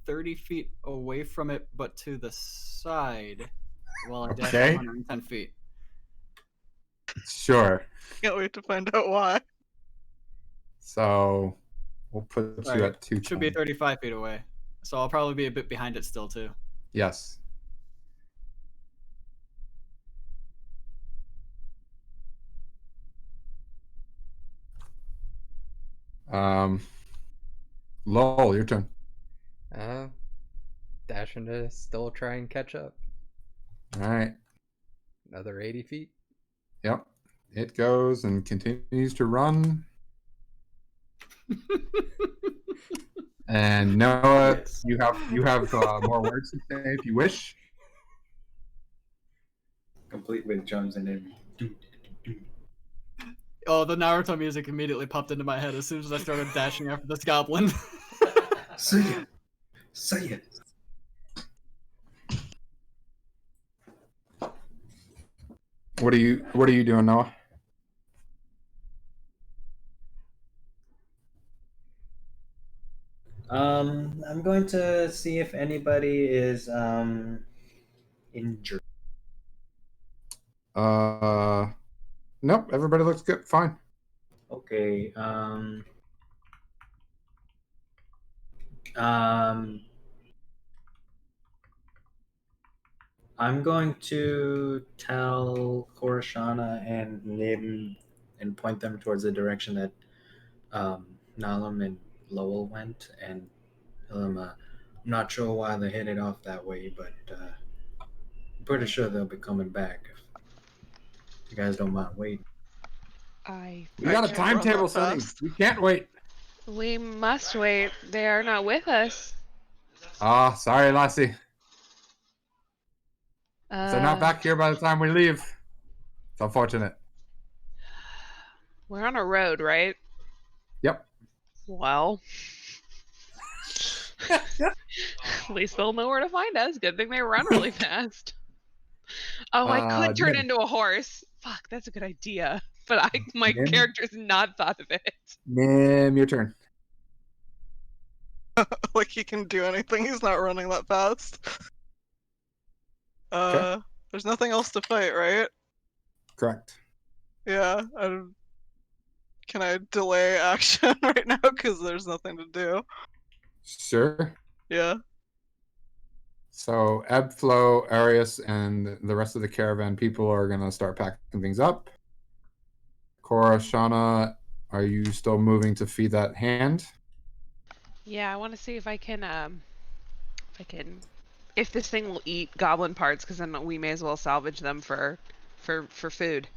30 feet away from it, but to the side while I dash Okay. 110 feet. Sure. Can't wait to find out why. So we'll put Sorry, you at 2. Should be 35 feet away. So I'll probably be a bit behind it still, too. Yes. Lowell, your turn. Dashing to still try and catch up. All right. Another 80 feet. Yep. It goes and continues to run. And Noah, Yes. you have more words to say if you wish. Complete with drums and everything. Oh, the Naruto music immediately popped into my head as soon as I started dashing after this goblin. Say it. Say it. What are you doing, Noah? I'm going to see if anybody is injured. Nope. Everybody looks good. Fine. Okay. I'm going to tell Korashana and Nim and point them towards the direction that Nalam and Lowell went, and tell them I'm not sure why they headed off that way, but I'm pretty sure they'll be coming back if you guys don't mind waiting. We got a can't run timetable that setting. fast. We can't wait. We must wait. They are not with us. Ah, sorry, Lassie. If they're not back here by the time we leave. It's unfortunate. We're on a road, right? Yep. Well, at least they'll know where to find us. Good thing they run really fast. Oh, I could turn Nim. into a horse. Fuck, that's a good idea. But my Nim? character's not thought of it. Nim, your turn. Like he can do anything. He's not running that fast. Okay. There's nothing else to fight, right? Correct. Yeah. Can I delay action right now? Because there's nothing to do. Sure. Yeah. So Ebb, Flow, Arius, and the rest of the caravan people are going to start packing things up. Cora, Shauna, are you still moving to feed that hand? Yeah, I want to see if I can, if this thing will eat goblin parts, because then we may as well salvage them for food.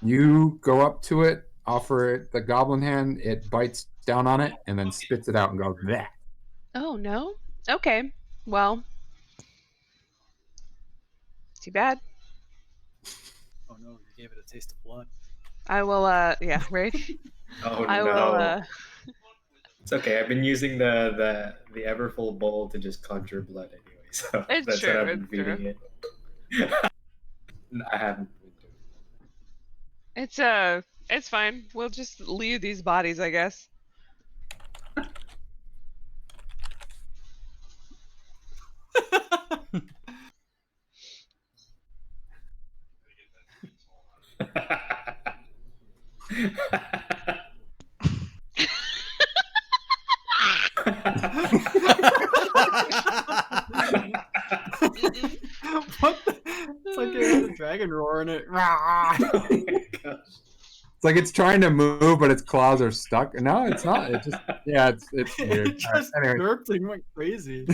You go up to it, offer it the goblin hand, it bites down on it, and then spits it out and goes, bleh. Oh, no? Okay. Well, too bad. Oh no, you gave it a taste of blood. I will, yeah, right? Oh I no! will, It's okay. I've been using the Everfull bowl to just conjure blood anyway, so It's that's true, what I've been it's feeding it. I haven't been doing it's fine. We'll just leave these bodies, I guess. What? It's like it had a dragon roar in it. Oh my gosh. It's like it's trying to move, but its claws are stuck. No, it's not. It just, yeah, it's weird. It just All right, anyway. burped and went crazy.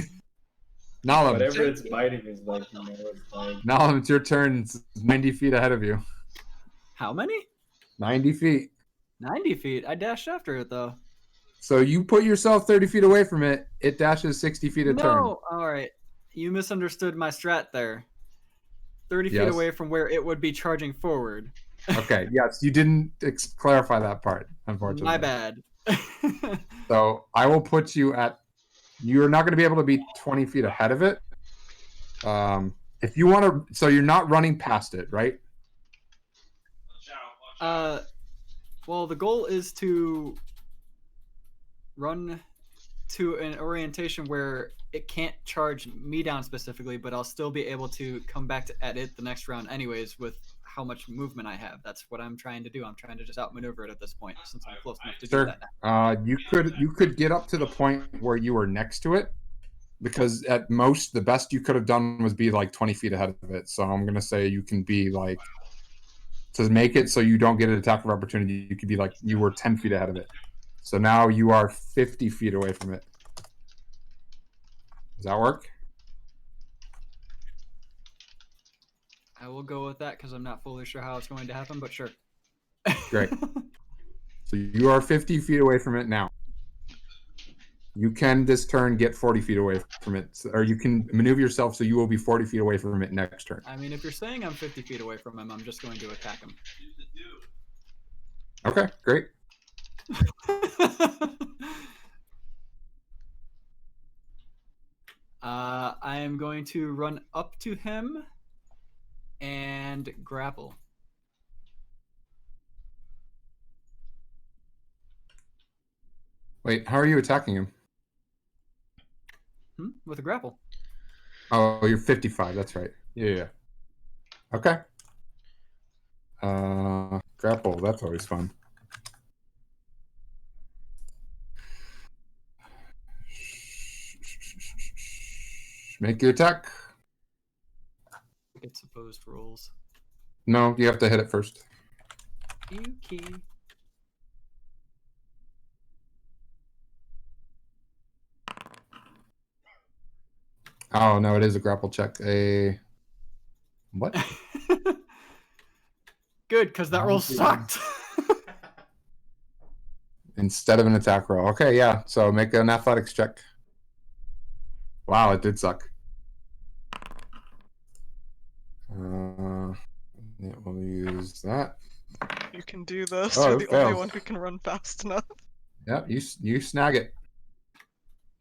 Nalam, Whatever it's biting is like, it's like Nalam, it's your turn. It's 90 feet ahead of you. How many? 90 feet. 90 feet. I dashed after it though. So you put yourself 30 feet away from it. It dashes 60 feet a turn. No, all right. You misunderstood my strat there. 30 feet Yes. away from where it would be charging forward. Okay, yes, you didn't clarify that part, unfortunately. My bad. So I will put you at. You're not going to be able to be 20 feet ahead of it. If you want to, so you're not running past it, right? Well, the goal is to run to an orientation where it can't charge me down specifically, but I'll still be able to come back at it the next round anyways with how much movement I have. That's what I'm trying to do. I'm trying to just outmaneuver it at this point since I'm close enough to do that now. You could get up to the point where you were next to it, because at most the best you could have done was be like 20 feet ahead of it. So I'm gonna say you can be like, to make it so you don't get an attack of opportunity, you could be like you were 10 feet ahead of it. So now you are 50 feet away from it. Does that work? I will go with that because I'm not fully sure how it's going to happen, but sure. Great. So you are 50 feet away from it now. You can this turn get 40 feet away from it, or you can maneuver yourself so you will be 40 feet away from it next turn. I mean, if you're saying I'm 50 feet away from him, I'm just going to attack him. Okay, great. I am going to run up to him and grapple. Wait, how are you attacking him? With a grapple. Oh, you're 55. That's right. Yeah. Okay. Grapple. That's always fun. Make your attack. It's opposed rolls. No, you have to hit it first. Okay. Oh no, it is a grapple check. A what? Good, because that roll sucked. Instead of an attack roll. Okay, yeah. So make an athletics check. Wow, it did suck. Yeah, we'll use that. You can do this. Oh, You're it the only fails. one who can run fast enough. Yep, you snag it.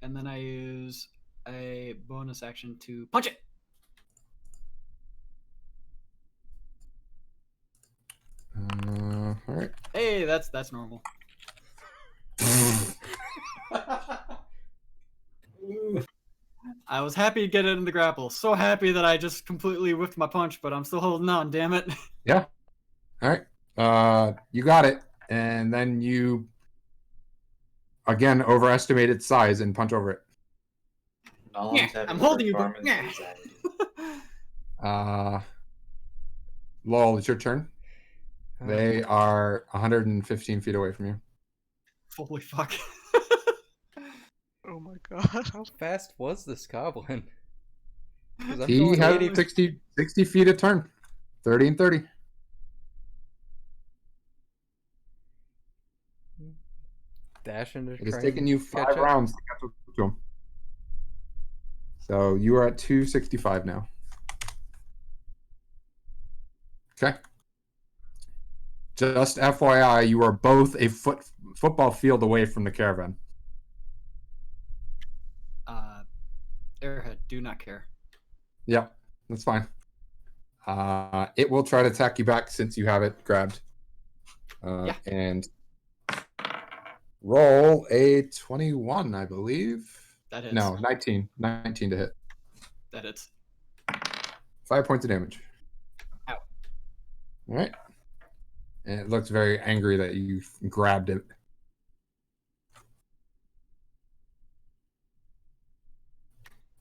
And then I use a bonus action to punch it. All right. Hey, that's normal. I was happy to get it in the grapple. So happy that I just completely whiffed my punch, but I'm still holding on, damn it. Yeah. All right. You got it. And then you again overestimate its size and punch over it. I'm holding you, but Lol, it's your turn. They are 115 feet away from you. Holy fuck. Oh my god. How fast was this goblin? 'Cause I'm He going has 80 60 feet a turn. 30 and 30. dashing to It has try taken and you catch 5 up. rounds to catch up to him. So you are at 265 now. Okay. Just FYI, you are both a football field away from the caravan. Airhead, do not care. Yep, that's fine. It will try to attack you back since you have it grabbed. Yeah. And roll a 21, I believe. That hits. No, 19. 19 to hit. That hits. 5 points of damage. Ow. All right. And it looks very angry that you grabbed it.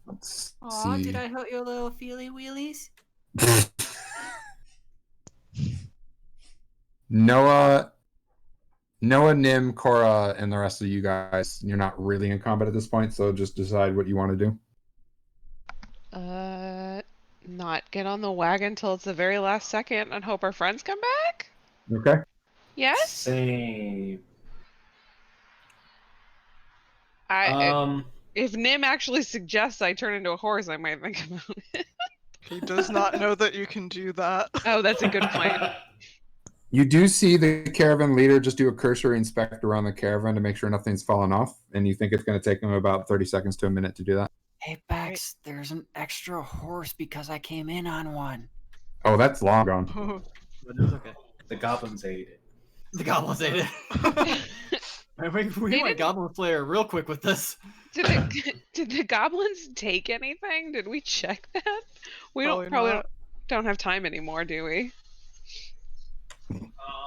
Let's Aw, see. did I hurt your little feely wheelies? Noah, Nim, Cora, and the rest of you guys, you're not really in combat at this point, so just decide what you want to do. not get on the wagon till it's the very last second and hope our friends come back? Okay. Yes? Same. If Nim actually suggests I turn into a horse, I might think about it. He does not know that you can do that. Oh, that's a good point. You do see the caravan leader just do a cursory inspect around the caravan to make sure nothing's fallen off, and you think it's going to take him about 30 seconds to a minute to do that. Hey, Bex, there's an extra horse because I came in on one. Oh, that's long gone. But it's okay. The goblins ate it. The goblins ate it. We went Goblin Slayer real quick with this. Did the goblins take anything? Did we check that? We Probably don't have time anymore, do we?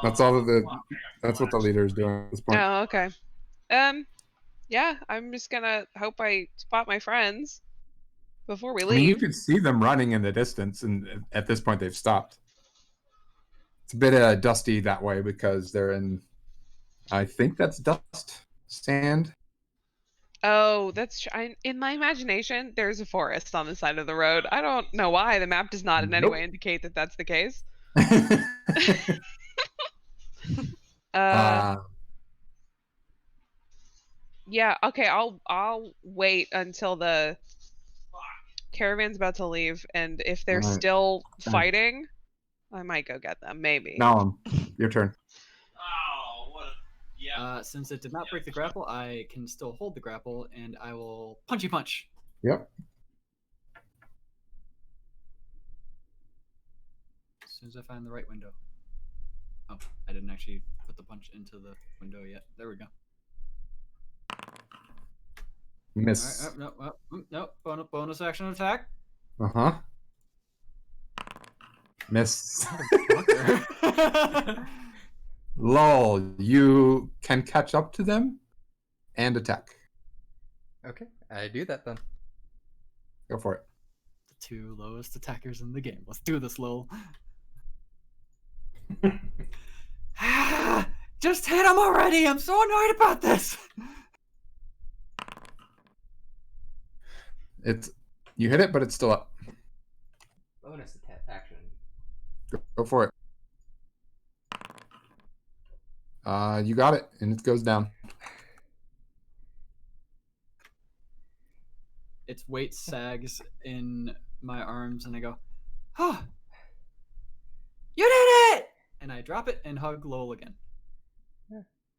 That's that's what the leader is doing at this point. Oh, okay. Yeah, I'm just gonna hope I spot my friends before we I mean, you leave. could see them running in the distance, and at this point they've stopped. It's a bit dusty that way because they're in, I think that's dust, sand. Oh, that's in my imagination. There's a forest on the side of the road. I don't know why the map does not in any Nope. way indicate that that's the case. Yeah. Okay. I'll wait until the caravan's about to leave, and if they're Alright. still fighting, I might go get them. Maybe. Now, your turn. Since it did not break the grapple, I can still hold the grapple, and I will punchy punch. Yep. As soon as I find the right window. Oh, I didn't actually put the punch into the window yet. There we go. Miss. All right, no, bonus action attack. Uh-huh. Miss. Lol, you can catch up to them and attack. Okay, I do that then. Go for it. The two lowest attackers in the game. Let's do this, lol. Just hit him already! I'm so annoyed about this! You hit it, but it's still up. Bonus attack action. Go for it. You got it, and it goes down. Its weight sags in my arms, and I go, "Oh, you did it!" And I drop it and hug Lowell again.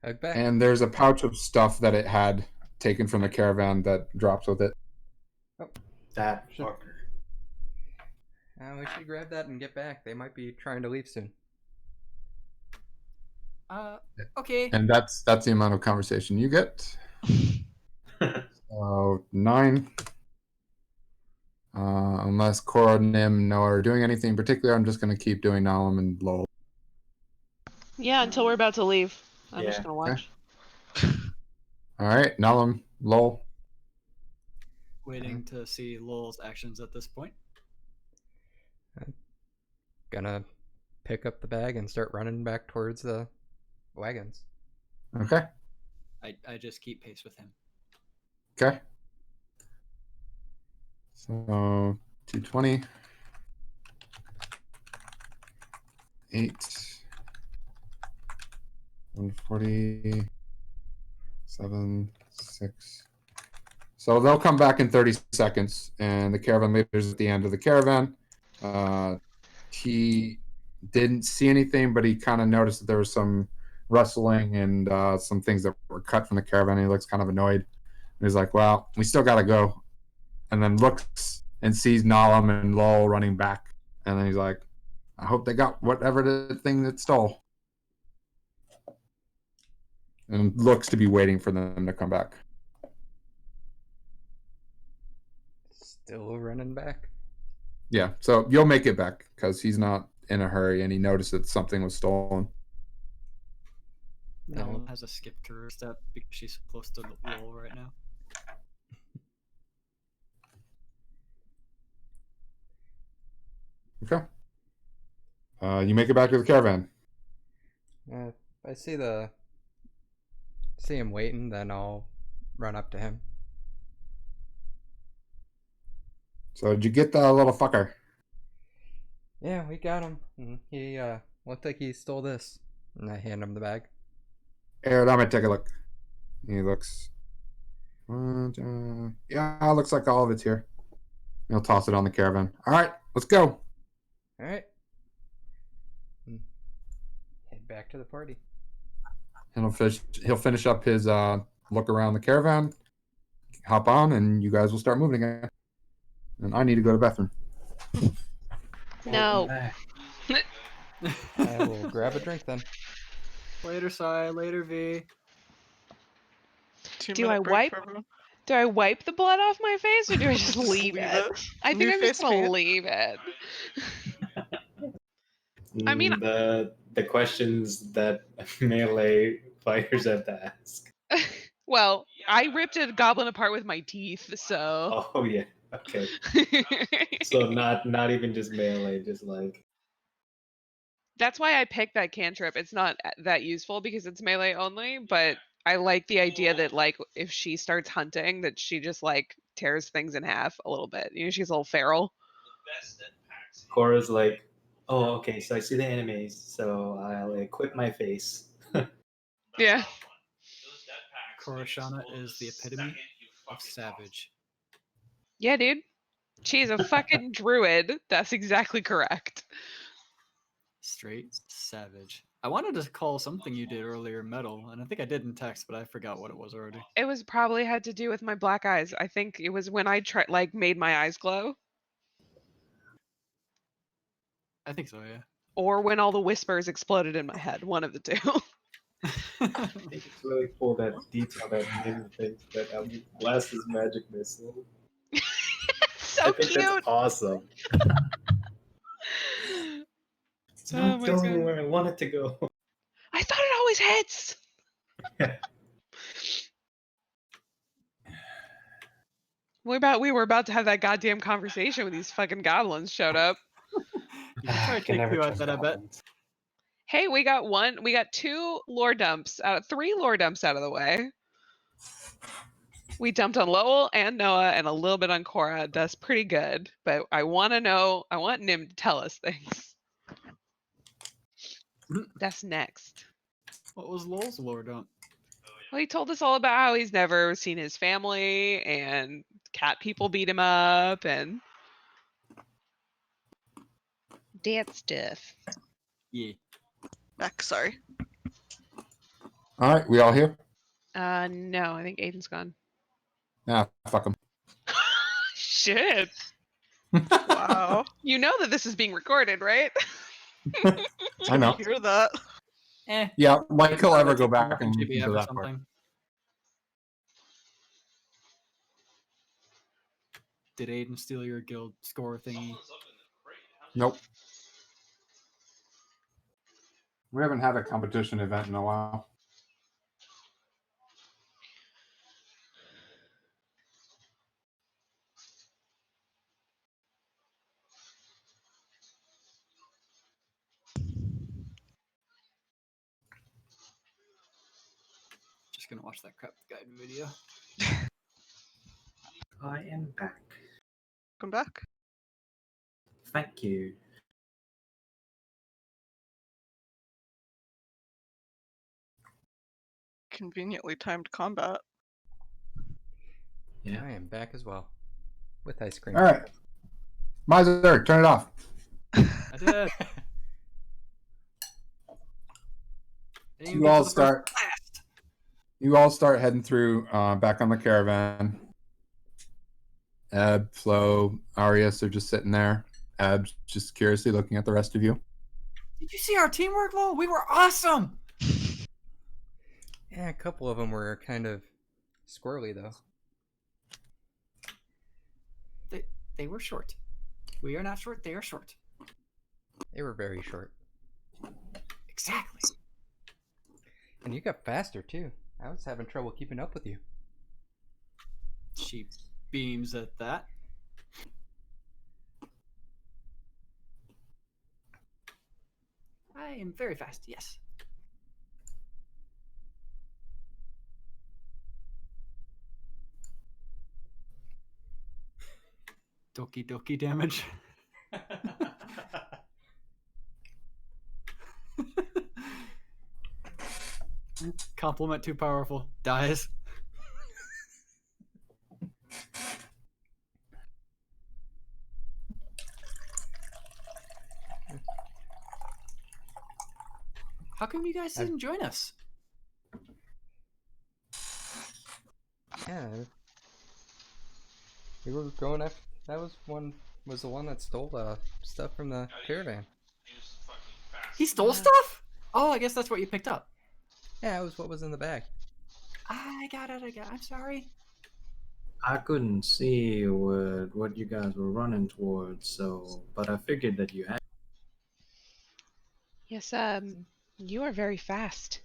Hug back. And there's a pouch of stuff that it had taken from the caravan that drops with it. That fucker. We should grab that and get back. They might be trying to leave soon. Okay. And that's the amount of conversation you get. So 9. Unless Cora, Nim, Noah are doing anything in particular, I'm just going to keep doing Nalam and Lowell. Yeah, until we're about to leave. I'm just Yeah. gonna watch. All right, Nalam, Lowell. Waiting to see Lowell's actions at this point. Gonna pick up the bag and start running back towards the wagons. Okay. I just keep pace with him. Okay. So 220. 8. 140. 7. 6. So they'll come back in 30 seconds, and the caravan leader's at the end of the caravan. He didn't see anything, but he kind of noticed that there was some rustling and some things that were cut from the caravan. He looks kind of annoyed. And he's like, well, we still got to go. And then looks and sees Nalam and Lowell running back. And then he's like, I hope they got whatever the thing that stole. And looks to be waiting for them to come back. Still running back? Yeah, so you'll make it back because he's not in a hurry and he noticed that something was stolen. Nella has a skip to her step because she's close to the Lowell right now. Okay. You make it back to the caravan. If I see him waiting, then I'll run up to him. So did you get the little fucker? Yeah, we got him. He looked like he stole this. And I hand him the bag. Here, I'm gonna take a look. He looks. Yeah, looks like all of it's here. He'll toss it on the caravan. All right, let's go. All right. Head back to the party. And he'll finish up his look around the caravan, hop on, and you guys will start moving again. And I need to go to the bathroom. No. I will grab a drink then. Later, Sai. Later, V. 2 Do minute I break wipe? for everyone. Do I wipe the blood off my face or do I just Just leave leave it? it. I think New I'm just face gonna paint. leave it. I mean- the questions that melee fighters have to ask. Well, I ripped a goblin apart with my teeth, so. Oh yeah, okay. So not even just melee, just like. That's why I picked that cantrip. It's not that useful because it's melee only, but I like the idea that like if she starts hunting, that she just like tears things in half a little bit. You know, she's a little feral. Cora's like, oh okay, so I see the enemies, so I'll equip my face. Yeah. Koroshana is the epitome of savage. Yeah, dude. She's a fucking druid. That's exactly correct. Straight savage. I wanted to call something you did earlier metal, and I think I did in text, but I forgot what it was already. It was probably had to do with my black eyes. I think it was when I made my eyes glow, I think so, yeah. or when all the whispers exploded in my head. One of the two. I think it's really cool that detail that Nim thinks that blast his magic missile. So I think cute. that's awesome. It's Oh not my going God. where I want it to go. I thought it always hits. We were about to have that goddamn conversation when these fucking goblins showed up. You can try to take two out that, I bet. Hey, we got two lore dumps three lore dumps out of the way. We dumped on Lowell and Noah and a little bit on Cora. That's pretty good. But I want Nim to tell us things. That's next. What was Lowell's lore dump? Well, he told us all about how he's never seen his family and cat people beat him up and that stuff. Yeah. Back, sorry. All right, we all here? No, I think Aiden's gone. Ah, fuck him. Shit. Wow. You know that this is being recorded, right? I know. Hear that? Yeah, like he'll ever That's go a back fucking and GBF do or that part. something. Did Aiden steal your guild score thingy? Nope. We haven't had a competition event in a while. Just gonna watch that crap guide video. I am back. Come back. Thank you. Conveniently timed combat. Yeah. I am back as well. With ice cream. All right. Miser, turn it off. I did. You all start heading through back on the caravan. Eb, Flo, Arius are just sitting there. Eb's just curiously looking at the rest of you. Did you see our teamwork, Lowell? We were awesome! Yeah, a couple of them were kind of squirrely though. They were short. We are not short, they are short. They were very short. Exactly. And you got faster too. I was having trouble keeping up with you. She beams at that. I am very fast, yes. Doki doki damage. Compliment too powerful. Dies. How come you guys didn't join us? Yeah. We were going after. That was the one that stole stuff from the caravan. He stole stuff? Oh, I guess that's what you picked up. Yeah, it was what was in the bag. I got it. I'm sorry. I couldn't see what you guys were running towards, but I figured that you had. Yes, you are very fast.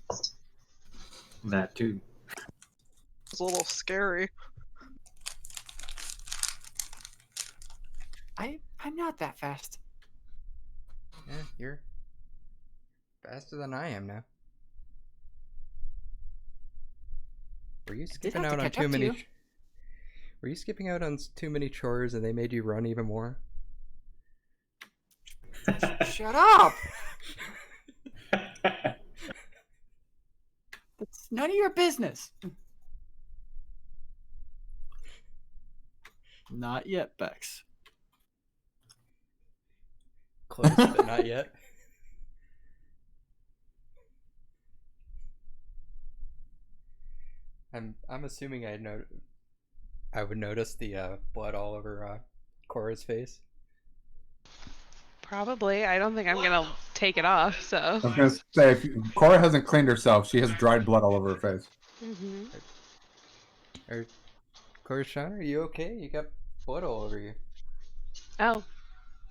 That too. It's a little scary. I'm not that fast. Yeah, you're faster than I am now. Were you skipping out on too many? Were you skipping out on too many chores and they made you run even more? Shut up! It's none of your business. Not yet, Bex. Close, but not yet. I'm assuming I would notice the blood all over Cora's face. Probably. I don't think I'm gonna take it off. So. I was gonna say, if Cora hasn't cleaned herself, she has dried blood all over her face. Mm-hmm. Or Coruscant, are you okay? You got blood all over you. Oh,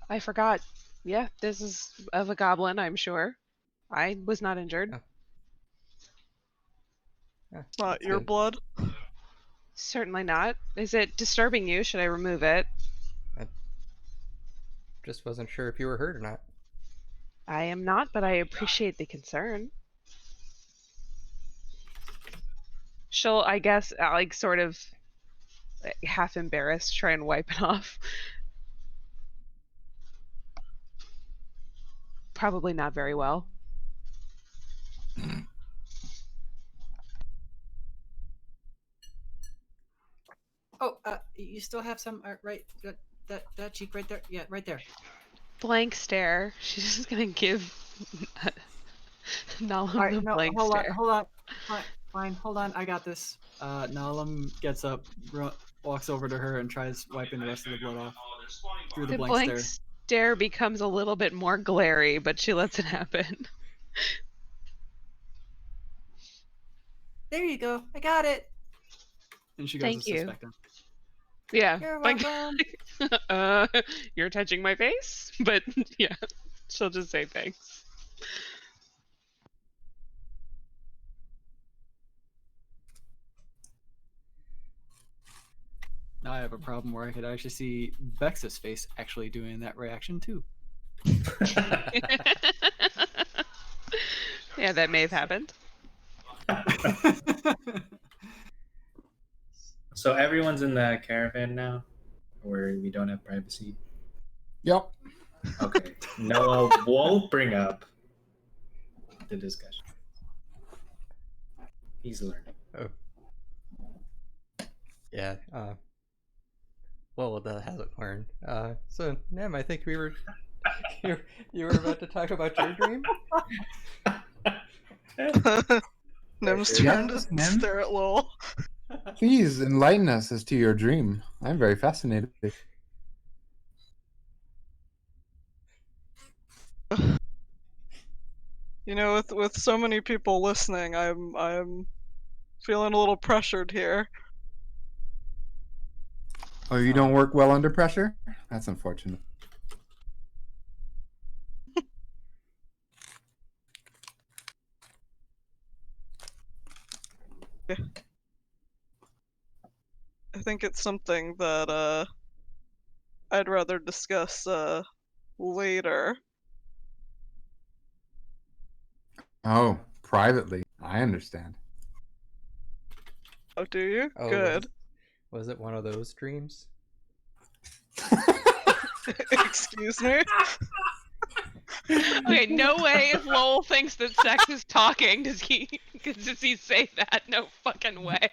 I forgot. Yeah, this is of a goblin, I'm sure. I was not injured. Oh. Yeah, Not that's your good. blood. Certainly not. Is it disturbing you? Should I remove it? I just wasn't sure if you were hurt or not. I am not, but I appreciate the concern. She'll, I guess, like sort of half embarrassed, try and wipe it off. Probably not very well. Oh, you still have some right that cheek right there. Yeah, right there. Blank stare. She's just gonna give Nala the blank stare. Hold on. Fine, hold on. I got this. Nalam gets up, walks over to her, and tries wiping the rest of the blood off through the blank stare becomes a little bit more glary, but she lets it happen. There you go. I got it. And she goes Thank to you. suspect him. Yeah. You're welcome. You're touching my face? But yeah, she'll just say thanks. Now I have a problem where I could actually see Bex's face actually doing that reaction too. Yeah, that may have happened. So everyone's in the caravan now, where we don't have privacy. Yep. Okay. Noah won't bring up the discussion. He's learning. Oh. Yeah. Well, that hasn't learned. So Nem, I think we were you were about to talk about your dream. Nim's turn to stare at Lowell. Please enlighten us as to your dream. I'm very fascinated. You know, with so many people listening, I'm feeling a little pressured here. Oh, you don't work well under pressure? That's unfortunate. I think it's something that I'd rather discuss later. Oh, privately. I understand. Oh, do you? Oh, Good. Was it one of those dreams? Excuse me? Okay, no way if Lowell thinks that sex is talking does he seconds as he say that. No fucking way.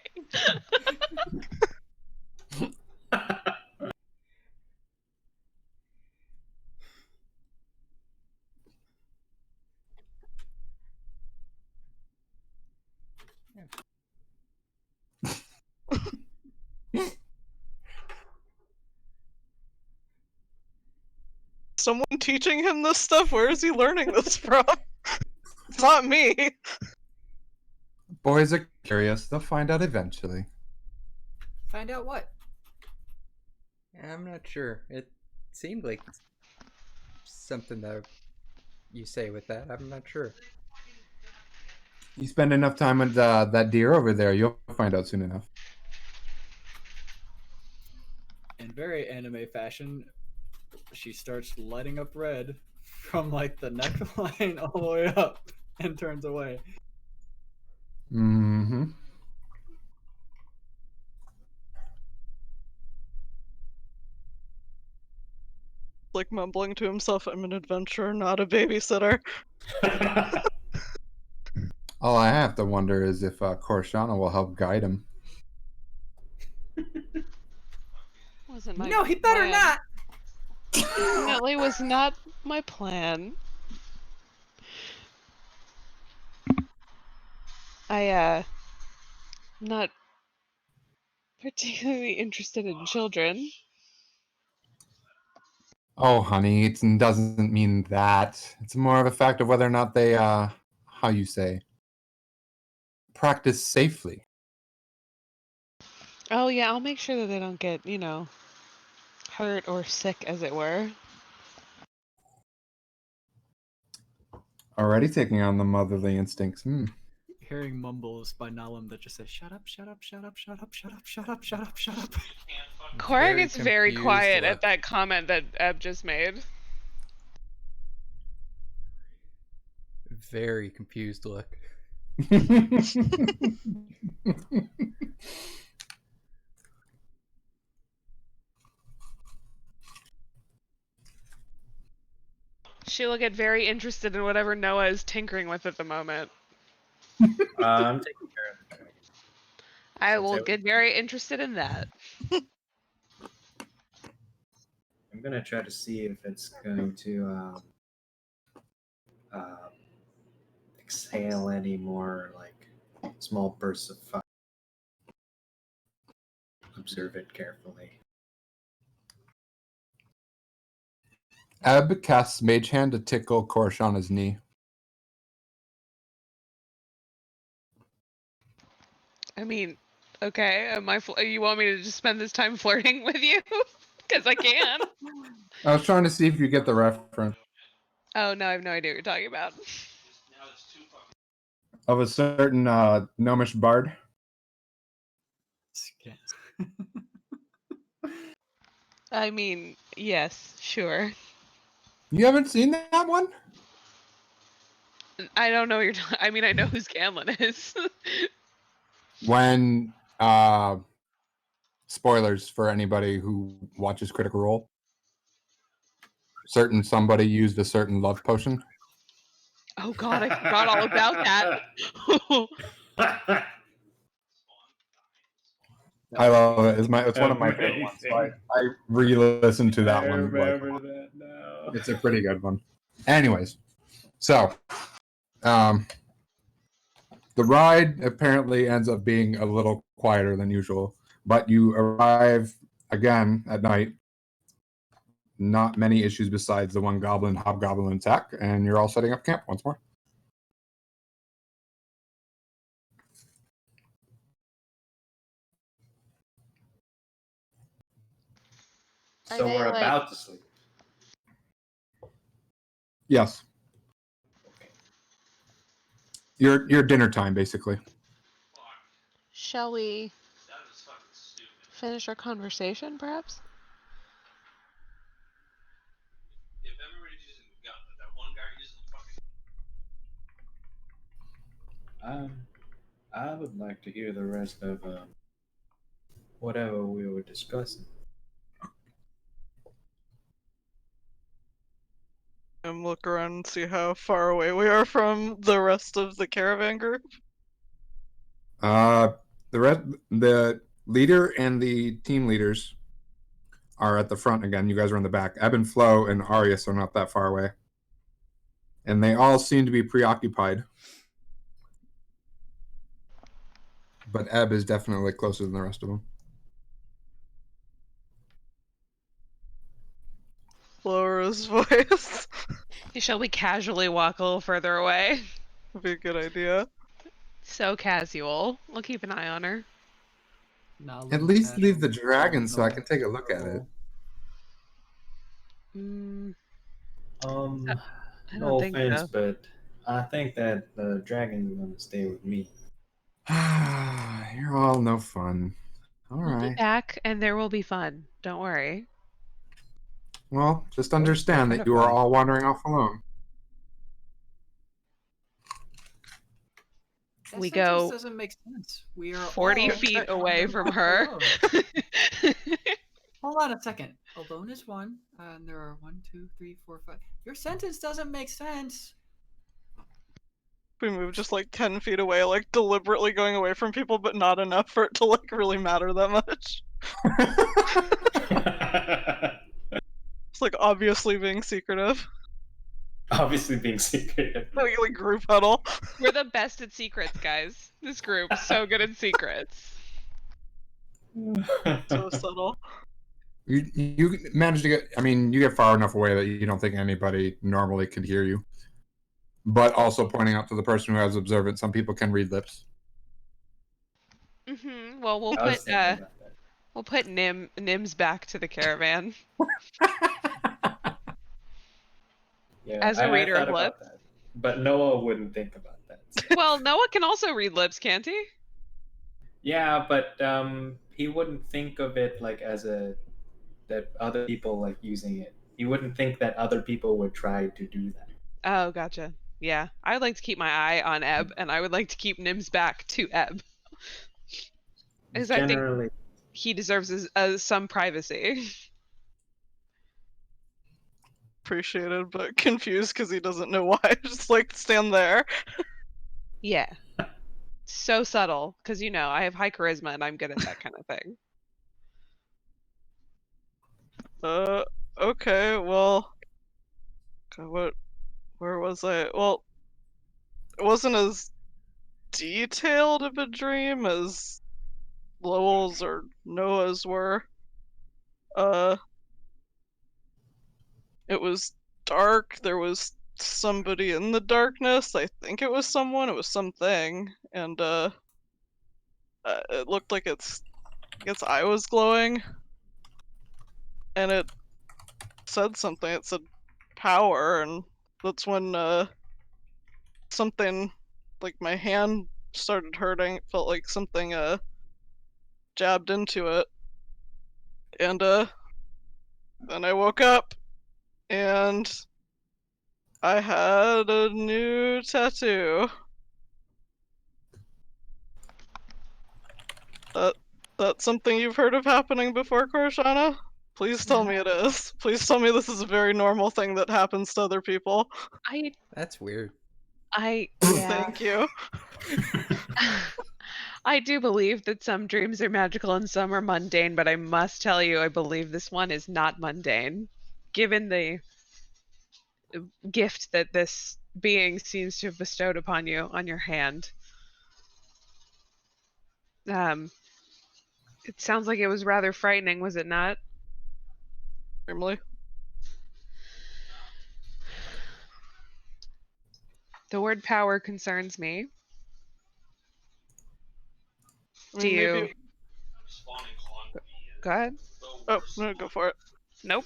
Someone teaching him this stuff? Where is he learning this from? It's not me. Boys are curious. They'll find out eventually. Find out what? I'm not sure. It seemed like something that you say with that. I'm not sure. You spend enough time with that deer over there, you'll find out soon enough. In very anime fashion, she starts lighting up red from like the neckline all the way up and turns away. Mm-hmm. Like mumbling to himself, I'm an adventurer, not a babysitter. All I have to wonder is if Korshana will help guide him. Wasn't my No, he better plan. not. Definitely was not my plan. I'm not particularly interested in children. Oh, honey, it doesn't mean that. It's more of a fact of whether or not they, how you say, practice safely. Oh yeah, I'll make sure that they don't get, hurt or sick, as it were. Already taking on the motherly instincts. Hearing mumbles by Nalam that just say, "Shut up, shut up, shut up, shut up, shut up, shut up, shut up, shut up." Cora gets very confused quiet look. at that comment that Eb just made. Very confused look. She'll get very interested in whatever Noah is tinkering with at the moment. I'm taking care of the dragon. I Since will it- get very interested in that. I'm gonna try to see if it's going to exhale any more like small bursts of fire. Observe it carefully. Eb casts Mage Hand to tickle Korshana's knee. I mean, okay, you want me to just spend this time flirting with you? Because I can. I was trying to see if you get the reference Oh no, I have no idea what you're talking about. of a certain gnomish bard. I mean, yes, sure. You haven't seen that one? I don't know what you're talking. I mean, I know who Scanlan is. When spoilers for anybody who watches Critical Role. Certain somebody used a certain love potion. Oh god, I forgot all about that. I love it. It's one of my favorite ones. So I re-listened to that one. that now. It's a pretty good one. Anyways, so the ride apparently ends up being a little quieter than usual, but you arrive again at night. Not many issues besides the one goblin hobgoblin attack, and you're all setting up camp once more. So we're about to sleep. Yes. Your dinner time, basically. Shall we finish our conversation, perhaps? I would like to hear the rest of whatever we were discussing. And look around and see how far away we are from the rest of the caravan group. The leader and the team leaders are at the front again. You guys are in the back. Ebb and Flo and Arius are not that far away, and they all seem to be preoccupied. But Ebb is definitely closer than the rest of them. Lower his voice. Shall we casually walk a little further away? Would be a good idea. So casual. We'll keep an eye on her. At least leave the dragon so I can take a look at it. I No don't think offense, so. but I think that the dragon's gonna stay with me. You're all no fun. All We'll be right. back, and there will be fun. Don't worry. Well, just understand that you are all wandering off alone. That We sentence go doesn't make sense. We are 40 all feet away wandering from off her. alone. Hold on a second. Alone is one, and there are 1, 2, 3, 4, 5. Your sentence doesn't make sense. We move just like 10 feet away, like deliberately going away from people, but not enough for it to like really matter that much. It's like obviously being secretive. Obviously being secretive. Like group huddle. We're the best at secrets, guys. This group so good at secrets. So subtle. You manage to get. I mean, you get far enough away that you don't think anybody normally could hear you. But also pointing out to the person who has observant, some people can read lips. Well, we'll put Nim's back to the caravan. Yeah, As a I reader thought of about lips. that. But Noah wouldn't think about that. So. Well, Noah can also read lips, can't he? Yeah, but he wouldn't think of it like as that other people like using it. He wouldn't think that other people would try to do that. Oh, gotcha. Yeah, I would like to keep my eye on Ebb, and I would like to keep Nim's back to Ebb. Because I think Generally, he deserves some privacy. Appreciated, but confused because he doesn't know why. Just like stand there. Yeah. So subtle, because I have high charisma and I'm good at that kind of thing. Okay, well. God, where was I? Well, it wasn't as detailed of a dream as Lowell's or Noah's were. It was dark. There was somebody in the darkness. I think it was someone. It was something, and it looked like its eye was glowing, and it said something. It said power, and that's when something like my hand started hurting. It felt like something jabbed into it, and then I woke up, and I had a new tattoo. That's something you've heard of happening before, Korshana? Please tell me it is. Please tell me this is a very normal thing that happens to other people. That's weird. Yeah. Thank you. I do believe that some dreams are magical and some are mundane, but I must tell you, I believe this one is not mundane, given the gift that this being seems to have bestowed upon you on your hand. It sounds like it was rather frightening, was it not? Extremely. The word power concerns me. I mean, maybe. Go ahead. Oh, no, go for it. Nope.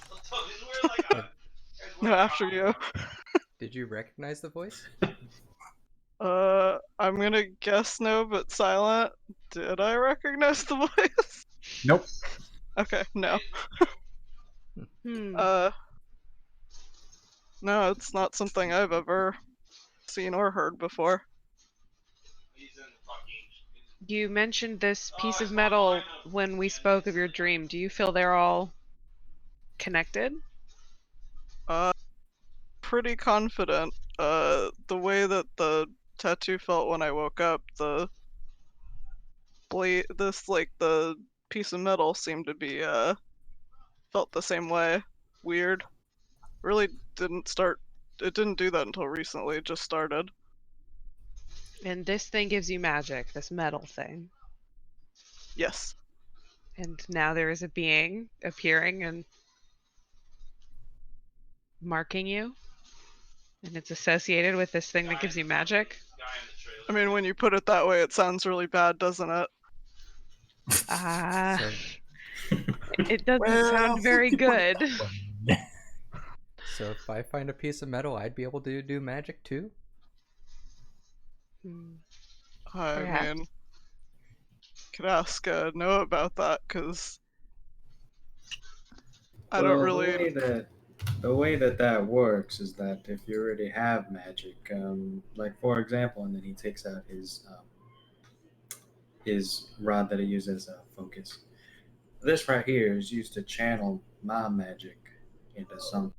No, after you. Did you recognize the voice? I'm gonna guess no, but silent. Did I recognize the voice? Nope. Okay, no. Hmm. No, it's not something I've ever seen or heard before. You mentioned this piece of metal when we spoke of your dream. Do you feel they're all connected? Pretty confident. The way that the tattoo felt when I woke up, the blade, the piece of metal seemed to be felt the same way. Weird. Really didn't start. It didn't do that until recently. It just started. And this thing gives you magic, this metal thing. Yes. And now there is a being appearing and marking you. And it's associated with this thing that gives you magic. I mean, when you put it that way, it sounds really bad, doesn't it? Ah, So, it doesn't Well, sound very since you put it good. that way. so if I find a piece of metal, I'd be able to do magic too? Hmm, I perhaps. mean, could ask Noah about that, because I don't Well, really. the way that works is that if you already have magic, like for example, and then he takes out his rod that he uses as a focus. This right here is used to channel my magic into something,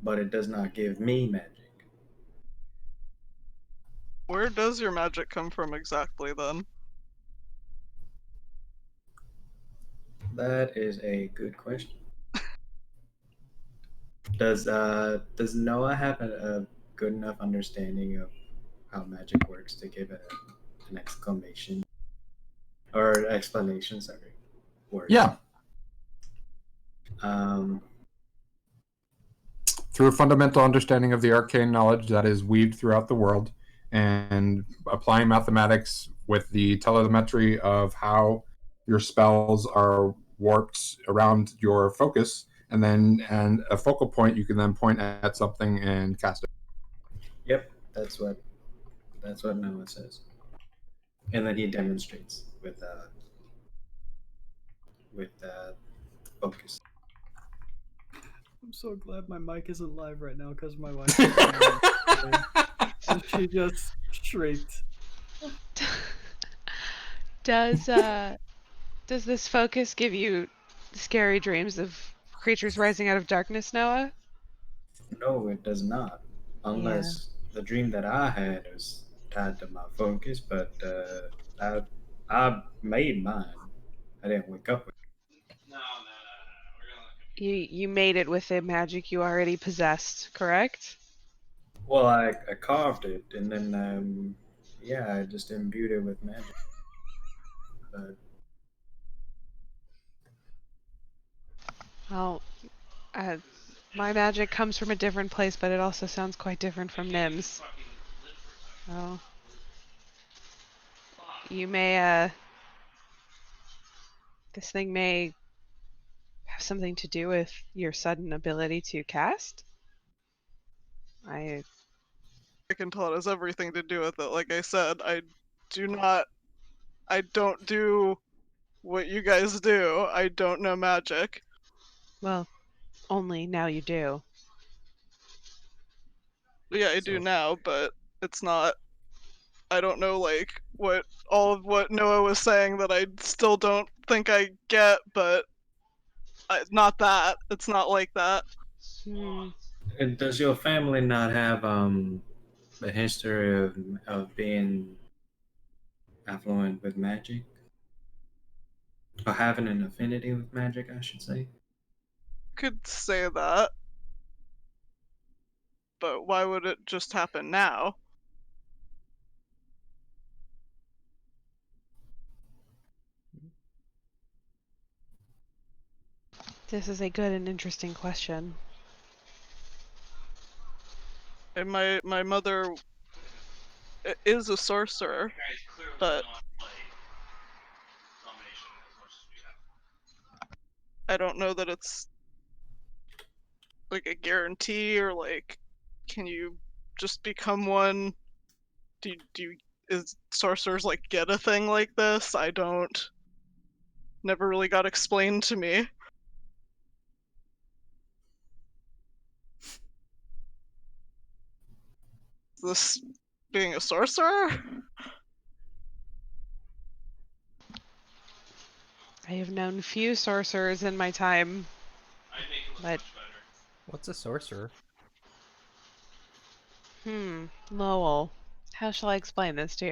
but it does not give me magic. Where does your magic come from exactly then? That is a good question. Does Noah have a good enough understanding of how magic works to give it an exclamation or explanation? Sorry, word. Yeah, Um, through a fundamental understanding of the arcane knowledge that is weaved throughout the world, and applying mathematics with the telemetry of how your spells are warped around your focus, and a focal point, you can then point at something and cast it. yep, that's what Noah says, and then he demonstrates with focus. I'm so glad my mic isn't live right now because my wife is calling me, and she just shrieked. Does this focus give you scary dreams of creatures rising out of darkness, Noah? No, it does not, Yeah. unless the dream that I had was tied to my focus. But I made mine. I didn't wake up with. You made it with the magic you already possessed, correct? Well, I carved it, and then yeah, I just imbued it with magic. But Well, uh, my magic comes from a different place, but it also sounds quite different from Nim's. So you may this thing may have something to do with your sudden ability to cast. I I can tell it has everything to do with it. Like I said, do not. I don't do what you guys do. I don't know magic. well, only now you do. Yeah, I do So, now, but it's not. I don't know, like, what all of what Noah was saying that I still don't think I get, but not that. It's not like that. Hmm. and does your family not have a history of being affluent with magic, or having an affinity with magic, I should say? Could say that, but why would it just happen now? This is a good and interesting question. And my mother is a sorcerer, but I don't know that it's like a guarantee, or like, can you just become one? Do you, is sorcerers like get a thing like this? I don't. Never really got explained to me. This being a sorcerer? I have known few sorcerers in my time, but what's a sorcerer? Lowell, how shall I explain this to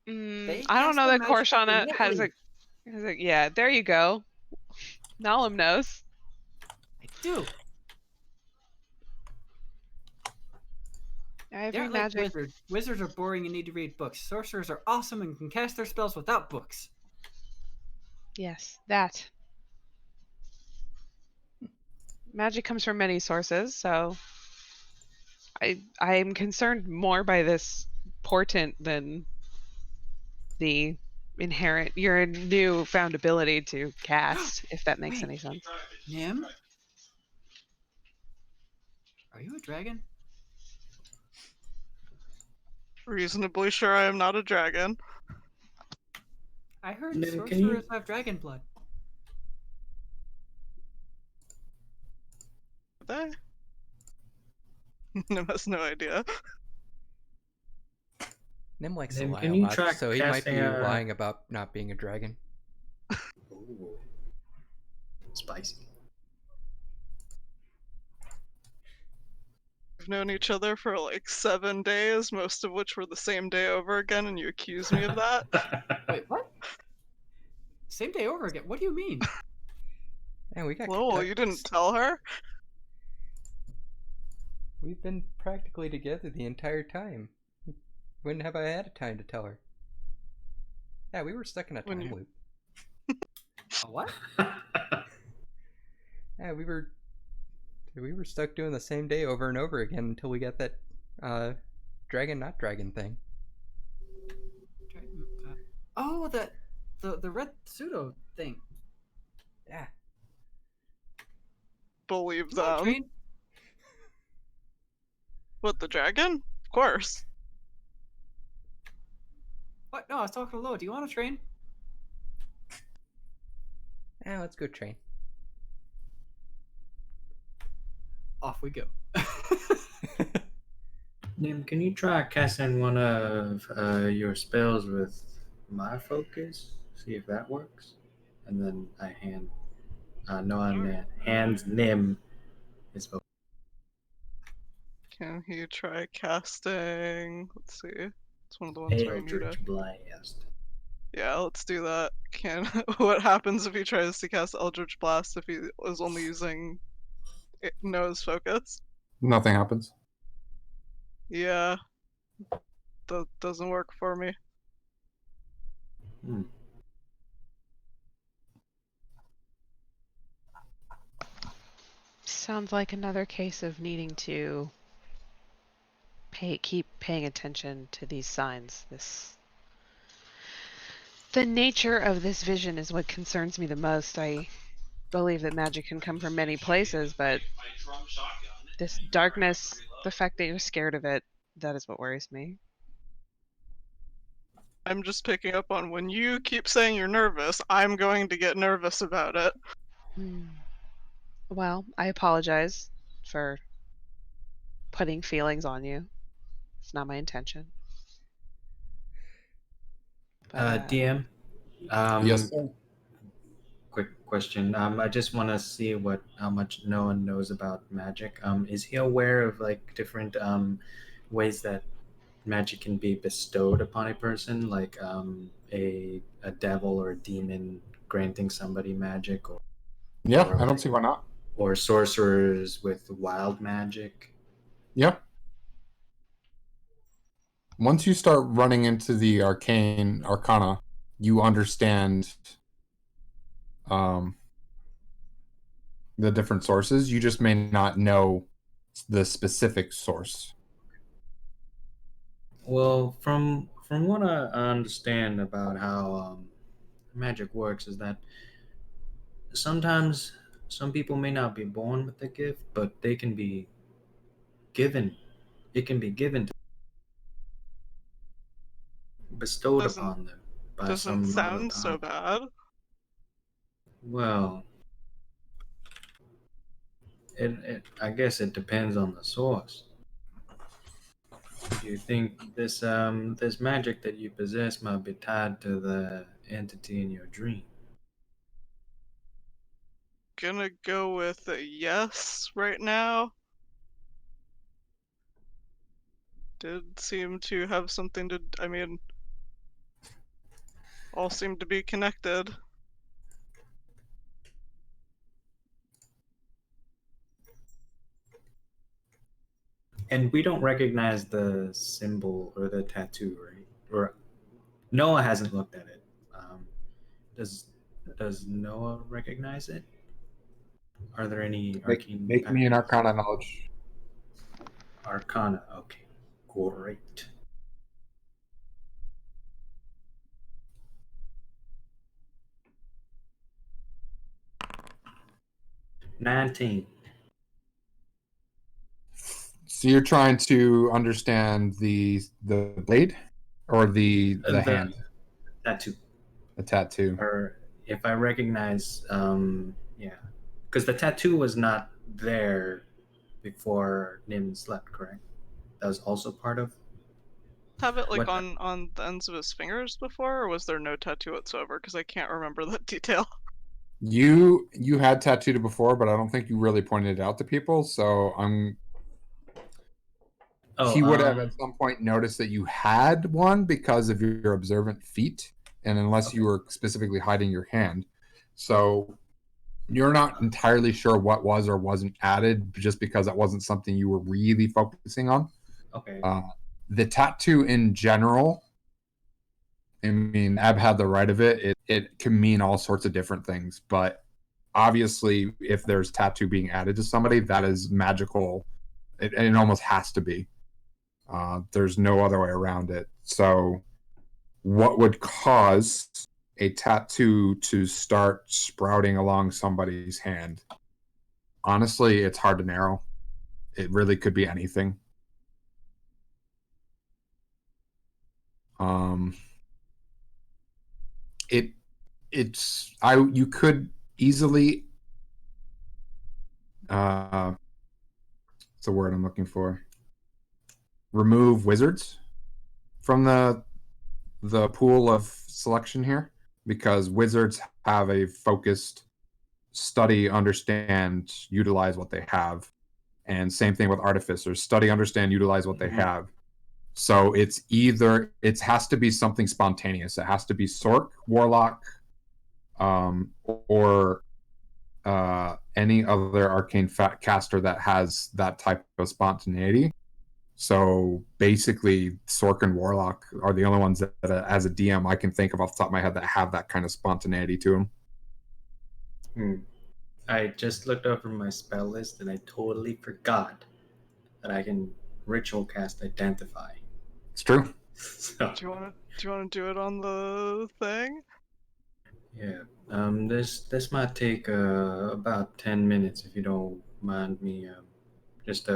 you? I don't cast know their that magic Korshana has innately. yeah, there you go. Nalum knows. I do. I have They your aren't like magic. wizards. Wizards are boring and need to read books. Sorcerers are awesome and can cast their spells without books. Yes, that. Magic comes from many sources, so I'm concerned more by this portent than the your new found ability to cast, if that makes Wait. any sense. Nim? Are you a dragon? Reasonably sure I am not a dragon. I heard Nim, can sorcerers you have dragon blood. They? Nim has no idea. Nim likes to Nim, lie can a you lot, try so he might casting be a lying about not being a dragon. Ooh, spicy. We've known each other for like 7 days, most of which were the same day over again, and you accuse me of that? Wait, what? Same day over again. What do you mean? And we got Lowell, you didn't tell her? We've been practically together the entire time. When have I had time to tell her? Yeah, we were stuck in a When time you- loop. A what? Yeah, we were stuck doing the same day over and over again until we got that dragon not dragon thing. Oh, the red pseudo thing. Yeah. Believe Do you want to them. train? What, the dragon? Of course. What? No, I was talking to Lo. Do you want to train? Yeah, let's go train. Off we go. Nim, can you try casting one of your spells with my focus? See if that works. And then I hands Nim his focus. Can he try casting? Let's see. It's one of the ones where you need a. Eldritch Blast. Yeah, let's do that. Can what happens if he tries to cast Eldritch Blast if he is only using nose focus? Nothing happens. Yeah. That doesn't work for me. Hmm. Sounds like another case of needing to keep paying attention to these signs. The nature of this vision is what concerns me the most. I believe that magic can come from many places, but this darkness, the fact that you're scared of it, that is what worries me. I'm just picking up on when you keep saying you're nervous, I'm going to get nervous about it. Well, I apologize for putting feelings on you. It's not my intention. But, DM. Yes, sir. Quick question. I just want to see how much Noah knows about magic. Is he aware of like different ways that magic can be bestowed upon a person, like a devil or a demon granting somebody magic, or Yeah, or I don't like see why not. or sorcerers with wild magic? Yeah. Once you start running into the arcana, you understand the different sources. You just may not know the specific source. Well, from what I understand about how magic works is that sometimes some people may not be born with the gift, but they can be given. It can be given to bestowed Doesn't upon them by doesn't some other sound so power. bad. Well, I guess it depends on the source. Do you think this magic that you possess might be tied to the entity in your dream? Gonna go with a yes right now. Did seem to have something to. I mean, all seem to be connected. And we don't recognize the symbol or the tattoo, right? Or Noah hasn't looked at it. Does Noah recognize it? Are there any arcane Make me an patterns? Arcana knowledge. Arcana. Okay, great. $19. So you're trying to understand the blade or the hand, Tattoo. the tattoo. Or if I recognize, yeah, because the tattoo was not there before Nim slept, correct? That was also part of Have it like what. on the ends of his fingers before, or was there no tattoo whatsoever? Because I can't remember that detail. You had tattooed before, but I don't think you really pointed it out to people. So Oh, he would have at some point noticed that you had one because of your observant feet, and unless you were specifically hiding your hand. So you're not entirely sure what was or wasn't added just because that wasn't something you were really focusing on. okay. The tattoo in general, I mean, Ab had the right of it. It can mean all sorts of different things, but obviously, if there's tattoo being added to somebody, that is magical. It almost has to be. There's no other way around it. So, what would cause a tattoo to start sprouting along somebody's hand? Honestly, it's hard to narrow. It really could be anything. Um, you could easily what's the word I'm looking for? Remove wizards from the pool of selection here because wizards have a focused study, understand, utilize what they have. And same thing with artificers, study, understand, utilize what they have. So it has to be something spontaneous. It has to be Sork, Warlock, or any other arcane caster that has that type of spontaneity. So basically, Sork and Warlock are the only ones that as a DM, I can think of off the top of my head that have that kind of spontaneity to them. I just looked over my spell list and I totally forgot that I can ritual cast Identify. It's true. So, Do you want to do it on the thing? yeah. This might take about 10 minutes if you don't mind me just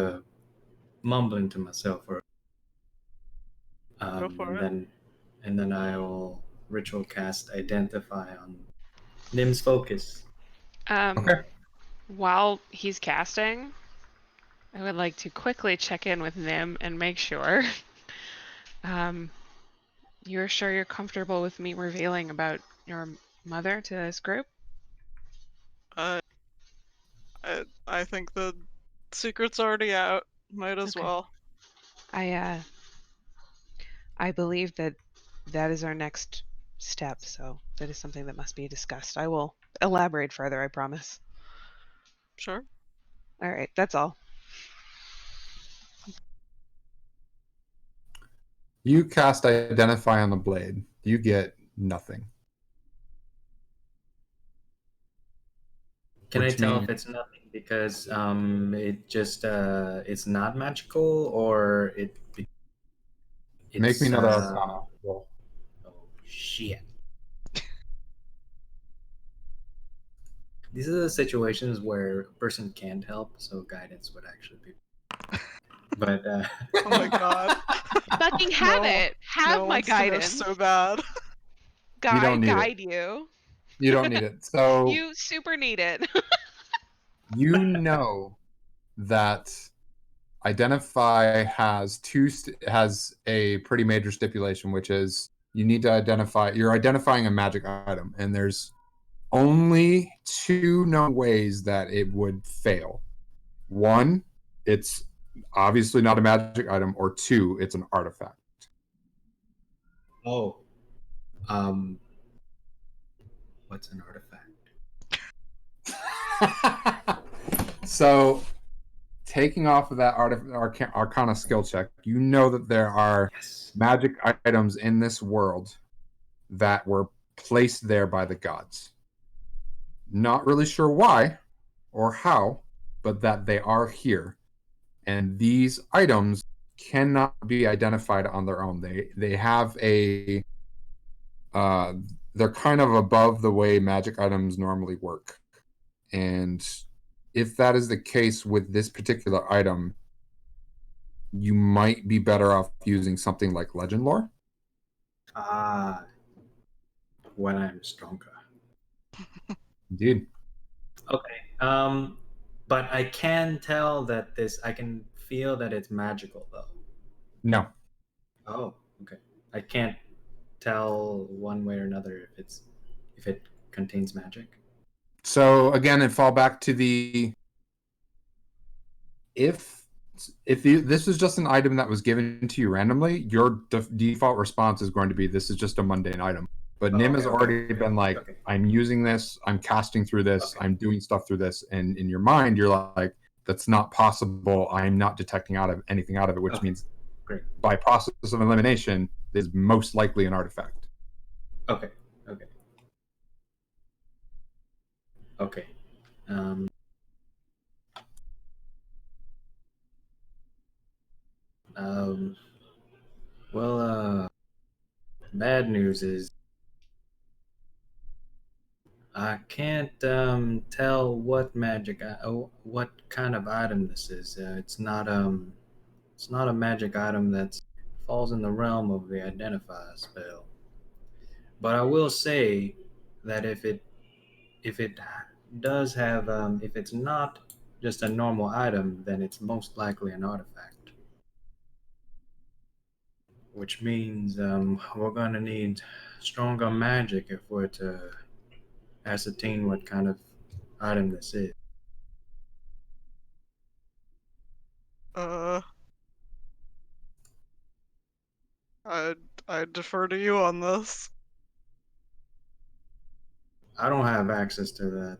mumbling to myself for Go for it. and then I will ritual cast Identify on Nim's focus. Okay. While he's casting, I would like to quickly check in with Nim and make sure you're sure you're comfortable with me revealing about your mother to this group. I think the secret's already out. Might as Okay. well. I believe that is our next step, so that is something that must be discussed. I will elaborate further, I promise. Sure. All right, that's all. You cast Identify on the blade. You get nothing. Can I Which tell means if it's nothing because it just it's not magical or it's make me another Arcana roll. Oh shit. These are the situations where a person can't help, so guidance would actually be. But Oh my god. Fucking have No, it. Have no my wants to know guidance. so bad. You don't need Guide it. you. You don't need it. So You super need it. you know that Identify has a pretty major stipulation, which is you need to identify. You're identifying a magic item, and there's only two known ways that it would fail. One, it's obviously not a magic item, or two, it's an artifact. oh, um, What's an artifact? So, taking off of that Arcana skill check, you know that there are Yes. magic items in this world that were placed there by the gods. Not really sure why or how, but that they are here. And these items cannot be identified on their own. They have a uh, they're kind of above the way magic items normally work. And if that is the case with this particular item, you might be better off using something like legend lore. Ah, when I'm stronger. Indeed. Okay. But I can tell that this. I can feel that it's magical though. No. Oh, okay. I can't tell one way or another if it contains magic. So again, it fall back to the if this is just an item that was given to you randomly, your default response is going to be this is just a mundane item. But Oh, Nim okay, has okay, already okay, been like, okay. I'm using this, I'm casting through this, Okay. I'm doing stuff through this, and in your mind you're like, that's not possible. I'm not detecting anything out of it, which Okay. means Great. by process of elimination, is most likely an artifact. Okay. Okay. Okay. Um. Um. Well. Bad news is I can't tell what what kind of item this is. It's not a magic item that falls in the realm of the identify spell. But I will say that if it does have if it's not just a normal item, then it's most likely an artifact. Which means we're gonna need stronger magic if we're to ascertain what kind of item this is. Uh, I I defer to you on this. I don't have access to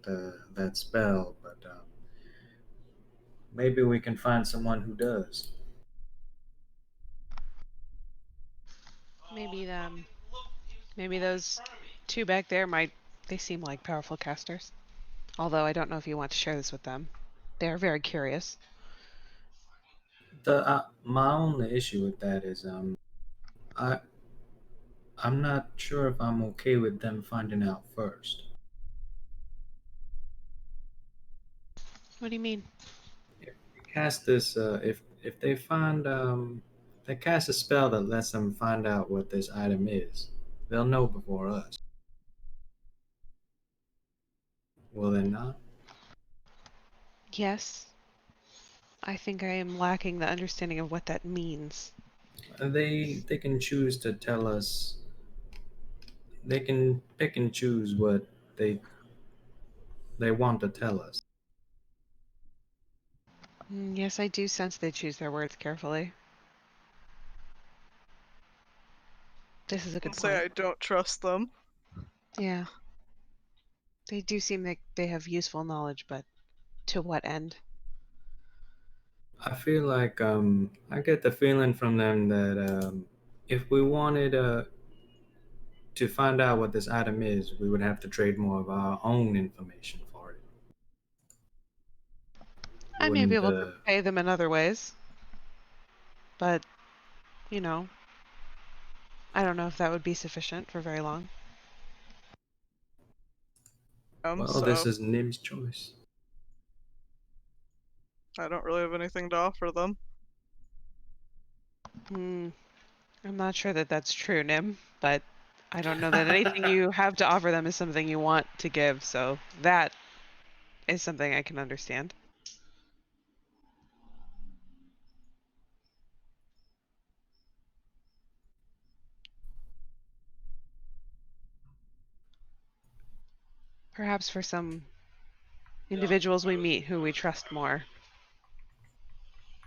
that spell, but maybe we can find someone who does. Maybe maybe those two back there they seem like powerful casters. Although I don't know if you want to share this with them. They are very curious. The my only issue with that is I I'm not sure if I'm okay with them finding out first. What do you mean? If we cast this, if they find they cast a spell that lets them find out what this item is, they'll know before us. Will they not? Yes. I think I am lacking the understanding of what that means. They can choose to tell us. They can pick and choose what they they want to tell us. Yes, I do sense they choose their words carefully. This is a good Say point. I don't trust them. Yeah. They do seem like they have useful knowledge, but to what end? I feel like I get the feeling from them that if we wanted to find out what this item is, we would have to trade more of our own information for it. I may be Wouldn't able to pay them in other ways, but, you know, I don't know if that would be sufficient for very long. well, So this is Nim's choice. I don't really have anything to offer them. I'm not sure that that's true, Nim, but I don't know that anything you have to offer them is something you want to give, so that is something I can understand. Perhaps for some individuals we meet who we trust more.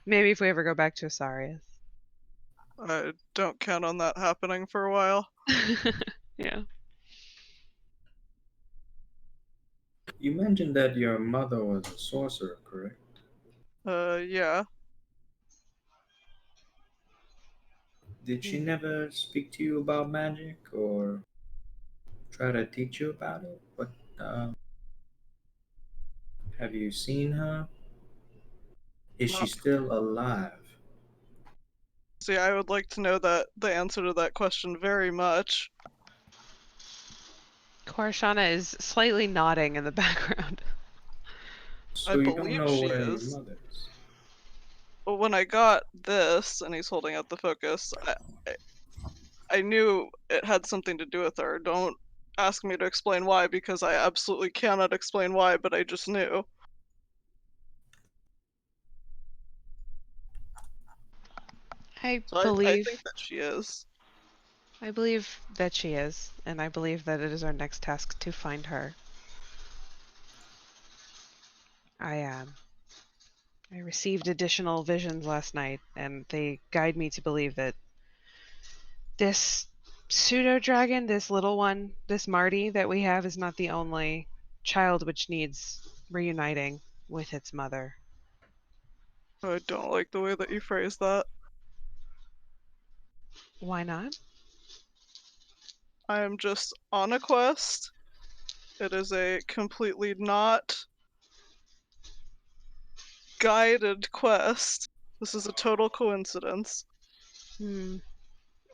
Maybe if we ever go back to Asarius. I don't count on that happening for a while. Yeah. You mentioned that your mother was a sorcerer, correct? Yeah. Did she never speak to you about magic or try to teach you about it? What have you seen her? Is she Not still alive? See, I would like to know that the answer to that question very much. Korshana is slightly nodding in the background. So I you don't believe know she where your is. mother is. But when I got this, and he's holding out the focus, I knew it had something to do with her. Don't ask me to explain why, because I absolutely cannot explain why, but I just knew. I So I think believe that she is. I believe that she is, and I believe that it is our next task to find her. I received additional visions last night, and they guide me to believe that this pseudo dragon, this little one, this Marty that we have, is not the only child which needs reuniting with its mother. I don't like the way that you phrase that. Why not? I am just on a quest. It is a completely not guided quest. This is a total coincidence. Hmm.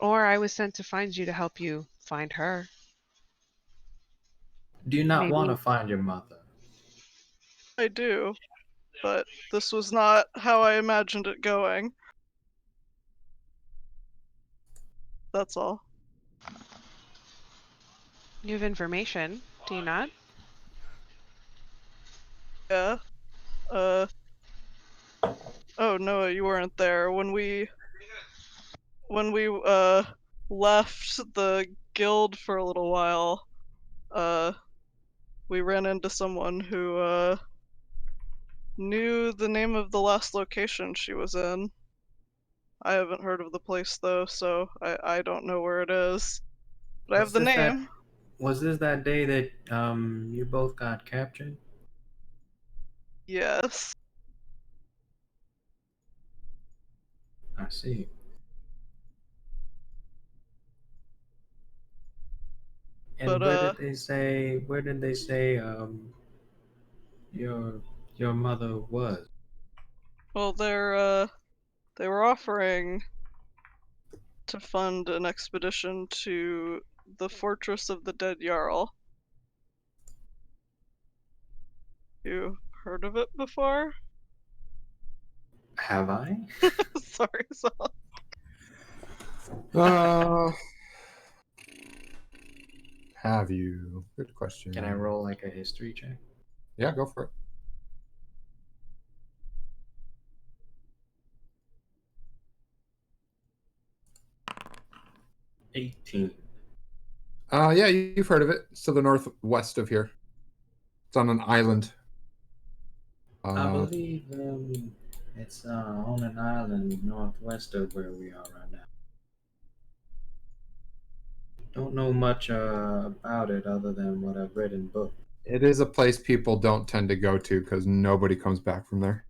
Or I was sent to find you to help you find her. Do you not want Maybe. to find your mother? I do, but this was not how I imagined it going. That's all. You have information, do you not? Yeah. Oh, Noah, you weren't there. When we left the guild for a little while, we ran into someone who knew the name of the last location she was in. I haven't heard of the place though, so I don't know where it is. But I have Was the this that name. was this that day that you both got captured? Yes. I see. And But where did they say your your mother was? well, they were offering to fund an expedition to the Fortress of the Dead Jarl. You heard of it before? Have I? Sorry, Sal. Uh, have you? Good question. Can I roll like a history check? Yeah, go for it. 18. Yeah, you've heard of it. It's to the northwest of here. It's on an island. I believe it's on an island northwest of where we are right now. Don't know much about it other than what I've read in books. It is a place people don't tend to go to because nobody comes back from there.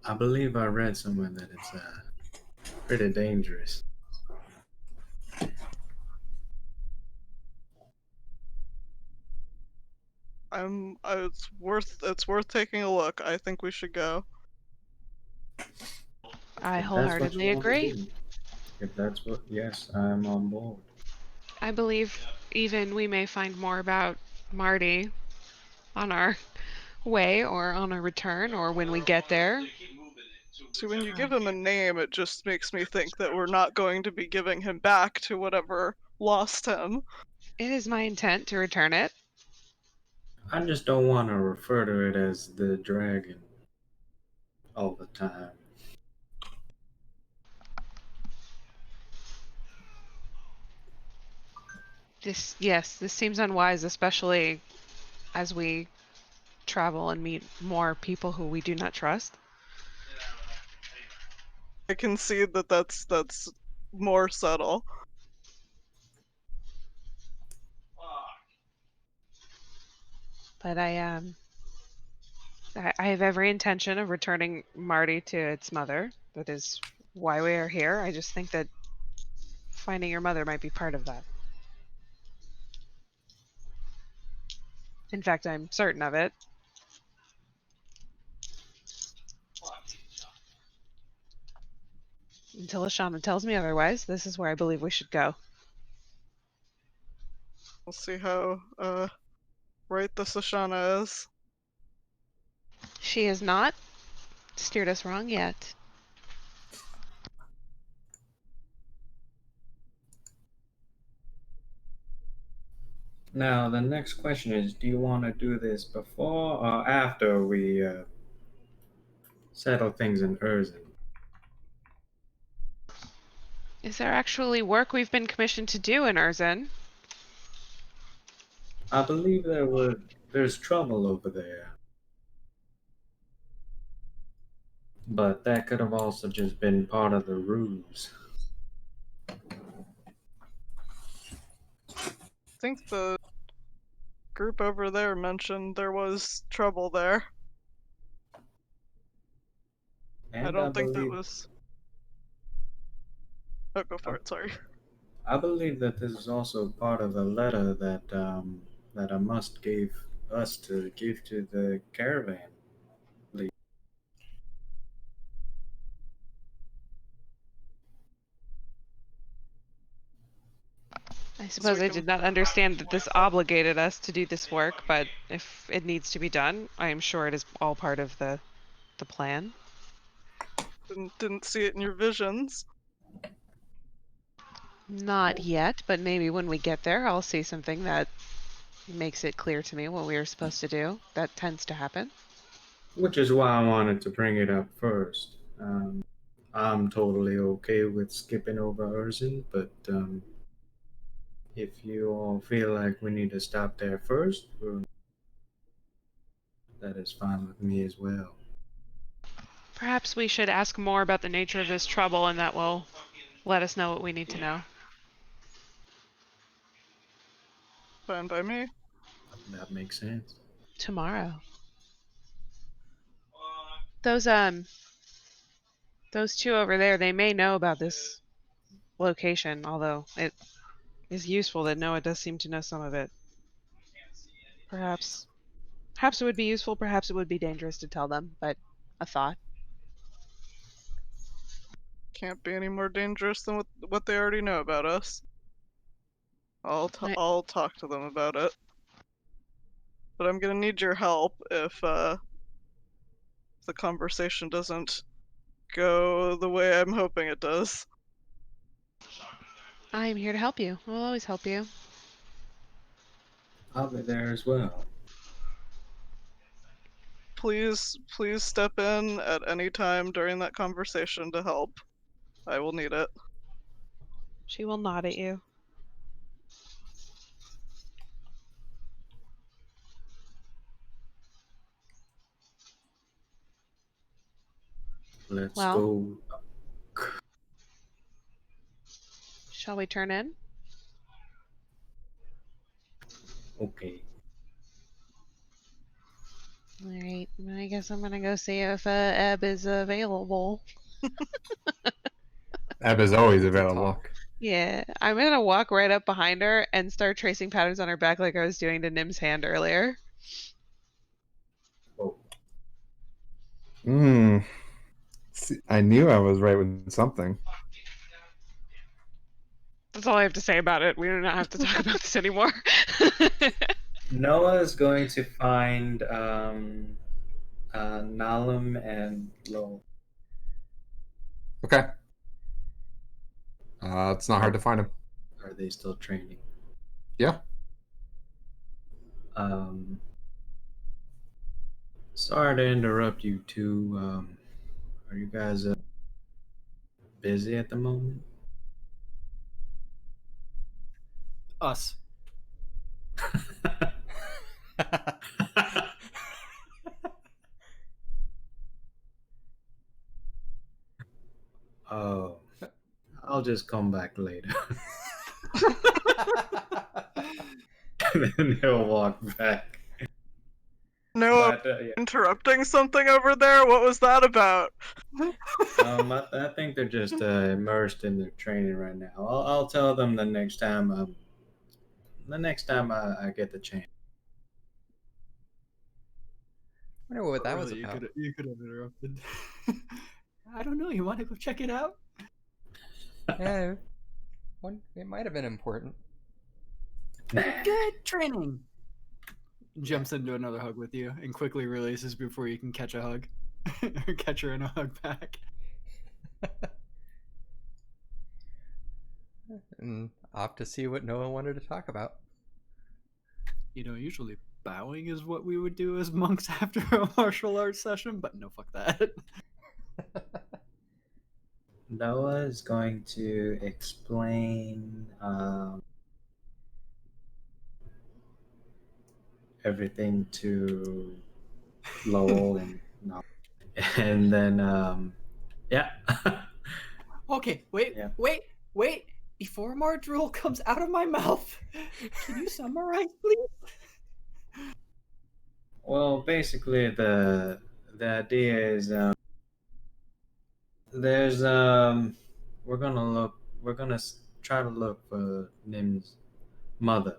I believe I read somewhere that it's pretty dangerous. It's worth taking a look. I think we should go. I If that's what you wholeheartedly want to agree. do, if that's what, yes, I'm on board. I believe even we may find more about Marty on our way or on our return or when we get there. See, when you give him a name, it just makes me think that we're not going to be giving him back to whatever lost him. It is my intent to return it. I just don't want to refer to it as the dragon all the time. This seems unwise, especially as we travel and meet more people who we do not trust. I can see that that's more subtle. But I have every intention of returning Marty to its mother. That is why we are here. I just think that finding your mother might be part of that. In fact, I'm certain of it. Until Ashana tells me otherwise, this is where I believe we should go. We'll see how right the Sashana is. She has not steered us wrong yet. Now, the next question is, do you want to do this before or after we settle things in Urzen? Is there actually work we've been commissioned to do in Urzen? I believe there's trouble over there. But that could have also just been part of the ruse. I think the group over there mentioned there was trouble there. And I don't think that was. Oh, go for it. Sorry. I believe that this is also part of a letter that that Amust gave us to give to the caravan. I suppose I did not understand that this obligated us to do this work, but if it needs to be done, I am sure it is all part of the plan. Didn't see it in your visions. Not yet, but maybe when we get there, I'll see something that makes it clear to me what we are supposed to do. That tends to happen. Which is why I wanted to bring it up first. I'm totally okay with skipping over Urzen, but if you all feel like we need to stop there first, that is fine with me as well. Perhaps we should ask more about the nature of this trouble, and that will let us know what we need to know. Fine by me. That makes sense. Tomorrow. Those two over there, they may know about this location, although it is useful that Noah does seem to know some of it. Perhaps it would be useful, perhaps it would be dangerous to tell them, but a thought. Can't be any more dangerous than what they already know about us. I'll talk to them about it. But I'm gonna need your help if the conversation doesn't go the way I'm hoping it does. I am here to help you. I'll always help you. I'll be there as well. Please step in at any time during that conversation to help. I will need it. She will nod at you. Let's go. Shall we turn in? Okay. Alright, I guess I'm gonna go see if Ebb is available. Ebb is always To available. talk. Yeah, I'm gonna walk right up behind her and start tracing patterns on her back like I was doing to Nim's hand earlier. Oh. I knew I was right with something. That's all I have to say about it. We do not have to talk about this anymore. Noah is going to find Nalam and Lo. Okay. It's not hard to find him. Are they still training? Yeah. Sorry to interrupt you two. Are you guys busy at the moment? Us. Oh, I'll just come back later. And then he'll walk back. Noah, yeah. interrupting something over there? What was that about? I think they're just immersed in their training right now. I'll tell them the next time. I get the chance. I wonder what that was Really, about. you could have interrupted. I don't know. You want to go check it out? Yeah, it might have been important. Good training. Jumps into another hug with you and quickly releases before you can catch a hug or catch her in a hug back. And off to see what Noah wanted to talk about. You know, usually bowing is what we would do as monks after a martial arts session, but no, fuck that. Noah is going to explain everything to Lowell and and then yeah. Okay, wait, Yeah. wait. Before more drool comes out of my mouth, can you summarize, please? Well, basically the idea is there's we're gonna try to look for Nim's mother,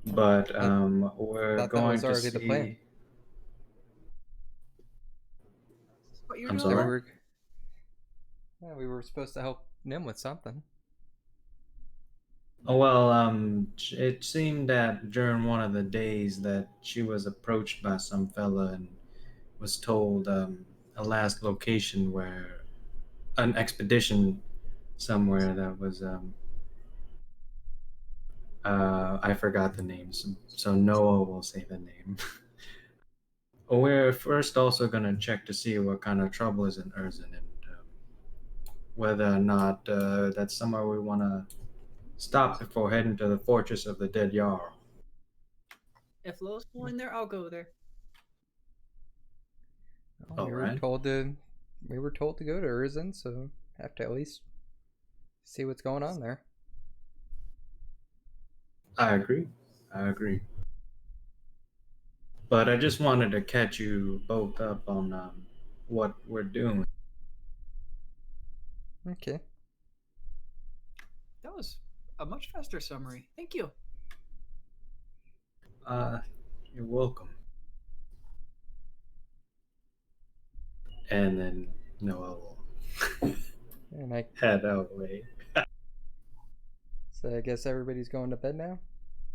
but we're Thought that was going to already the plan. see. Is this what you're I'm doing? That sorry? we were supposed to help Nim with something. Oh, well, it seemed that during one of the days that she was approached by some fella and was told a last location where an expedition somewhere that was I forgot the name, so Noah will say the name. We're first also going to check to see what kind of trouble is in Erzin and whether or not that's somewhere we want to stop before heading to the fortress of the dead Jarl. If Lo's going there, I'll go there. Well, All right. we were told to go to Urzen, so have to at least see what's going on there. I agree. But I just wanted to catch you both up on what we're doing. Okay. That was a much faster summary. Thank you. You're welcome. And then Noah will And I head away. so I guess everybody's going to bed now,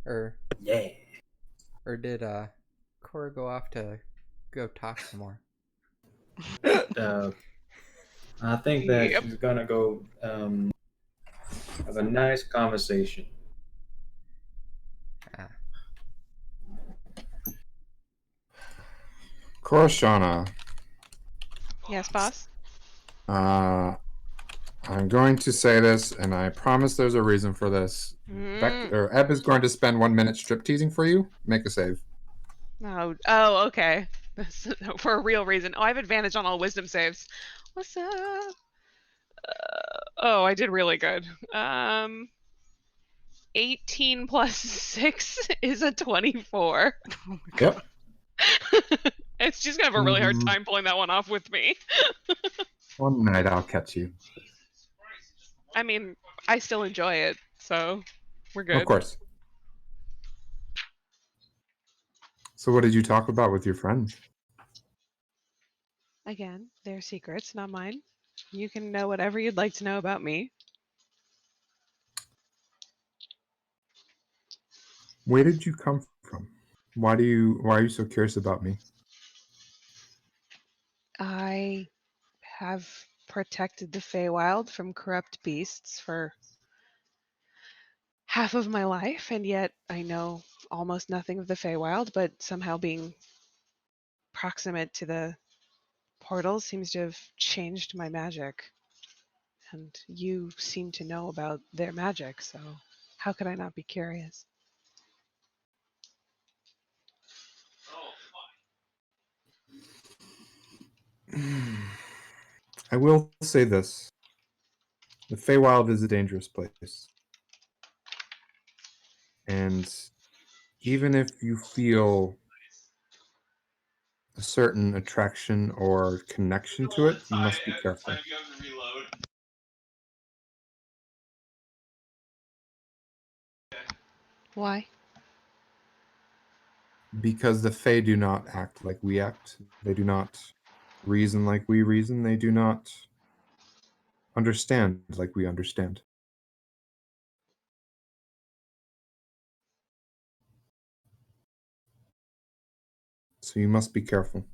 or Yeah. did Cora go off to go talk some more? I think that Yep. she's gonna go have a nice conversation. Ah, Koroshana, Yes, boss. I'm going to say this, and I promise there's a reason for this. Eb is going to spend 1 minute strip teasing for you. Make a save. Oh, okay. For a real reason. Oh, I have advantage on all wisdom saves. What's up? Oh, I did really good. 18 plus 6 is a 24. Yep. It's just gonna have a really hard time pulling that one off with me. One night I'll catch you. I mean, I still enjoy it, so we're good. Of course. So what did you talk about with your friends? Again, they're secrets, not mine. You can know whatever you'd like to know about me. Where did you come from? Why are you so curious about me? I have protected the Feywild from corrupt beasts for half of my life, and yet I know almost nothing of the Feywild, but somehow being proximate to the portal seems to have changed my magic. And you seem to know about their magic, so how could I not be curious? I will say this. The Feywild is a dangerous place. And even if you feel a certain attraction or connection to it, you must be careful. Why? Because the Fae do not act like we act. They do not reason like we reason. They do not understand like we understand. So you must be careful.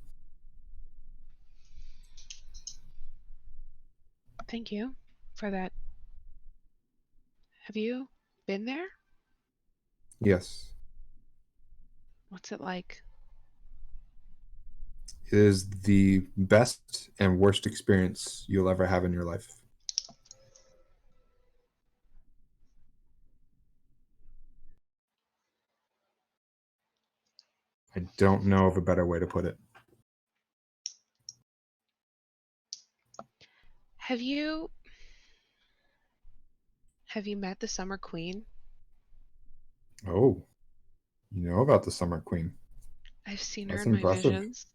Thank you for that. Have you been there? Yes. What's it like? It is the best and worst experience you'll ever have in your life. I don't know of a better way to put it. Have you met the Summer Queen? Oh, you know about the Summer Queen. I've seen her That's in my impressive. visions.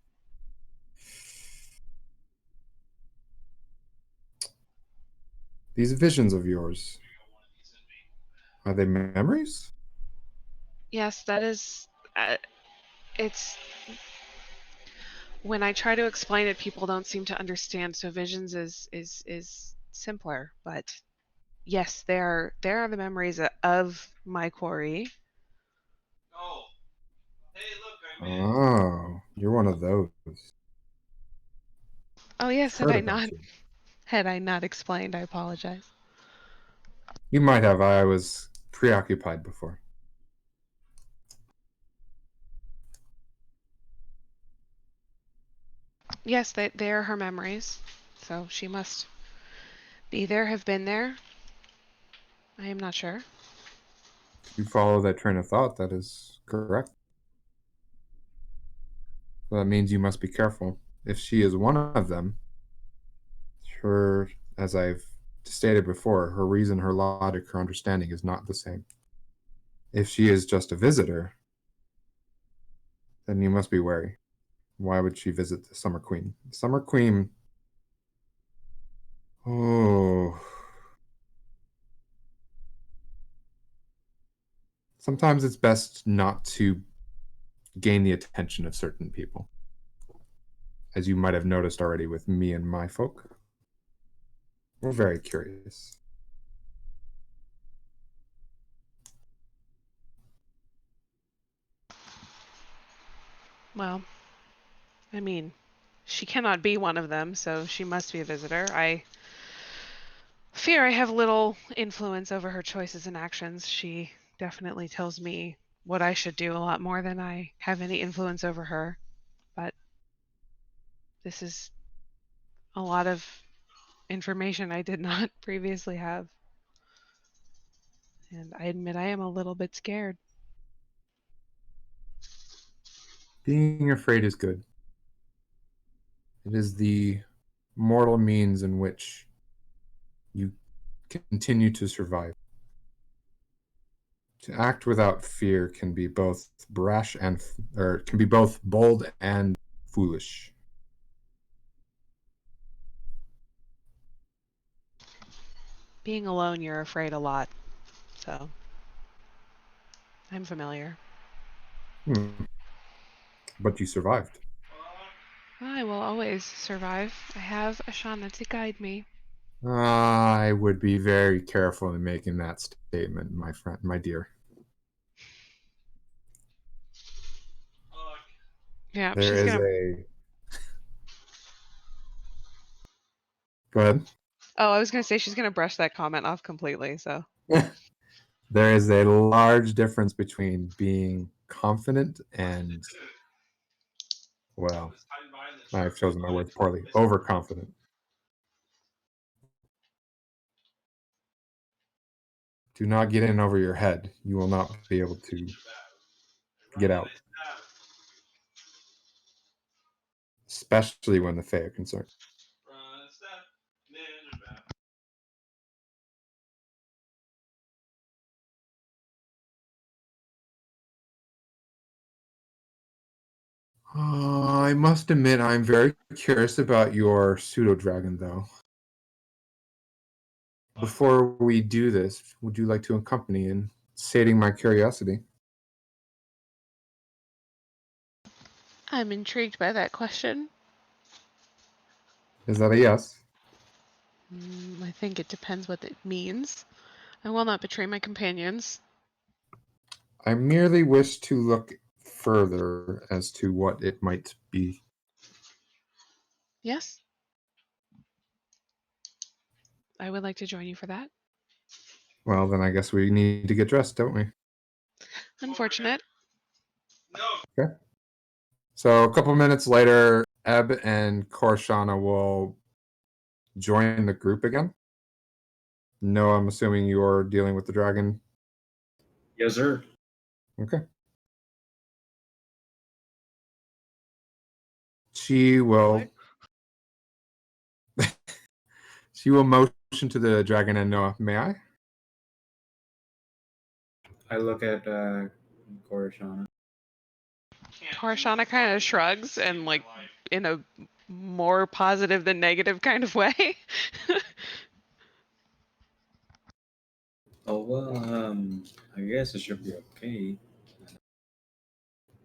These visions of yours, are they memories? Yes, that is. It's when I try to explain it, people don't seem to understand. So visions is simpler, but yes, there are the memories of my quarry. Oh, you're one of those. Oh I've yes, heard about you. had I not explained, I apologize. You might have. I was preoccupied before. Yes, they are her memories. So she must be there, have been there. I am not sure. If you follow that train of thought, that is correct. So that means you must be careful. If she is one of them, her, as I've stated before, her reason, her logic, her understanding is not the same. If she is just a visitor, then you must be wary. Why would she visit the Summer Queen? Summer Queen. Oh. Sometimes it's best not to gain the attention of certain people. As you might have noticed already with me and my folk. We're very curious. Well, I mean, she cannot be one of them, so she must be a visitor. I fear I have little influence over her choices and actions. She definitely tells me what I should do a lot more than I have any influence over her. But this is a lot of information I did not previously have. And I admit I am a little bit scared. Being afraid is good. It is the mortal means in which you continue to survive. To act without fear can be both brash and, or can be both bold and foolish. Being alone, you're afraid a lot. So I'm familiar. But you survived. I will always survive. I have Ashana to guide me. I would be very careful in making that statement, my friend, my dear. Yeah, There she's is gonna. a. Go ahead. Oh, I was gonna say she's gonna brush that comment off completely. So There is a large difference between being confident and, well, I've chosen my words poorly, overconfident. Do not get in over your head. You will not be able to get out, especially when the Fae are concerned. I must admit, I'm very curious about your pseudo dragon, though. Before we do this, would you like to accompany in sating my curiosity? I'm intrigued by that question. Is that a yes? I think it depends what it means. I will not betray my companions. I merely wish to look further as to what it might be. Yes? I would like to join you for that. Well, then I guess we need to get dressed, don't we? Unfortunate. Okay. So a couple minutes later, Eb and Korshana will join the group again. No, I'm assuming you're dealing with the dragon. Yes, sir. Okay. She will. She will motion to the dragon and Noah. May I? I look at Korishana. Torshana kind of shrugs and, like, in a more positive than negative kind of way. Oh well, I guess it should be okay.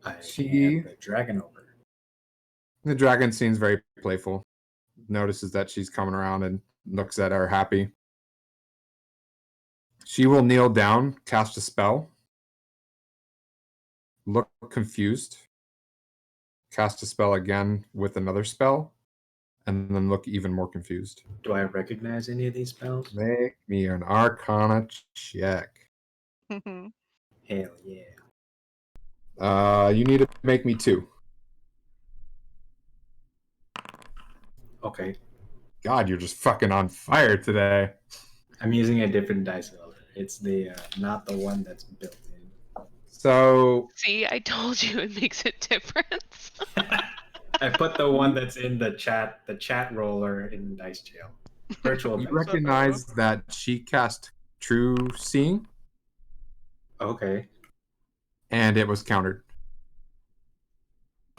I hand the dragon over. The dragon seems very playful. Notices that she's coming around and looks at her happy. She will kneel down, cast a spell, look confused, cast a spell again with another spell, and then look even more confused. Do I recognize any of these spells? Make me an Arcana check. Hell yeah. You need to make me 2. Okay. God, you're just fucking on fire today. I'm using a different dice roller. It's the not the one that's built in. So See, I told you it makes a difference. I put the one that's in the chat roller in dice jail. Virtual you dice. recognize that she cast True Seeing, Okay. and it was countered.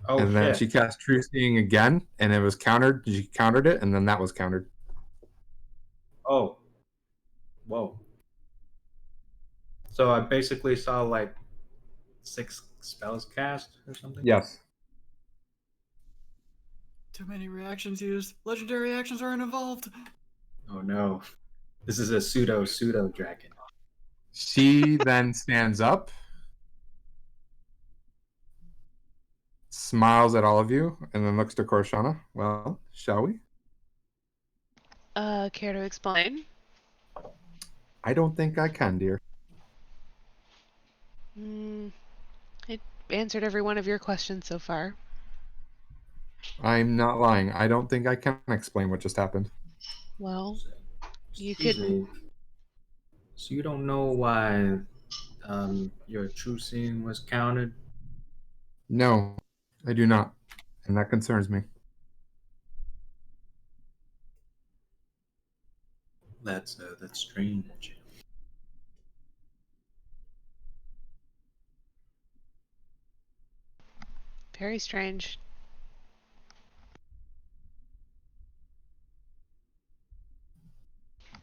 Oh And then shit. she cast True Seeing again, and it was countered. She countered it, and then that was countered. Oh. Whoa. So I basically saw like 6 spells cast or something? Yes. Too many reactions used. Legendary actions aren't involved. Oh no. This is a pseudo dragon. She then stands up, smiles at all of you, and then looks to Korshana. Well, shall we? Care to explain? I don't think I can, dear. I answered every one of your questions so far. I'm not lying. I don't think I can explain what just happened. Well, you Excuse could. me. So you don't know why your true seeing was counted? No, I do not. And that concerns me. That's strange. Very strange.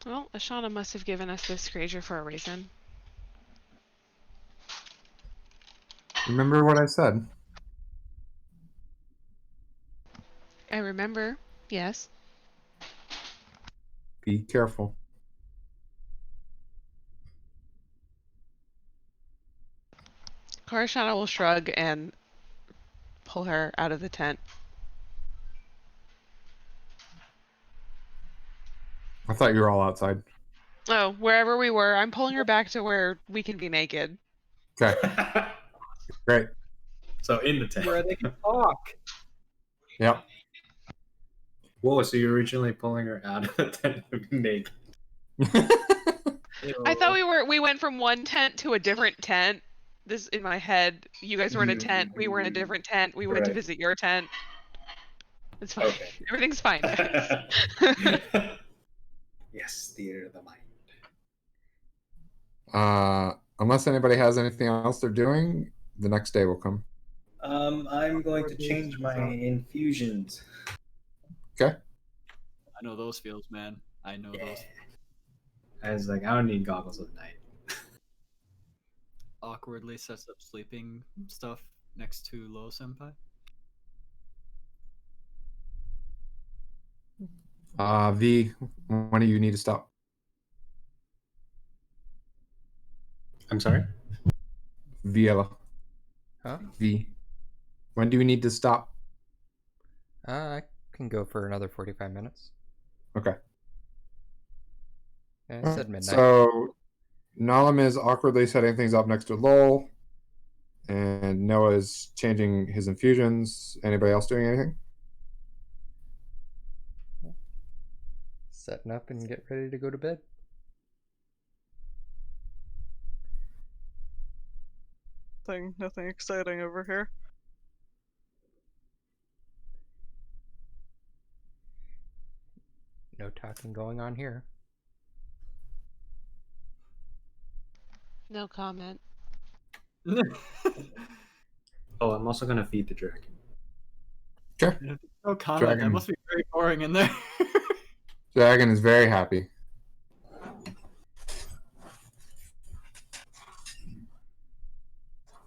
Well, Ashana must have given us this creature for a reason. Remember what I said? I remember, yes. Be careful. Karashana will shrug and pull her out of the tent. I thought you were all outside. Oh, wherever we were, I'm pulling her back to where we can be naked. Okay, great. So in the tent. Where they can talk. Yep. Whoa, so you're originally pulling her out of the tent naked. I thought we went from one tent to a different tent. This in my head. You guys were in a tent. We were in a different tent. We went to Right. visit your tent. It's fine. Okay. Everything's fine, guys. Yes, theater of the mind. Unless anybody has anything else they're doing, the next day will come. I'm going to change my infusions. Okay. I know those feels, man. I know those. I was like, I don't need goggles at night. Awkwardly sets up sleeping stuff next to Lo Senpai. V, when do you need to stop? I'm sorry? Viella. Huh? V. When do you need to stop? I can go for another 45 minutes. Okay. I said midnight. So Nalam is awkwardly setting things up next to Lowell, and Noah is changing his infusions. Anybody else doing anything? Setting up and get ready to go to bed. Nothing exciting over here. No talking going on here. No comment. Oh, I'm also going to feed the dragon. Sure. No comment. That Dragon. must be very boring in there. Dragon is very happy.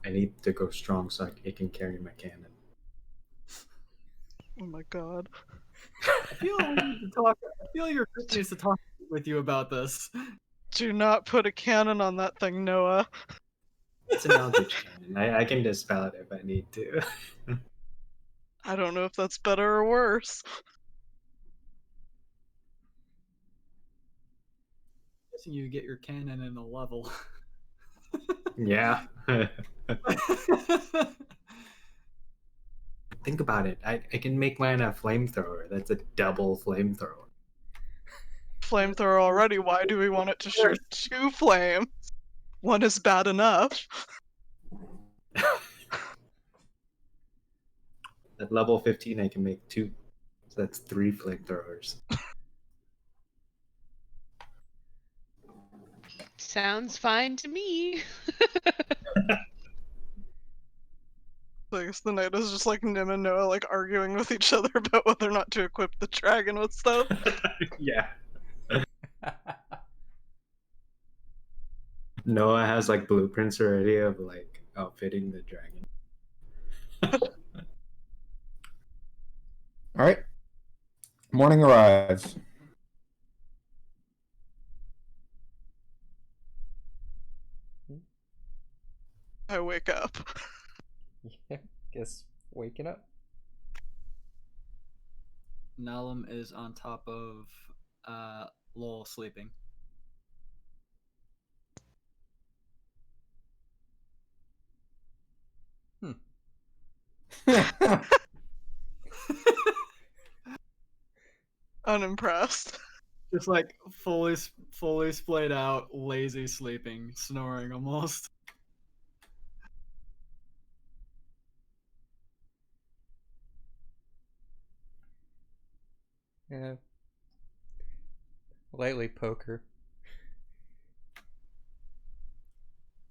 I need to go strong so it can carry my cannon. Oh my god. I feel we need to talk. I feel your group needs to talk with you about this. Do not put a cannon on that thing, Noah. It's an eldritch cannon. I can dispel it if I need to. I don't know if that's better or worse. Guessing you get your cannon in a level. Yeah. Think about it. I can make mine a flamethrower. That's a double flamethrower. Flamethrower already. Why do we want it to shoot 2 flames? One is bad enough. At level 15, I can make 2. So that's 3 flamethrowers. Sounds fine to me. I guess the night is just like Nim and Noah like arguing with each other about whether or not to equip the dragon with stuff. Yeah. Noah has like blueprints already of like outfitting the dragon. All right. Morning arrives. I wake up. Yeah, guess waking up. Nalam is on top of Lowell sleeping. Unimpressed. Just like fully splayed out, lazy sleeping, snoring almost. Yeah. Lightly poker.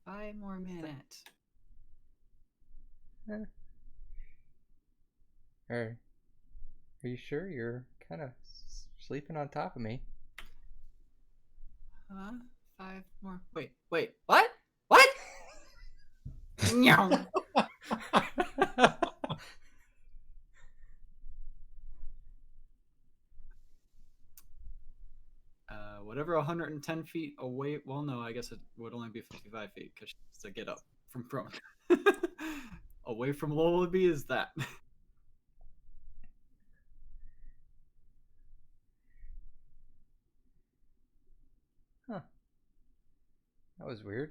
5 more minutes. Are you sure you're kind of sleeping on top of me? Huh? 5 more. Wait. What? What? Meow. Whatever 110 feet away. Well, no, I guess it would only be 55 feet because she has to get up from prone. Away from Lullaby is that. Huh. That was weird.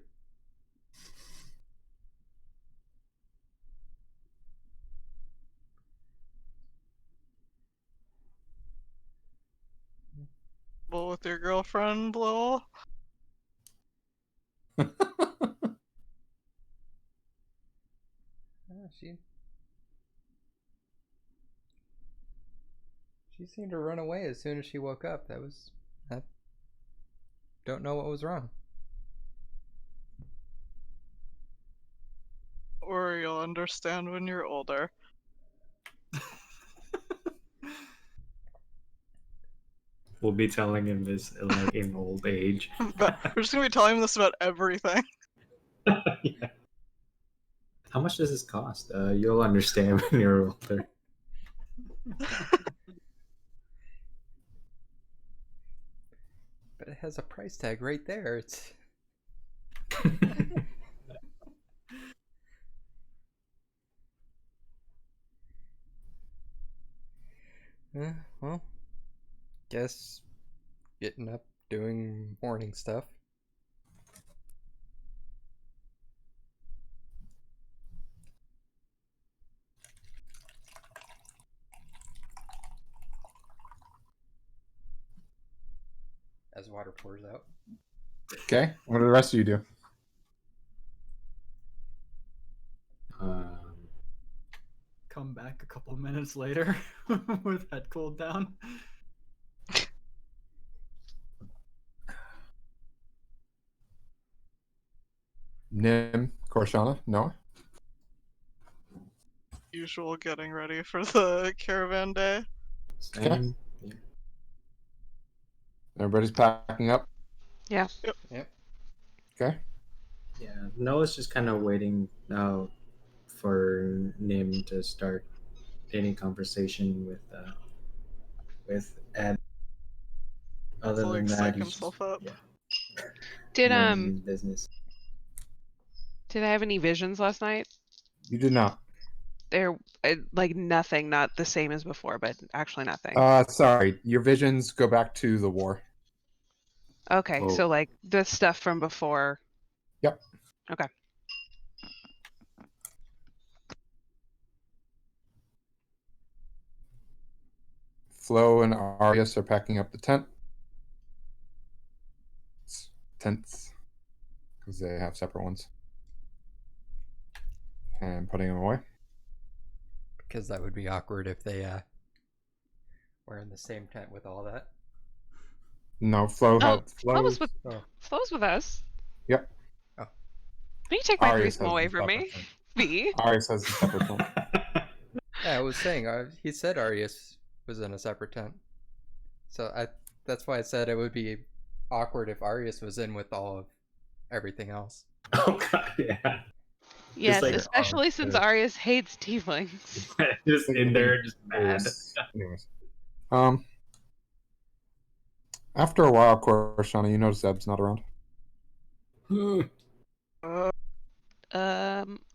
Well, with your girlfriend, Lowell? She seemed to run away as soon as she woke up. I don't know what was wrong. Or you'll understand when you're older. We'll be telling him this like in old age. But we're just gonna be telling him this about everything. Yeah. How much does this cost? You'll understand when you're older. But it has a price tag right there. It's well, guess getting up, doing morning stuff. As water pours out. Okay. What do the rest of you do? Come back a couple minutes later with head cooled down. Nim, Korshana, Noah. Usual getting ready for the caravan day. Same. Yeah. Everybody's packing up. Yeah. Yep. Okay. Yeah. Noah's just kind of waiting now for Nim to start any conversation with Ed. Other To, than like, that, psych he's himself just, up. yeah, Did minding his business. did I have any visions last night? You did not. There, like nothing, not the same as before, but actually nothing. Sorry. Your visions go back to the war. Okay, Oh. so like the stuff from before. Yep. Okay. Flo and Arius are packing up the tents, because they have separate ones, and putting them away. Because that would be awkward if they were in the same tent with all that. No, Flo had Flo's with Oh. Flo's with us. Yep. Oh. Can you take my Arius threesome has away the from me? separate tent. V. Arius has the separate tent. Yeah, I was saying, he said Arius was in a separate tent. So that's why I said it would be awkward if Arius was in with all of everything else. Oh god, yeah. Yes, like, especially since Arius hates tieflings. Just in there, just mad. Anyways. After a while, Korshana, you notice Eb's not around. I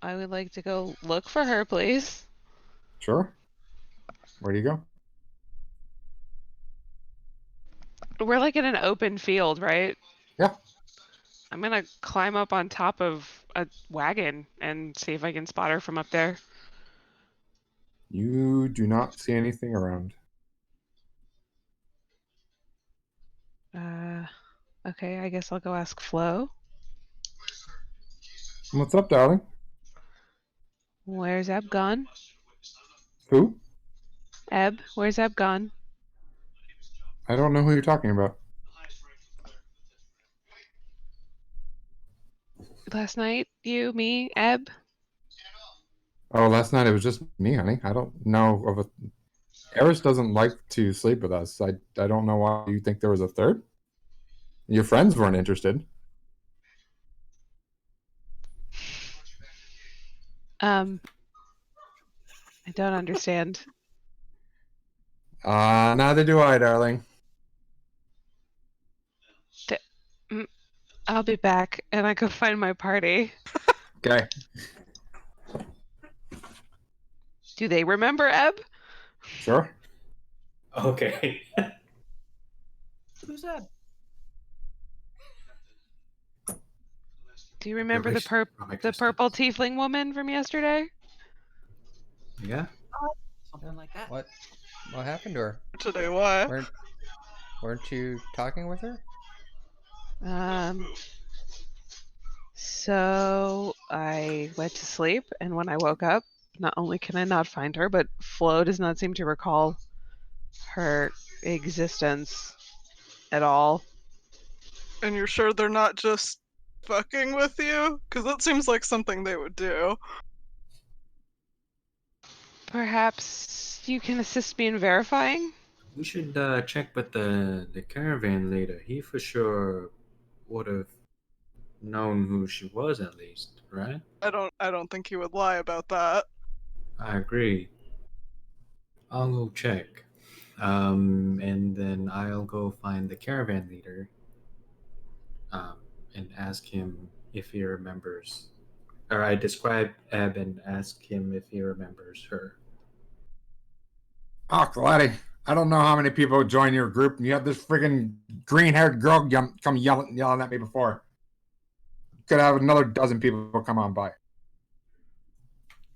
would like to go look for her, please. Sure. Where do you go? We're like in an open field, right? Yeah. I'm gonna climb up on top of a wagon and see if I can spot her from up there. You do not see anything around. Okay, I guess I'll go ask Flo. What's up, darling? Where's Eb gone? Who? Eb, where's Eb gone? I don't know who you're talking about. Last night, you, me, Eb? Oh, last night it was just me, honey. I don't know of a. Eris doesn't like to sleep with us. I don't know why you think there was a third. Your friends weren't interested. I don't understand. Neither do I, darling. I'll be back, and I go find my party. Okay. Do they remember Eb? Sure. Okay. Who's that? Do you remember the Your purple tiefling woman from yesterday? Yeah. Something like that. What happened to her? Today, why? Weren't you talking with her? So I went to sleep, and when I woke up, not only can I not find her, but Flo does not seem to recall her existence at all. And you're sure they're not just fucking with you? Because that seems like something they would do. Perhaps you can assist me in verifying? We should check with the caravan leader. He for sure would have known who she was at least, right? I don't think he would lie about that. I agree. I'll go check. And then I'll go find the caravan leader um, and ask him if he remembers. Or I describe Eb and ask him if he remembers her. Oh, Gladdy, I don't know how many people join your group, and you have this friggin' green-haired girl come yelling at me before. Could have another dozen people come on by.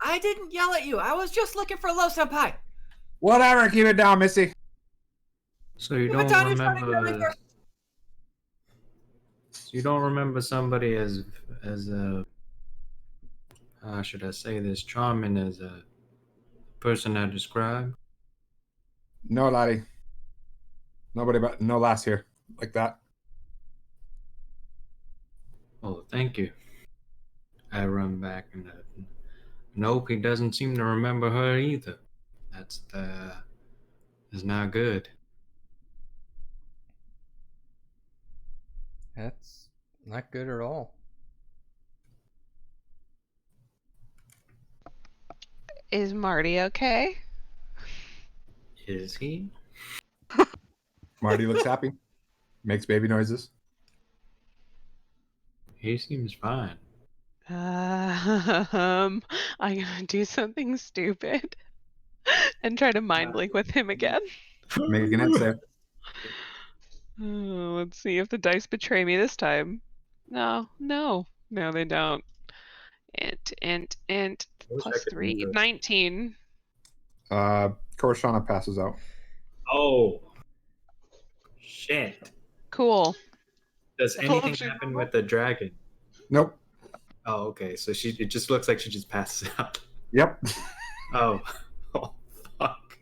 I didn't yell at you. I was just looking for Lo Senpai. Whatever, keep it down, Missy. So you What don't time is running really remember? fast? You don't remember somebody as how should I say this, charming as a person I described? No, laddie. Nobody but no lass here like that. Oh, thank you. I run back and nope, he doesn't seem to remember her either. Is not good. That's not good at all. Is Marty okay? Is he? Marty looks happy. Makes baby noises. He seems fine. I'm gonna do something stupid and try to mind link with him again. Making it safe. Oh, let's see if the dice betray me this time. No, they don't. Int, wish I plus could 3, do this. 19. Korshana passes out. Oh, shit. Cool. Does I told anything you. happen with the dragon? Nope. Oh, okay. So it just looks like she just passes out. Yep. Oh, oh, fuck.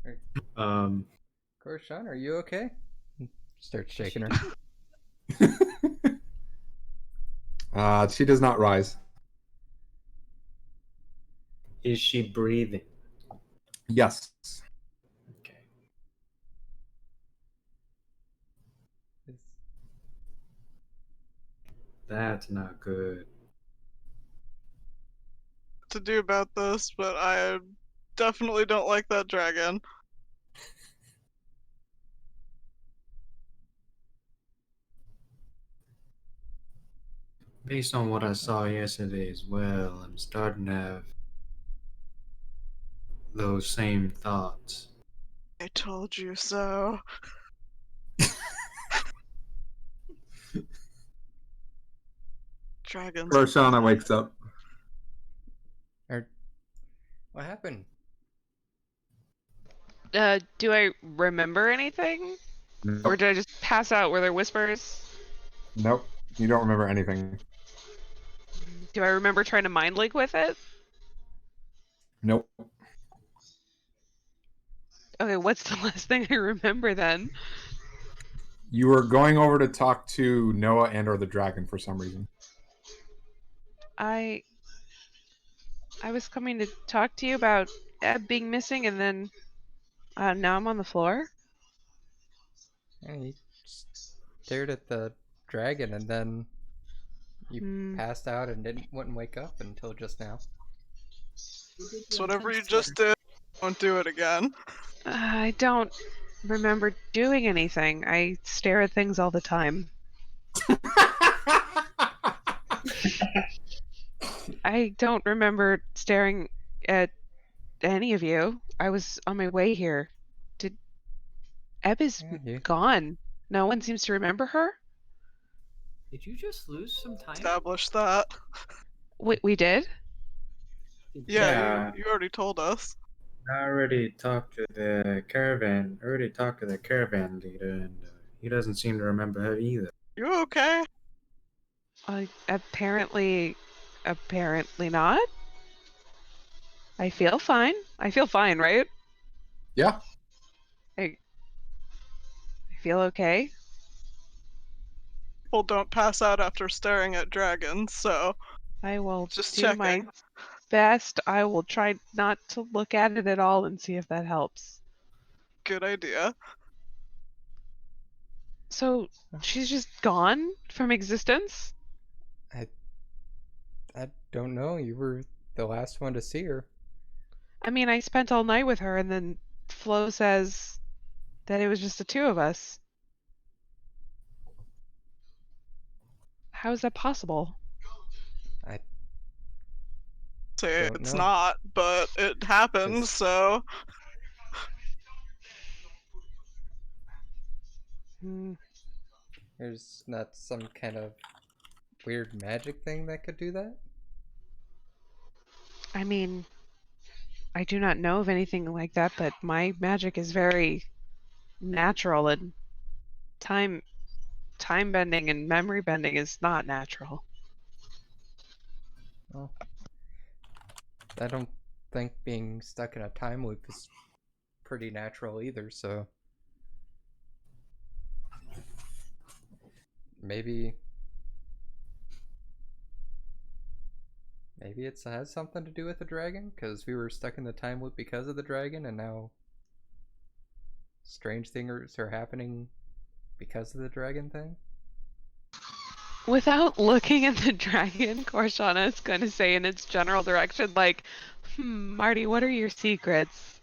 Right. Korshan, are you okay? Start shaking her. She does not rise. Is she breathing? Yes. Okay. That's not good. To do about this, but I definitely don't like that dragon. Based on what I saw yesterday as well, I'm starting to have those same thoughts. I told you so. Dragons. Korshana wakes up. What happened? Do I remember anything? Nope. Or did I just pass out? Were there whispers? Nope. You don't remember anything. Do I remember trying to mind link with it? Nope. Okay, what's the last thing I remember then? You were going over to talk to Noah and or the dragon for some reason. I was coming to talk to you about Eb being missing, and then now I'm on the floor. Yeah, you stared at the dragon and then you passed out and wouldn't wake up until just now. So whatever you just did, don't do it again. I don't remember doing anything. I stare at things all the time. I don't remember staring at any of you. I was on my way here. Eb is gone. No one seems to remember her. Did you just lose some time? Establish that. We did? Yeah. You already told us. I already talked to the caravan. Leader, and he doesn't seem to remember her either. You okay? Apparently not. I feel fine. I feel fine, right? Yeah. I feel okay. People don't pass out after staring at dragons, so I will just do checking. my best. I will try not to look at it at all and see if that helps. Good idea. So she's just gone from existence? I don't know. You were the last one to see her. I mean, I spent all night with her, and then Flo says that it was just the two of us. How is that possible? I Say don't it's know. not, but it happened, 'Cause so Hmm. there's not some kind of weird magic thing that could do that. I mean, I do not know of anything like that, but my magic is very natural, and time bending and memory bending is not natural. Well, I don't think being stuck in a time loop is pretty natural either, so maybe it has something to do with the dragon, because we were stuck in the time loop because of the dragon, and now strange things are happening because of the dragon thing. Without looking at the dragon, Korshana is going to say in its general direction, like, Marty, what are your secrets?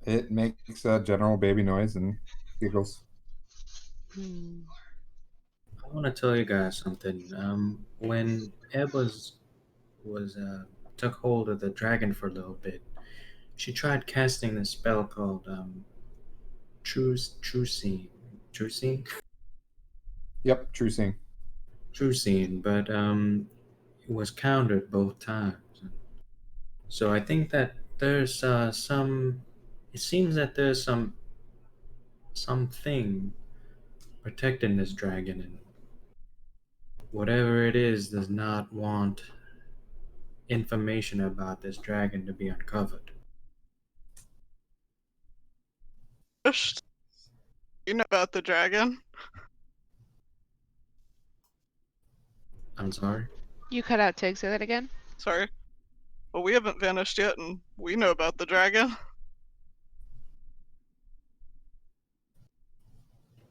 It makes a general baby noise and giggles. Hmm. I want to tell you guys something. When Eb took hold of the dragon for a little bit, she tried casting a spell called True Scene. True Scene? Yep, true seeing. True Scene, but it was countered both times. So I think that there's some. It seems that there's something protecting this dragon, and whatever it is does not want information about this dragon to be uncovered. you know about the dragon. I'm sorry. You cut out Tig, say that again? Sorry. Well, we haven't vanished yet, and we know about the dragon.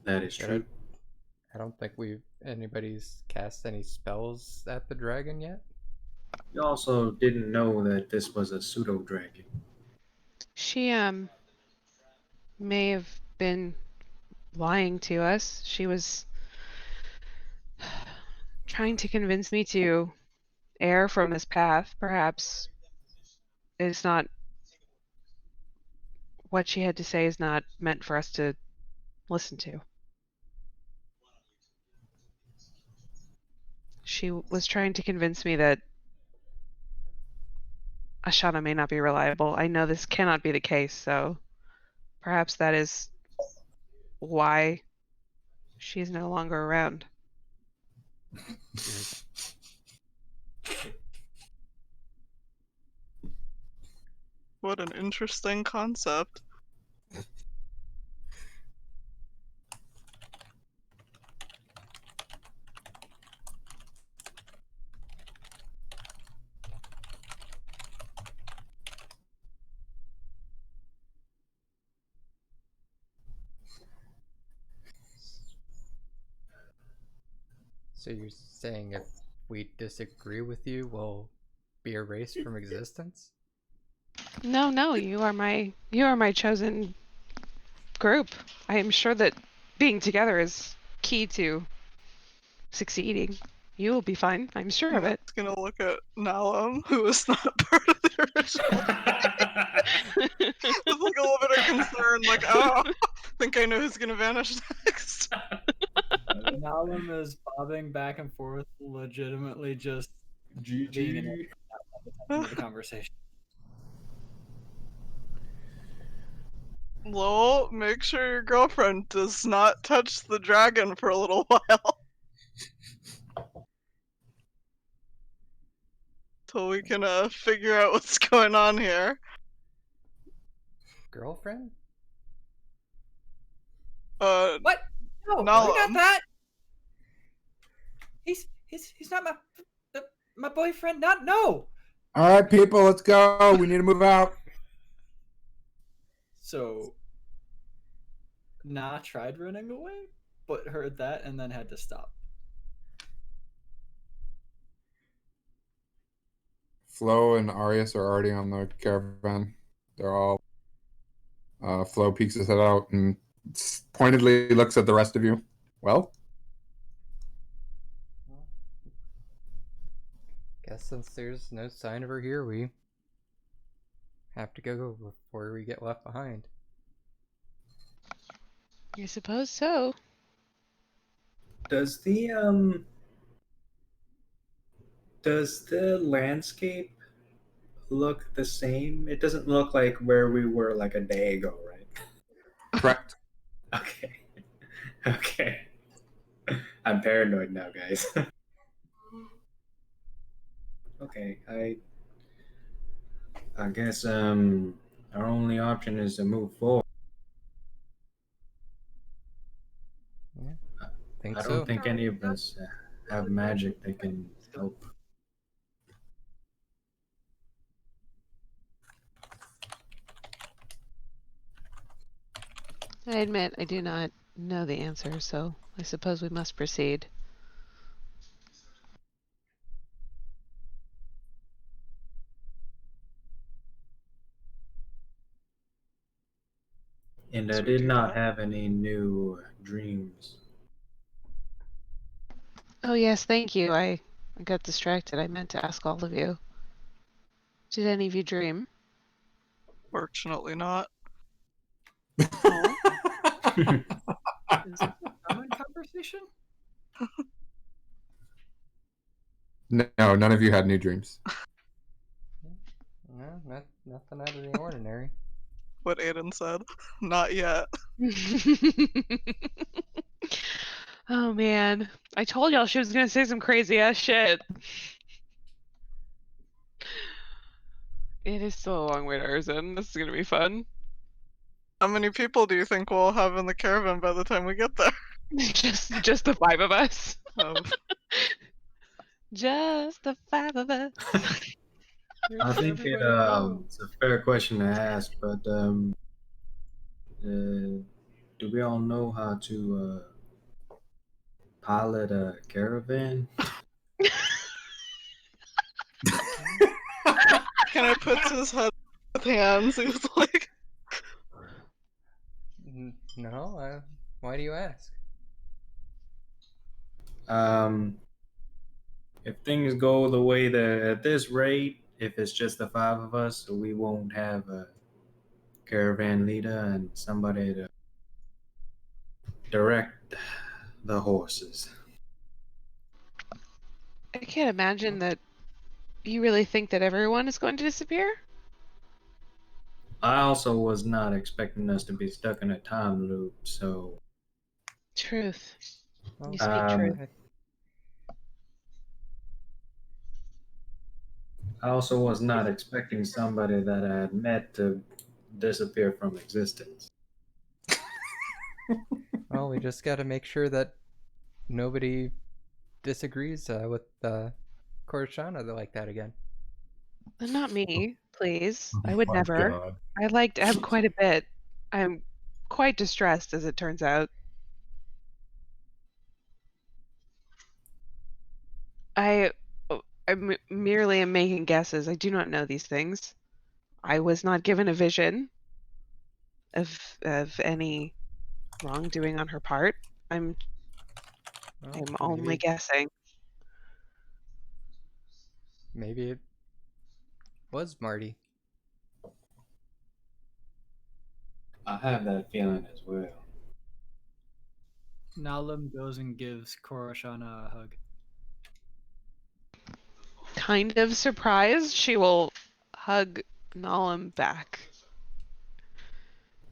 That is But true. I don't think anybody's cast any spells at the dragon yet. You also didn't know that this was a pseudo dragon. She, may have been lying to us. She was trying to convince me to err from this path. Perhaps it's not what she had to say is not meant for us to listen to. She was trying to convince me that Ashana may not be reliable. I know this cannot be the case, so perhaps that is why she's no longer around. What an interesting concept. So you're saying if we disagree with you, we'll be erased from existence? No, you are my chosen group. I am sure that being together is key to succeeding. You will be fine. I'm sure of it. It's gonna look at Nalum, who is not part of the original. With like a little bit of concern, like, oh, I think I know who's gonna vanish next. Nalum is bobbing back and forth, legitimately just being an of the conversation. Lowell, make sure your girlfriend does not touch the dragon for a little while. Till we can figure out what's going on here. Girlfriend? What? No, I got Nalum. that. He's not my. My boyfriend, not no. All right, people, let's go. We need to move out. So, Na tried running away, but heard that and then had to stop. Flo and Arius are already on the caravan. They're all. Flo peeks his head out and pointedly looks at the rest of you. Well, Guess since there's no sign of her here, we have to go before we get left behind. I suppose so. Does the landscape look the same? It doesn't look like where we were like a day ago, right? correct. Okay. Okay. I'm paranoid now, guys. Okay, I guess our only option is to move forward. Think I so. don't think any of us have magic that can help. I admit I do not know the answer, so I suppose we must proceed. And So I we did do not that. have any new dreams. Oh yes, thank you. I got distracted. I meant to ask all of you. Did any of you dream? Fortunately not. Oh, is this a common conversation? No, none of you had new dreams. No, nothing out of the ordinary. What Aiden said. Not yet. Oh man, I told y'all she was gonna say some crazy ass shit. It is still a long way to Urzen. This is gonna be fun. How many people do you think we'll have in the caravan by the time we get there? just the five of us. Um, Just the five of us. I think it's a fair question to ask, but do we all know how to pilot a caravan? kind of puts his head with hands. He's like, No, why do you ask? If things go the way that at this rate, if it's just the five of us, we won't have a caravan leader and somebody to direct the horses. I can't imagine that you really think that everyone is going to disappear. I also was not expecting us to be stuck in a time loop, so Truth. Well, You speak truth. I also was not expecting somebody that I had met to disappear from existence. Well, we just got to make sure that nobody disagrees with Korshana like that again. Not me, please. I would My never. God. I like to have quite a bit. I'm quite distressed, as it turns out. I, merely am making guesses. I do not know these things. I was not given a vision of any wrongdoing on her part. I'm Well, only guessing. maybe it was Marty. I have that feeling as well. Nalim goes and gives Koroshana a hug. Kind of surprised, she will hug Nalim back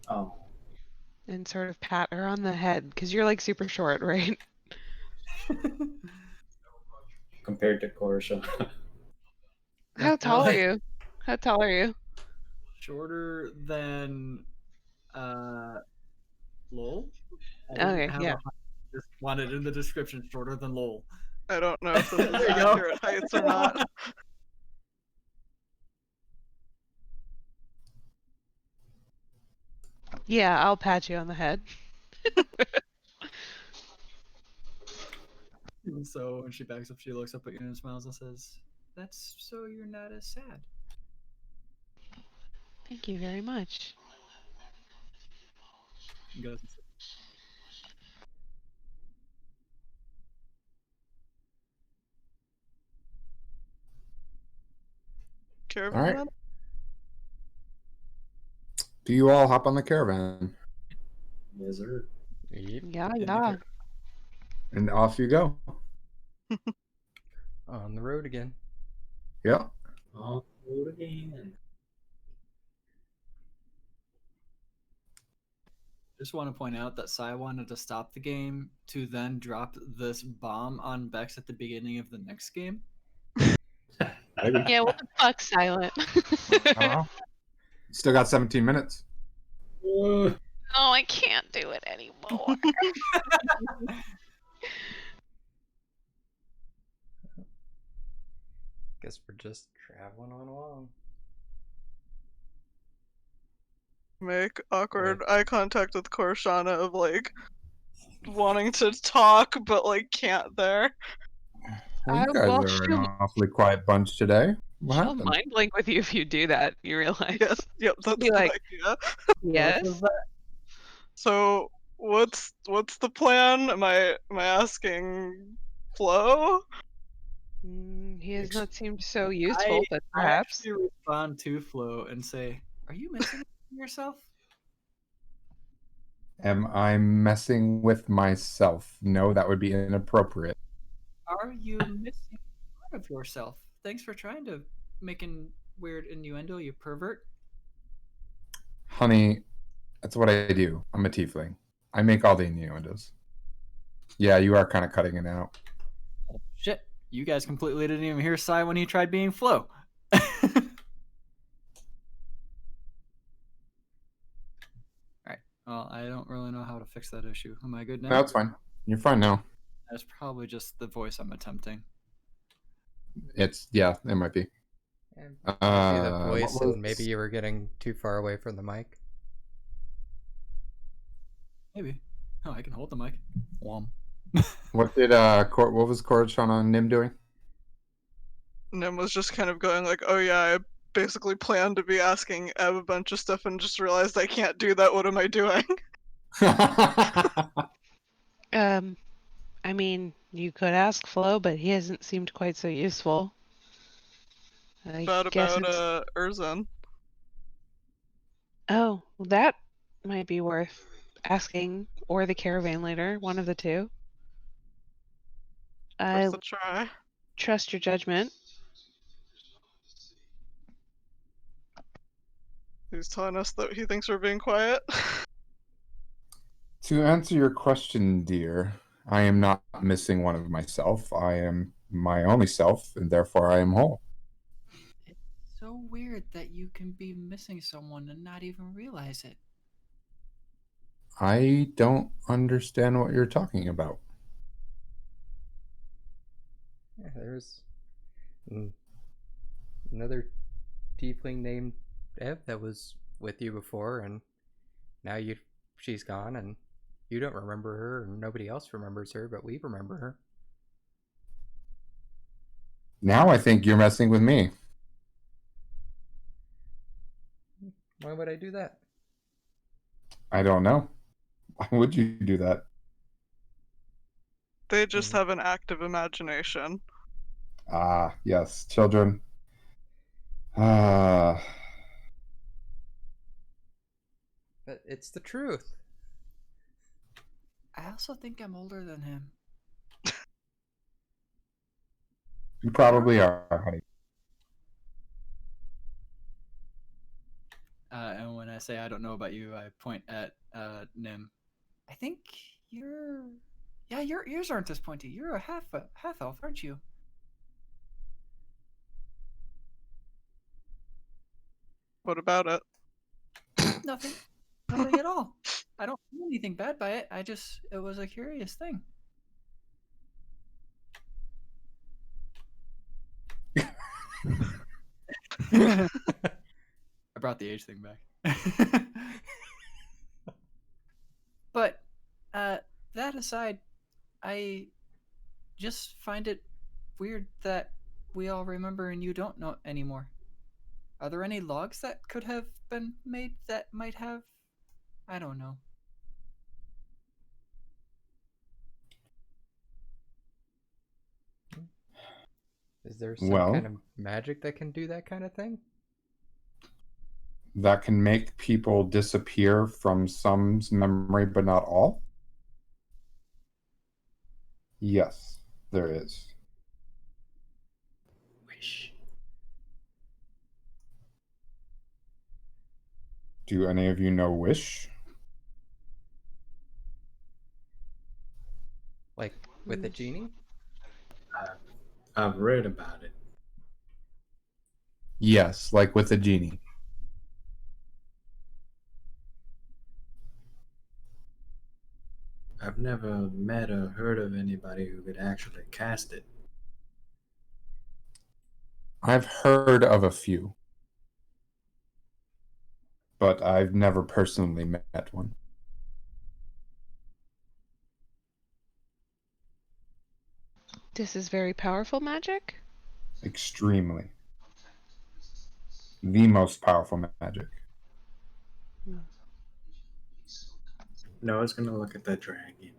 Oh, and sort of pat her on the head because you're like super short, right? compared to Korsha. How tall are you? How tall are you? Shorter than Lowell. I didn't Okay, have yeah. a just wanted in the description shorter than Lowell. I don't know if this is There you go. accurate heights or not. Yeah, I'll pat you on the head. And so when she backs up, she looks up at you and smiles and says, "That's so you're not as sad." Thank you very much. And goes, Caravan All right. then? Do you all hop on the caravan? Yes, sir. Yep. Yeah, "Yeah, yeah. okay." And off you go. On the road again. Yeah. On the road again. Just want to point out that Sai wanted to stop the game to then drop this bomb on Bex at the beginning of the next game. Maybe. Yeah, what the fuck, Silent? I don't know. Still got 17 minutes. Oh, I can't do it anymore. Guess we're just traveling on along. Make awkward eye contact with Korshana of like wanting to talk but like can't there. Well, you guys Well, are an awfully quiet bunch today. What she'll happened? mind blink with you if you do that. You realize? Yes, yep, that's Be the like, idea. yes. So what's the plan? Am I asking Flo? He has not seemed so useful, but I perhaps. actually respond to Flo and say, "Are you missing yourself? Am I messing with myself? No, that would be inappropriate. Are you missing part of yourself? Thanks for trying to making weird innuendo, you pervert." Honey, that's what I do. I'm a tiefling. I make all the innuendos. Yeah, you are kind of cutting it out. Shit, you guys completely didn't even hear Sai when he tried being Flo. Alright, well, I don't really know how to fix that issue. Am I good now? No, it's fine. You're fine now. That's probably just the voice I'm attempting. Yeah, it might be. And could be the What voice, was- and maybe you were getting too far away from the mic. Maybe. Oh, I can hold the mic. Whom. What did what was Korchana and Nim doing? Nim was just kind of going like, oh yeah, I basically planned to be asking Ev a bunch of stuff and just realized I can't do that. What am I doing? I mean, you could ask Flo, but he hasn't seemed quite so useful. I About guess it's... Urzan. Oh, well, that might be worth asking, or the caravan leader, one of the two. I Worth a try. trust your judgment. He's telling us that he thinks we're being quiet. To answer your question, dear, I am not missing one of myself. I am my only self, and therefore I am whole. It's so weird that you can be missing someone and not even realize it. I don't understand what you're talking about. Yeah, there's another tiefling named Ev that was with you before, and now she's gone, and you don't remember her, and nobody else remembers her, but we remember her. Now I think you're messing with me. Why would I do that? I don't know. Why would you do that? They just have an active imagination. Ah, yes, children. Ah, But it's the truth. I also think I'm older than him. you probably are, honey. And when I say I don't know about you, I point at Nim. I think you're. Yeah, your ears aren't this pointy. You're a half elf, aren't you? What about it? Nothing. Nothing at all. I don't feel anything bad by it. It was a curious thing. I brought the age thing back. But that aside, I just find it weird that we all remember and you don't know anymore. Are there any logs that could have been made that might have? I don't know. Is there some Well, kind of magic that can do that kind of thing? that can make people disappear from some's memory, but not all? Yes, there is. Wish. Do any of you know Wish? Like with a genie? I've read about it. Yes, like with a genie. I've never met or heard of anybody who could actually cast it. I've heard of a few, but I've never personally met one. This is very powerful magic. Extremely. The most powerful magic. Noah's gonna look at the dragon.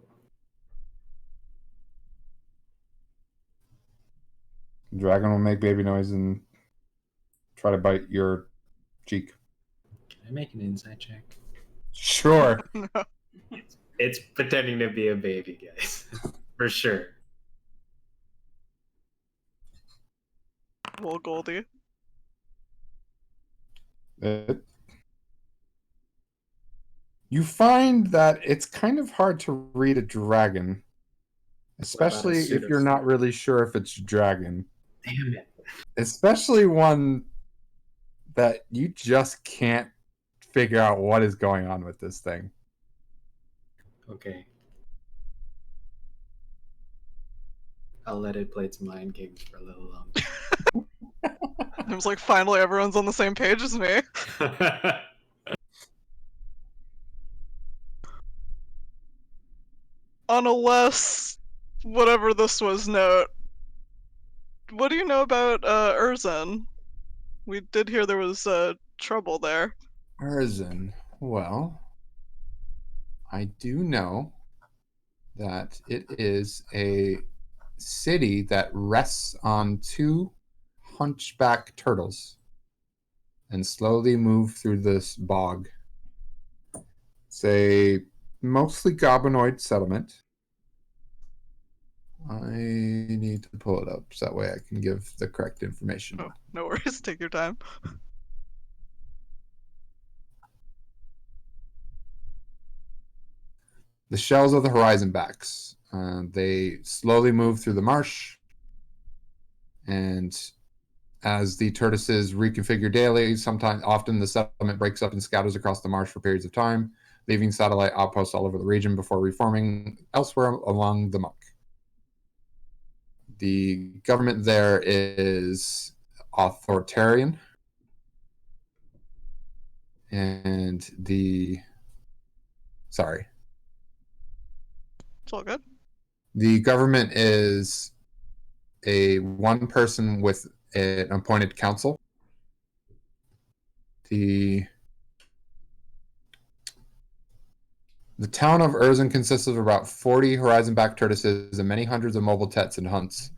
Dragon will make baby noise and try to bite your cheek. Can I make an insight check? Sure. It's pretending to be a baby, guys. For sure. Well, Goldie. You find that it's kind of hard to read a dragon, especially if you're not really sure if it's a dragon. Damn it. Especially one that you just can't figure out what is going on with this thing. Okay. I'll let it play its mind games for a little longer. It was like, finally everyone's on the same page as me. On a less whatever this was note, what do you know about Urzin? We did hear there was trouble there. Erzin. Well, I do know that it is a city that rests on two hunchback turtles and slowly move through this bog. It's a mostly goblinoid settlement. I need to pull it up so that way I can give the correct information. Oh, no worries, take your time. The shells of the horizon backs. They slowly move through the marsh, and as the tortoises reconfigure daily, often the settlement breaks up and scatters across the marsh for periods of time, leaving satellite outposts all over the region before reforming elsewhere along the muck. The government there is authoritarian, and It's all good. the government is a one person with an appointed council. The town of Urzin consists of about 40 horizon-back tortoises and many hundreds of mobile tents and huts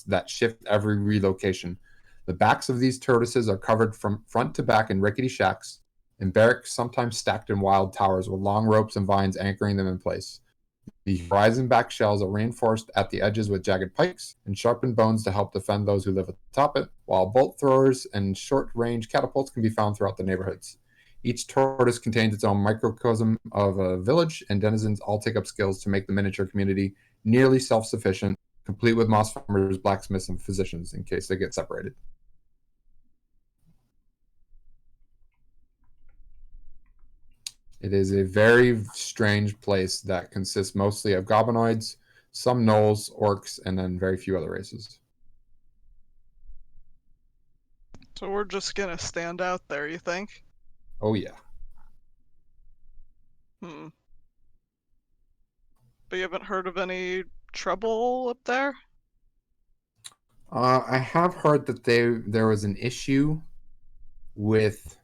that shift every relocation. The backs of these tortoises are covered from front to back in rickety shacks and barracks, sometimes stacked in wild towers with long ropes and vines anchoring them in place. The horizon-back shells are reinforced at the edges with jagged pikes and sharpened bones to help defend those who live atop it, while bolt throwers and short-range catapults can be found throughout the neighborhoods. Each tortoise contains its own microcosm of a village, and denizens all take up skills to make the miniature community nearly self-sufficient, complete with moss farmers, blacksmiths, and physicians in case they get separated. It is a very strange place that consists mostly of goblinoids, some gnolls, orcs, and then very few other races. So we're just gonna stand out there, you think? Oh yeah. Hmm. But you haven't heard of any trouble up there? I have heard that there was an issue with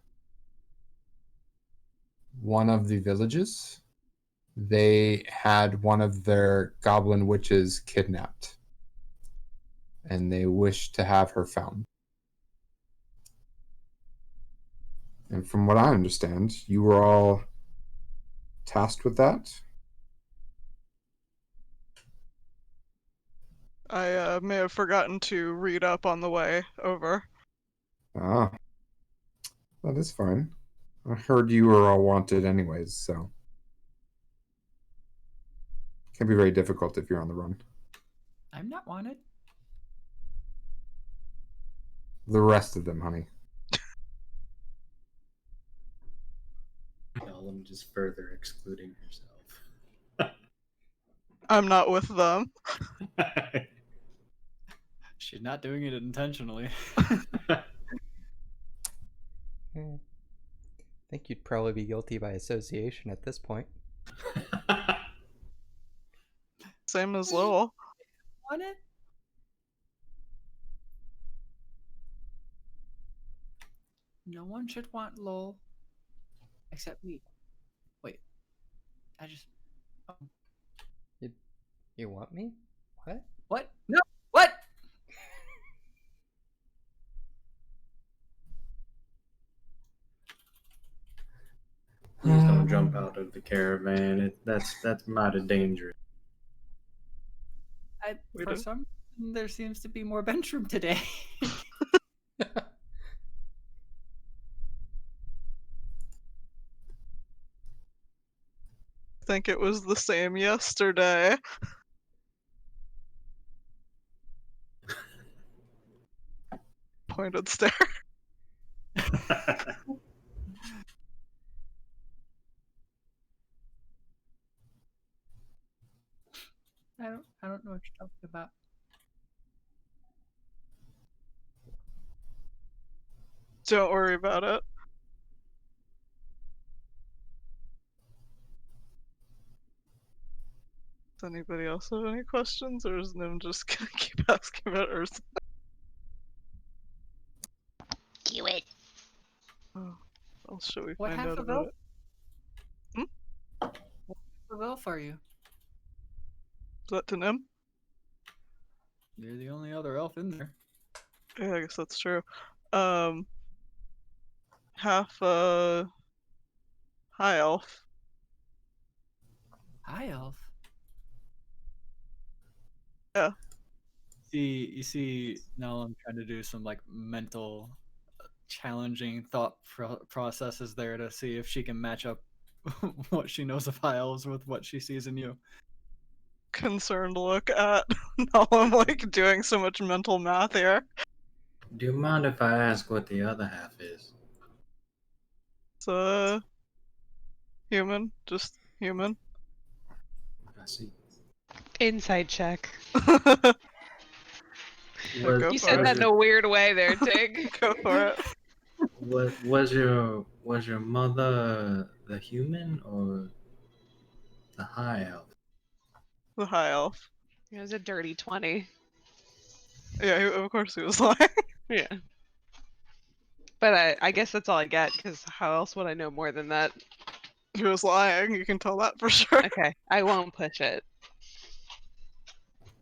one of the villages. They had one of their goblin witches kidnapped, and they wished to have her found. And from what I understand, you were all tasked with that. I may have forgotten to read up on the way over. Ah, that is fine. I heard you were all wanted anyways, so it can be very difficult if you're on the run. I'm not wanted. The rest of them, honey. Gollum just further excluding herself. I'm not with them. She's not doing it intentionally. I think you'd probably be guilty by association at this point. Same as Lowell. Wanted? No one should want Lowell. Except me. Wait. I just. Oh. You want me? What? What? No! What? Please don't jump out of the caravan. That's mighty dangerous. For some reason, there seems to be more bench room today. I think it was the same yesterday. Pointed stare. I don't know what you're talking about. Don't worry about it. Does anybody else have any questions, or is Nim just gonna keep asking about Ursa? Do it. Oh, what else should we What find half out of about elf? it? What half of elf are you? Is that to Nim? You're the only other elf in there. Yeah, I guess that's true. Half high elf. High elf. Yeah. You see, now I'm trying to do some like mental, challenging thought processes there to see if she can match up what she knows of high elves with what she sees in you. Concerned look at now I'm like doing so much mental math here. Do you mind if I ask what the other half is? It's human, just human. I see. Insight check. Was, Go You for said it. that in a weird way there, Tig. Go for it. was your mother the human or the high elf? The high elf. It was a dirty 20. Yeah, of course he was lying. Yeah. But I guess that's all I get, because how else would I know more than that? He was lying, you can tell that for sure. Okay, I won't push it.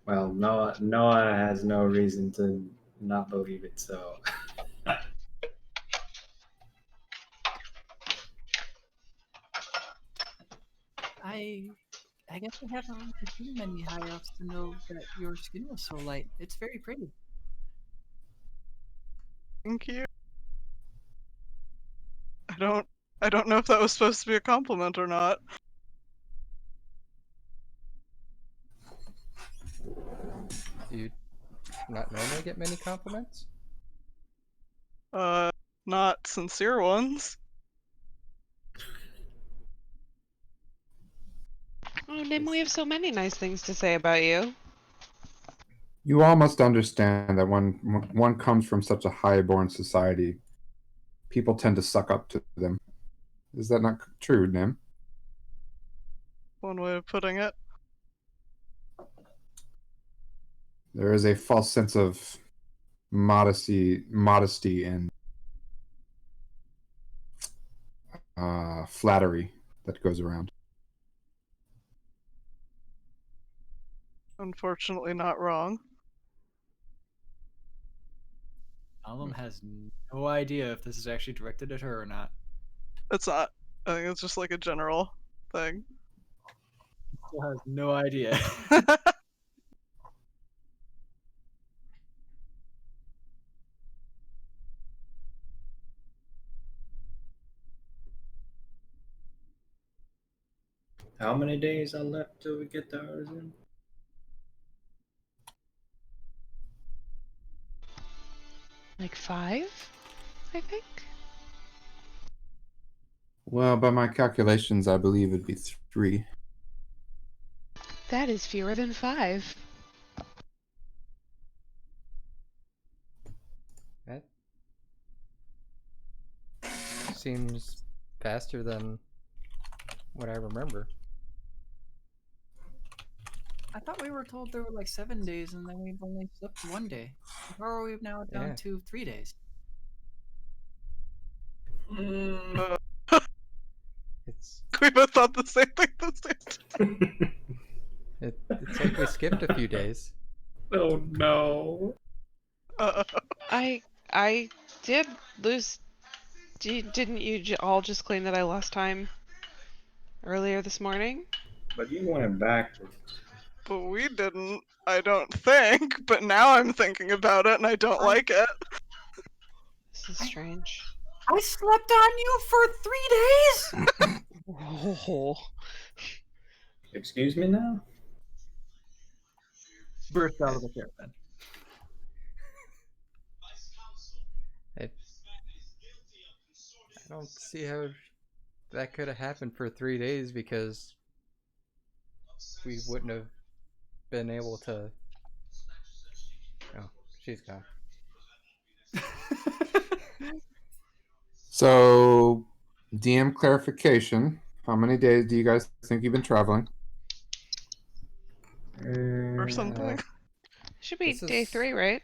Well, Noah has no reason to not believe it, so I guess I haven't really seen many high elves to know that your skin was so light. It's very pretty. Thank you. I don't know if that was supposed to be a compliment or not. Do you not normally get many compliments? Not sincere ones. Oh, Nim, we have so many nice things to say about you. You all must understand that when one comes from such a high-born society, people tend to suck up to them. Is that not true, Nim? One way of putting it. There is a false sense of modesty, and flattery that goes around. Unfortunately, not wrong. Alum has no idea if this is actually directed at her or not. It's not. I think it's just like a general thing. Still has no idea. How many days are left till we get to Arzen? Like 5, I think. Well, by my calculations, I believe it'd be 3. That is fewer than 5. That seems faster than what I remember. I thought we were told there were like 7 days, and then we've only slept 1 day. How are we now down Yeah. to 3 days? It's We both thought the same thing at the same time. it's like we skipped a few days. Oh no. I did lose. Didn't you all just claim that I lost time earlier this morning? But you went backwards. But we didn't, I don't think. But now I'm thinking about it and I don't like it. This is strange. I slept on you for 3 days? Oh. Excuse me now? Burst out of the caravan. I don't see how that could have happened for 3 days because we wouldn't have been able to. Oh, she's gone. So, DM clarification. How many days do you guys think you've been traveling? Or something. Should be This day is- 3, right?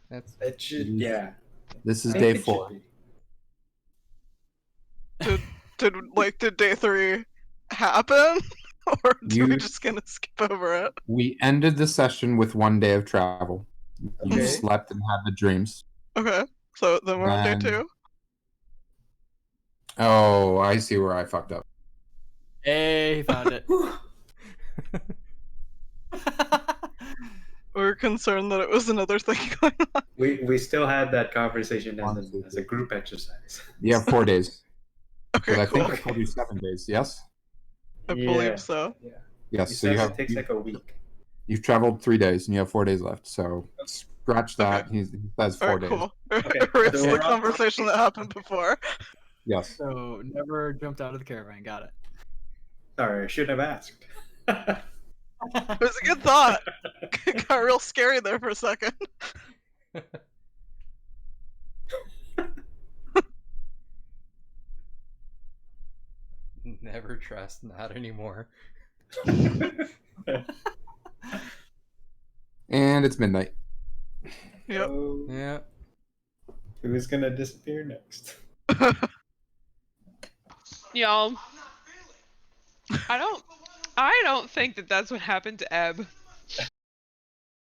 That's It should, yeah. This is I day think it should 4. be. Did day 3 happen? Or did we You- just gonna skip over it? We ended the session with 1 day of travel. You Okay. slept and had the dreams. Okay. So then we're on day Then- 2. Oh, I see where I fucked up. Hey, he found it. We were concerned that it was another thing going on. We still had that conversation as, 1, 2, as a group exercise. You have 4 days. Okay, Because I cool. think I told you 7 days, yes? I believe so. Yeah. Yes, You so said you it have takes like a week. you've traveled 3 days and you have 4 days left. So scratch that. He says 4 Alright, days. cool. Okay, Erase so the we're on- conversation that happened before. Yes. So never jumped out of the caravan. Got it. Sorry, I shouldn't have asked. It was a good thought. Got real scary there for a second. never trust, not anymore. And it's midnight. Yep. So, Yeah. who's gonna disappear next? Y'all, I don't think that that's what happened to Ebb.